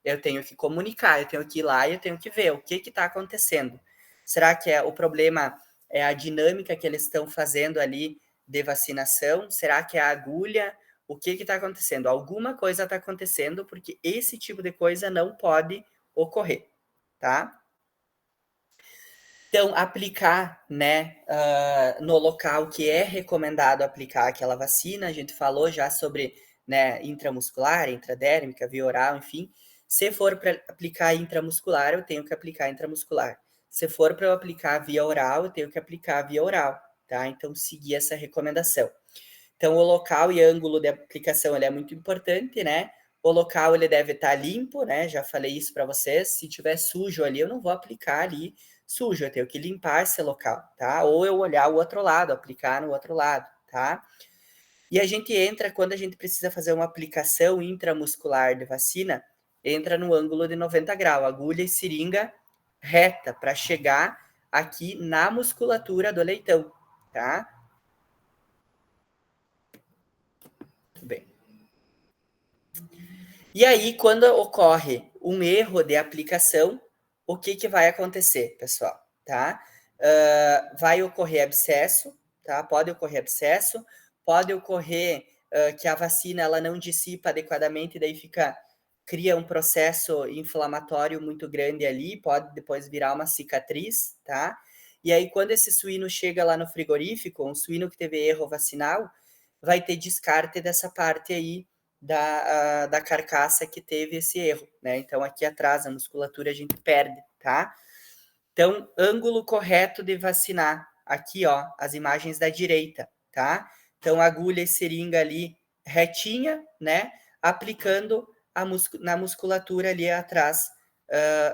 eu tenho que comunicar, eu tenho que ir lá e eu tenho que ver o que está acontecendo. Será que o problema é a dinâmica que eles estão fazendo ali de vacinação? Será que é a agulha? O que está acontecendo? Alguma coisa está acontecendo, porque esse tipo de coisa não pode ocorrer, tá? Então, aplicar, né, no local que é recomendado aplicar aquela vacina, a gente falou já sobre, né, intramuscular, intradérmica, via oral, enfim. Se for para aplicar intramuscular, eu tenho que aplicar intramuscular. Se for para eu aplicar via oral, eu tenho que aplicar via oral, tá? Então, seguir essa recomendação. Então, o local e ângulo de aplicação ele é muito importante, né? O local ele deve estar limpo, né? Já falei isso para vocês. Se tiver sujo ali, eu não vou aplicar ali sujo, eu tenho que limpar esse local, tá? Ou eu olhar o outro lado, aplicar no outro lado, tá? E a gente entra, quando a gente precisa fazer uma aplicação intramuscular de vacina, entra no ângulo de 90 graus, agulha e seringa reta, para chegar aqui na musculatura do leitão, tá? Muito bem. E aí, quando ocorre um erro de aplicação, o que vai acontecer, pessoal? Tá? Vai ocorrer abscesso, tá? Pode ocorrer abscesso, pode ocorrer que a vacina ela não dissipa adequadamente, daí cria um processo inflamatório muito grande ali, pode depois virar uma cicatriz, tá? E aí, quando esse suíno chega lá no frigorífico, um suíno que teve erro vacinal, vai ter descarte dessa parte aí da carcaça que teve esse erro, né? Então, aqui atrás, a musculatura a gente perde, tá? Então, ângulo correto de vacinar. Aqui, ó, as imagens da direita, tá? Então, agulha e seringa ali retinha, né? Aplicando na musculatura ali atrás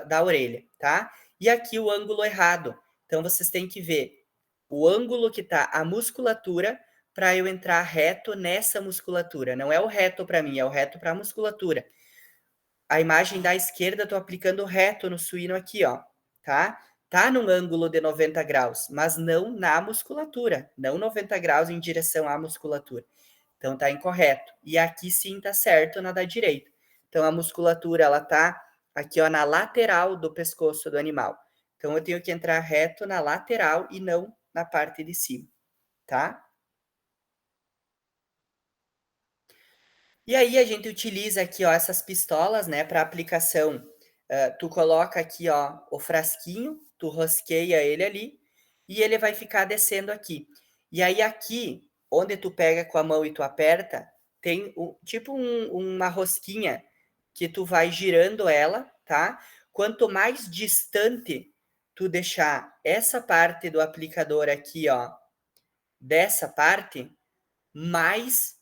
da orelha, tá? E aqui o ângulo errado. Então, vocês têm que ver o ângulo que tá a musculatura para eu entrar reto nessa musculatura. Não é o reto para mim, é o reto para a musculatura. A imagem da esquerda, estou aplicando reto no suíno aqui, ó, tá? Tá num ângulo de 90 graus, mas não na musculatura, não 90 graus em direção à musculatura. Então tá incorreto. E aqui sim tá certo na da direita. Então a musculatura ela tá aqui, ó, na lateral do pescoço do animal. Então eu tenho que entrar reto na lateral e não na parte de cima, tá? E aí a gente utiliza aqui, ó, essas pistolas, né, para aplicação. Tu coloca aqui, ó, o frasquinho, tu rosqueia ele ali e ele vai ficar descendo aqui. E aí aqui, onde tu pega com a mão e tu aperta, tem tipo uma rosquinha que tu vai girando ela, tá? Quanto mais distante tu deixar essa parte do aplicador aqui, ó, dessa parte, mais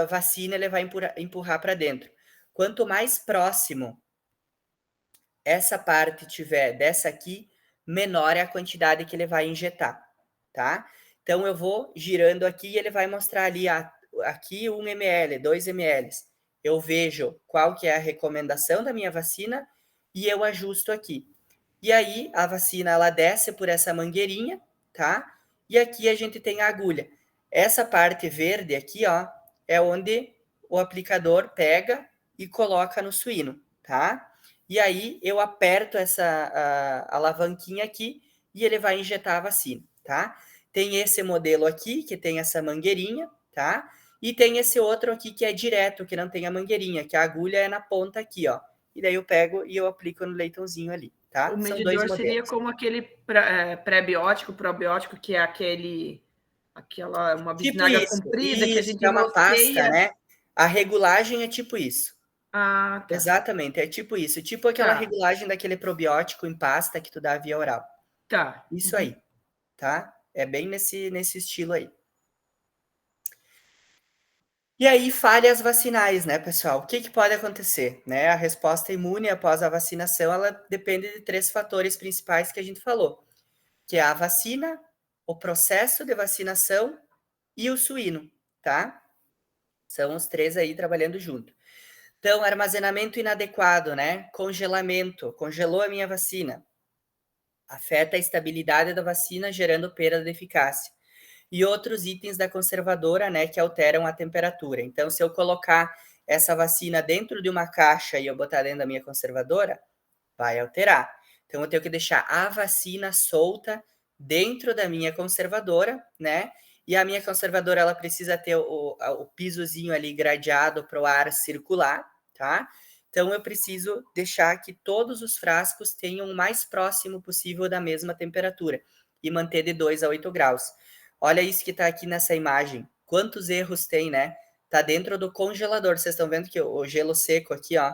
vacina ele vai empurrar para dentro. Quanto mais próximo essa parte tiver dessa aqui, menor é a quantidade que ele vai injetar, tá? Então, eu vou girando aqui e ele vai mostrar ali, aqui 1 ml, 2 ml. Eu vejo qual que é a recomendação da minha vacina e eu ajusto aqui. E aí, a vacina, ela desce por essa mangueirinha, tá? E aqui a gente tem a agulha. Essa parte verde aqui, ó, é onde o aplicador pega e coloca no suíno, tá? E aí, eu aperto essa alavanquinha aqui e ele vai injetar a vacina, tá? Tem esse modelo aqui, que tem essa mangueirinha, tá? E tem esse outro aqui que é direto, que não tem a mangueirinha, que a agulha é na ponta aqui, ó. E daí eu pego e eu aplico no leitãozinho ali, tá? O São 2 medidor modelos. seria como aquele pré-biótico, probiótico, que é uma Tipo bisnaga isso, comprida que a gente é uma pasta, roceia. né? A regulagem é tipo isso. Ah, tá. Exatamente, é tipo isso. Tipo aquela Tá. regulagem daquele probiótico em pasta que tu dá via oral. Tá. Isso aí, tá? É bem nesse estilo aí. E aí, falhas vacinais, né, pessoal? O que pode acontecer? Né? A resposta imune após a vacinação, ela depende de 3 fatores principais que a gente falou, que é a vacina, o processo de vacinação e o suíno, tá? São os 3 aí trabalhando junto. Então, armazenamento inadequado, né? Congelamento, congelou a minha vacina. Afeta a estabilidade da vacina, gerando perda de eficácia. E outros itens da conservadora, né, que alteram a temperatura. Então, se eu colocar essa vacina dentro de uma caixa e eu botar dentro da minha conservadora, vai alterar. Então, eu tenho que deixar a vacina solta dentro da minha conservadora, né? E a minha conservadora, ela precisa ter o pisozinho ali gradeado para o ar circular, tá? Então, eu preciso deixar que todos os frascos tenham o mais próximo possível da mesma temperatura e manter de 2 a 8 graus. Olha isso que está aqui nessa imagem. Quantos erros tem, né? Tá dentro do congelador. Vocês estão vendo que o gelo seco aqui, ó,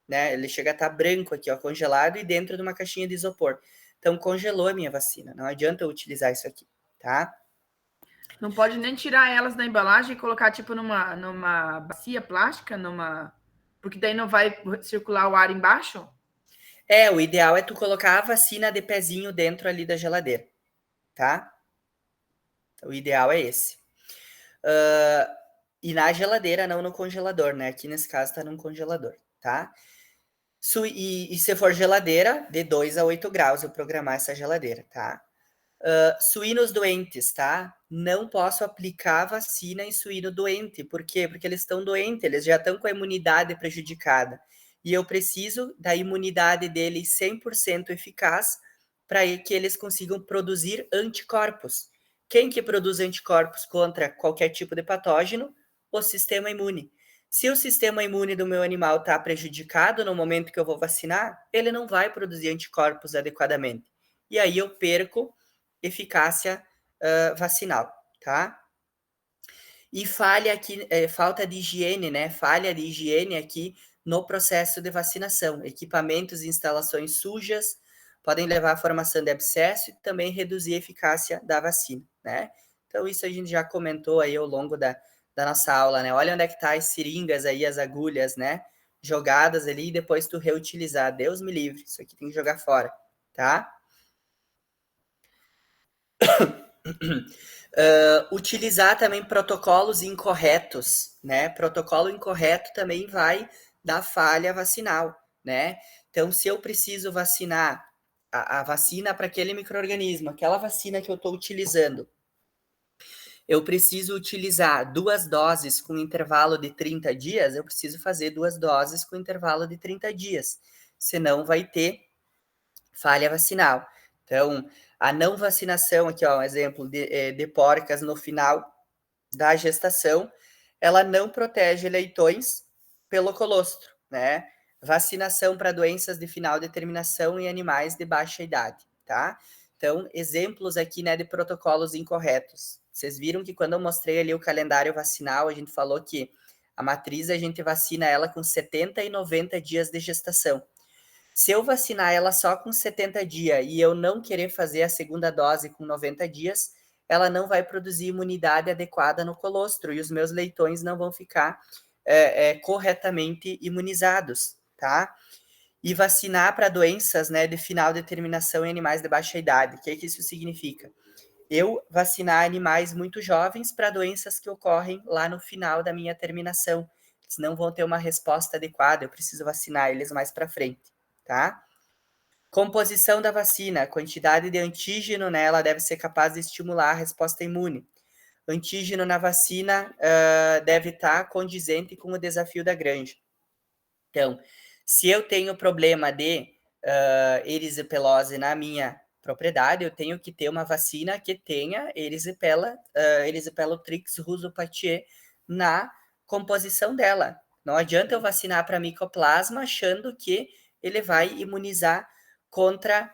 né? Ele chega a estar branco aqui, ó, congelado e dentro de uma caixinha de isopor. Então, congelou a minha vacina. Não adianta eu utilizar isso aqui, tá? Não pode nem tirar elas da embalagem e colocar, tipo, numa bacia plástica, porque daí não vai circular o ar embaixo? O ideal é tu colocar a vacina de pezinho dentro ali da geladeira, tá? O ideal é esse. E na geladeira, não no congelador, né? Aqui nesse caso tá num congelador, tá? E se for geladeira, de 2 a 8 graus, eu programar essa geladeira, tá? Suínos doentes, tá? Não posso aplicar vacina em suíno doente. Por quê? Porque eles estão doentes, eles já estão com a imunidade prejudicada. E eu preciso da imunidade deles 100% eficaz para que eles consigam produzir anticorpos. Quem que produz anticorpos contra qualquer tipo de patógeno? O sistema imune. Se o sistema imune do meu animal está prejudicado no momento que eu vou vacinar, ele não vai produzir anticorpos adequadamente. E aí eu perco eficácia vacinal, tá? E falta de higiene, né? Falha de higiene aqui no processo de vacinação. Equipamentos e instalações sujas podem levar à formação de abscesso e também reduzir a eficácia da vacina, né? Então, isso a gente já comentou aí ao longo da nossa aula, né? Olha onde é que tá as seringas aí, as agulhas, né? Jogadas ali e depois tu reutilizar. Deus me livre, isso aqui tem que jogar fora, tá? Utilizar também protocolos incorretos, né? Protocolo incorreto também vai dar falha vacinal, né? Então, se eu preciso vacinar a vacina para aquele micro-organismo, aquela vacina que eu estou utilizando, eu preciso utilizar 2 doses com intervalo de 30 dias, eu preciso fazer 2 doses com intervalo de 30 dias, senão vai ter falha vacinal. Então, a não vacinação, aqui ó, um exemplo de porcas no final da gestação, ela não protege leitões pelo colostro, né? Vacinação para doenças de final de terminação em animais de baixa idade, tá? Então, exemplos aqui, né, de protocolos incorretos. Vocês viram que quando eu mostrei ali o calendário vacinal, a gente falou que a matriz a gente vacina ela com 70 e 90 dias de gestação. Se eu vacinar ela só com 70 dias e eu não querer fazer a segunda dose com 90 dias, ela não vai produzir imunidade adequada no colostro e os meus leitões não vão ficar corretamente imunizados, tá? E vacinar para doenças, né, de final determinação em animais de baixa idade. O que isso significa? Eu vacinar animais muito jovens para doenças que ocorrem lá no final da minha terminação. Eles não vão ter uma resposta adequada, eu preciso vacinar eles mais para frente, tá? Composição da vacina, a quantidade de antígeno nela deve ser capaz de estimular a resposta imune. Antígeno na vacina deve estar condizente com o desafio da granja. Então, se eu tenho problema de erisipelose na minha propriedade, eu tenho que ter uma vacina que tenha Erysipelotrix rhizopatiae na composição dela. Não adianta eu vacinar para micoplasma achando que ele vai imunizar contra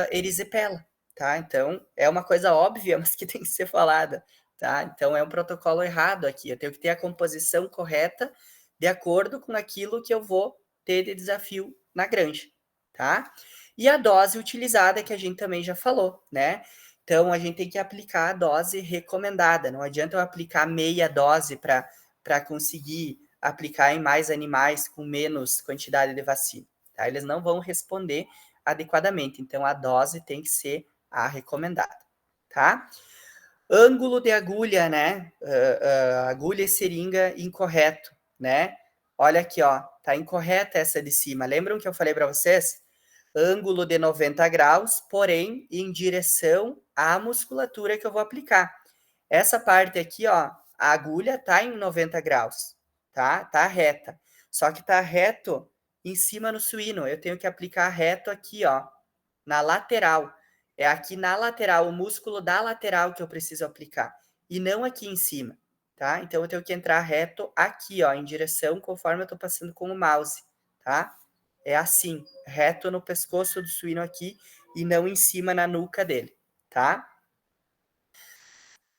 erisipela, tá? Então, é uma coisa óbvia, mas que tem que ser falada, tá? Então, é um protocolo errado aqui. Eu tenho que ter a composição correta de acordo com aquilo que eu vou ter de desafio na granja, tá? E a dose utilizada, que a gente também já falou, né? Então, a gente tem que aplicar a dose recomendada. Não adianta eu aplicar meia dose para conseguir aplicar em mais animais com menos quantidade de vacina, tá? Eles não vão responder adequadamente. Então, a dose tem que ser a recomendada, tá? Ângulo de agulha, né? Agulha e seringa incorreto, né? Olha aqui, ó, tá incorreta essa de cima. Lembram que eu falei para vocês? Ângulo de 90 graus, porém em direção à musculatura que eu vou aplicar. Essa parte aqui, ó, a agulha tá em 90 graus, tá? Tá reta. Só que tá reto em cima no suíno. Eu tenho que aplicar reto aqui, ó, na lateral. É aqui na lateral, o músculo da lateral que eu preciso aplicar, e não aqui em cima, tá? Então, eu tenho que entrar reto aqui, ó, em direção conforme eu tô passando com o mouse, tá? É assim, reto no pescoço do suíno aqui, e não em cima na nuca dele, tá?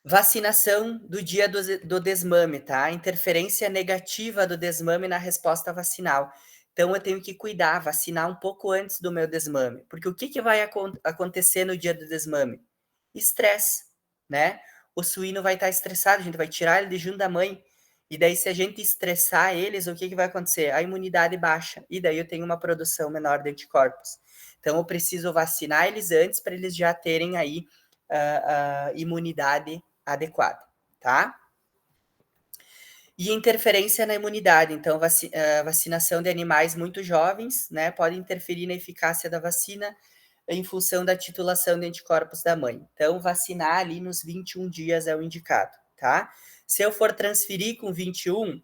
Vacinação do dia do desmame, tá? Interferência negativa do desmame na resposta vacinal. Então, eu tenho que cuidar, vacinar um pouco antes do meu desmame. Porque o que vai acontecer no dia do desmame? Estresse, né? O suíno vai estar estressado, a gente vai tirar ele de junto da mãe. E daí, se a gente estressar eles, o que vai acontecer? A imunidade baixa. E daí eu tenho uma produção menor de anticorpos. Então, eu preciso vacinar eles antes para eles já terem aí imunidade adequada, tá? E interferência na imunidade. Então, vacinação de animais muito jovens, né, pode interferir na eficácia da vacina em função da titulação de anticorpos da mãe. Então, vacinar ali nos 21 dias é o indicado, tá? Se eu for transferir com 21,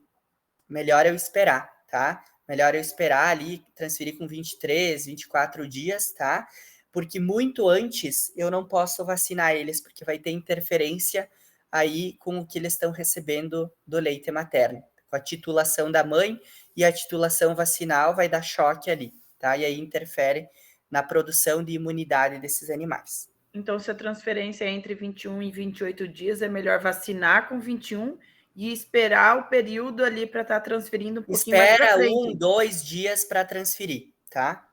melhor eu esperar, tá? Melhor eu esperar ali, transferir com 23, 24 dias, tá? Porque muito antes eu não posso vacinar eles, porque vai ter interferência aí com o que eles estão recebendo do leite materno. Com a titulação da mãe e a titulação vacinal vai dar choque ali, tá? E aí interfere na produção de imunidade desses animais. Então, se a transferência é entre 21 e 28 dias, é melhor vacinar com 21 e esperar o período ali para estar transferindo um pouquinho mais para frente. Espera 1, 2 dias para transferir, tá?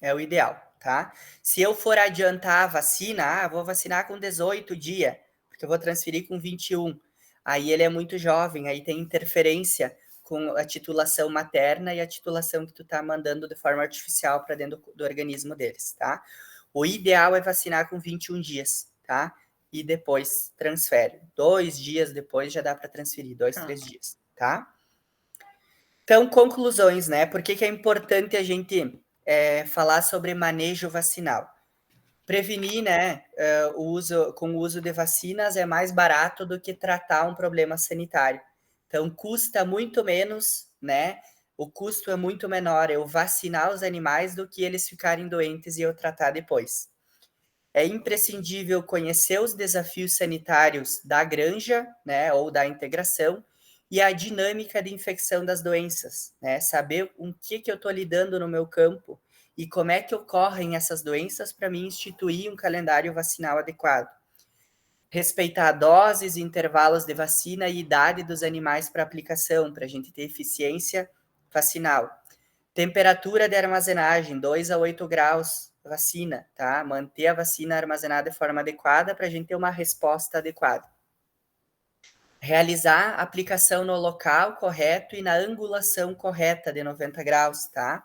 É o ideal, tá? Se eu for adiantar a vacina, vou vacinar com 18 dias, porque eu vou transferir com 21. Aí ele é muito jovem, aí tem interferência com a titulação materna e a titulação que tu tá mandando de forma artificial para dentro do organismo deles, tá? O ideal é vacinar com 21 dias, tá? E depois transfere. 2 dias depois já dá para transferir, 2, 3 dias, tá? Então, conclusões, né? Por que é importante a gente falar sobre manejo vacinal? Prevenir, né, com o uso de vacinas é mais barato do que tratar um problema sanitário. Então, custa muito menos, né? O custo é muito menor eu vacinar os animais do que eles ficarem doentes e eu tratar depois. É imprescindível conhecer os desafios sanitários da granja, né, ou da integração, e a dinâmica de infecção das doenças, né? Saber com o que eu estou lidando no meu campo e como é que ocorrem essas doenças para mim instituir um calendário vacinal adequado. Respeitar doses, intervalos de vacina e idade dos animais para aplicação, para a gente ter eficiência vacinal. Temperatura de armazenagem, 2 a 8 graus vacina, tá? Manter a vacina armazenada de forma adequada para a gente ter uma resposta adequada. Realizar a aplicação no local correto e na angulação correta de 90 graus, tá?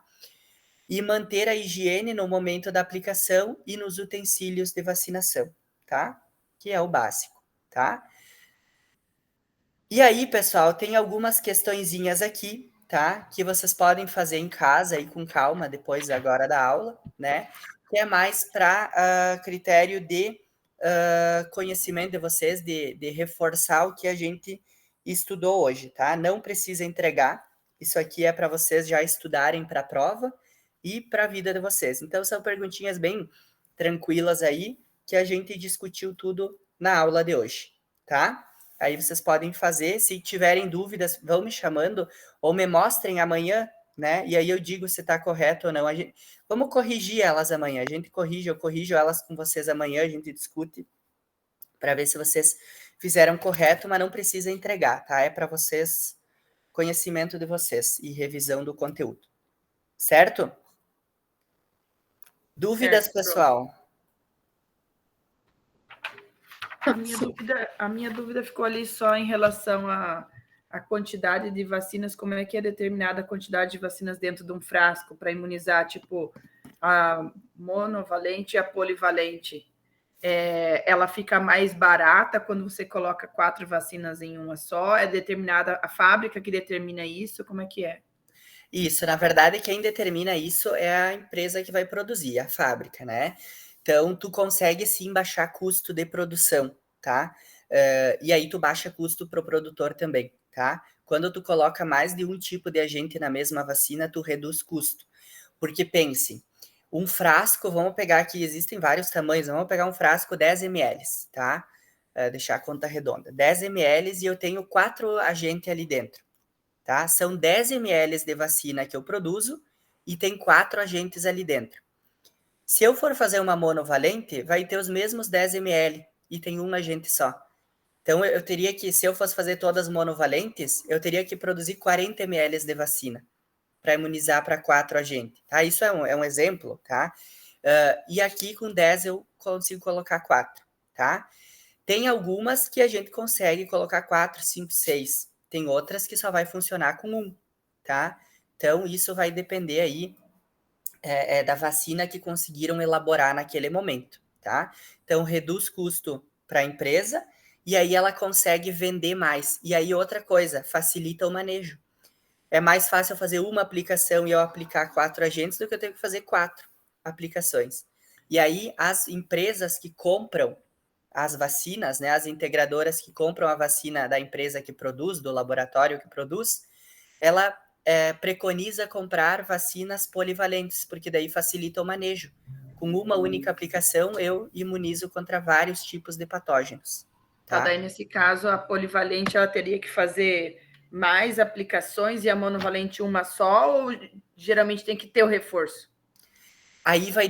E manter a higiene no momento da aplicação e nos utensílios de vacinação, tá? Que é o básico, tá? E aí, pessoal, tem algumas questõezinhas aqui, tá? Que vocês podem fazer em casa aí com calma, depois agora da aula, né? Que é mais para critério de conhecimento de vocês, de reforçar o que a gente estudou hoje, tá? Não precisa entregar, isso aqui é para vocês já estudarem para a prova e para a vida de vocês. Então, são perguntinhas bem tranquilas aí, que a gente discutiu tudo na aula de hoje, tá? Aí vocês podem fazer, se tiverem dúvidas, vão me chamando, ou me mostrem amanhã, né? E aí eu digo se está correto ou não. Vamos corrigir elas amanhã, a gente corrige, eu corrijo elas com vocês amanhã, a gente discute, para ver se vocês fizeram correto, mas não precisa entregar, tá? É para vocês, conhecimento de vocês e revisão do conteúdo. Certo? Dúvidas, Certo, pessoal? A minha dúvida ficou ali só em relação à quantidade de vacinas, como é que é determinada a quantidade de vacinas dentro de um frasco para imunizar, tipo, a monovalente e a polivalente. Ela fica mais barata quando você coloca 4 vacinas em uma só? É determinada a fábrica que determina isso? Como é que é? Isso, na verdade, quem determina isso é a empresa que vai produzir, a fábrica, né? Então, tu consegue sim baixar custo de produção, tá? E aí tu baixa custo para o produtor também, tá? Quando tu coloca mais de um tipo de agente na mesma vacina, tu reduz custo. Porque pense, um frasco, vamos pegar aqui, existem vários tamanhos, vamos pegar um frasco 10 ml, tá? Deixar a conta redonda. 10 ml e eu tenho 4 agentes ali dentro, tá? São 10 ml de vacina que eu produzo e tem 4 agentes ali dentro. Se eu for fazer uma monovalente, vai ter os mesmos 10 ml e tem um agente só. Então, eu teria que, se eu fosse fazer todas monovalentes, eu teria que produzir 40 ml de vacina para imunizar para 4 agentes, tá? Isso é um exemplo, tá? E aqui com 10 eu consigo colocar 4, tá? Tem algumas que a gente consegue colocar 4, 5, 6. Tem outras que só vai funcionar com 1, tá? Então, isso vai depender aí da vacina que conseguiram elaborar naquele momento, tá? Então, reduz custo para a empresa e aí ela consegue vender mais. E aí, outra coisa, facilita o manejo. É mais fácil eu fazer uma aplicação e eu aplicar 4 agentes do que eu ter que fazer 4 aplicações. E aí, as empresas que compram as vacinas, né, as integradoras que compram a vacina da empresa que produz, do laboratório que produz, ela preconiza comprar vacinas polivalentes, porque daí facilita o manejo. Com uma única aplicação, eu imunizo contra vários tipos de patógenos. Tá? Daí, nesse caso, a polivalente ela teria que fazer mais aplicações e a monovalente uma só, ou geralmente tem que ter o reforço? Aí vai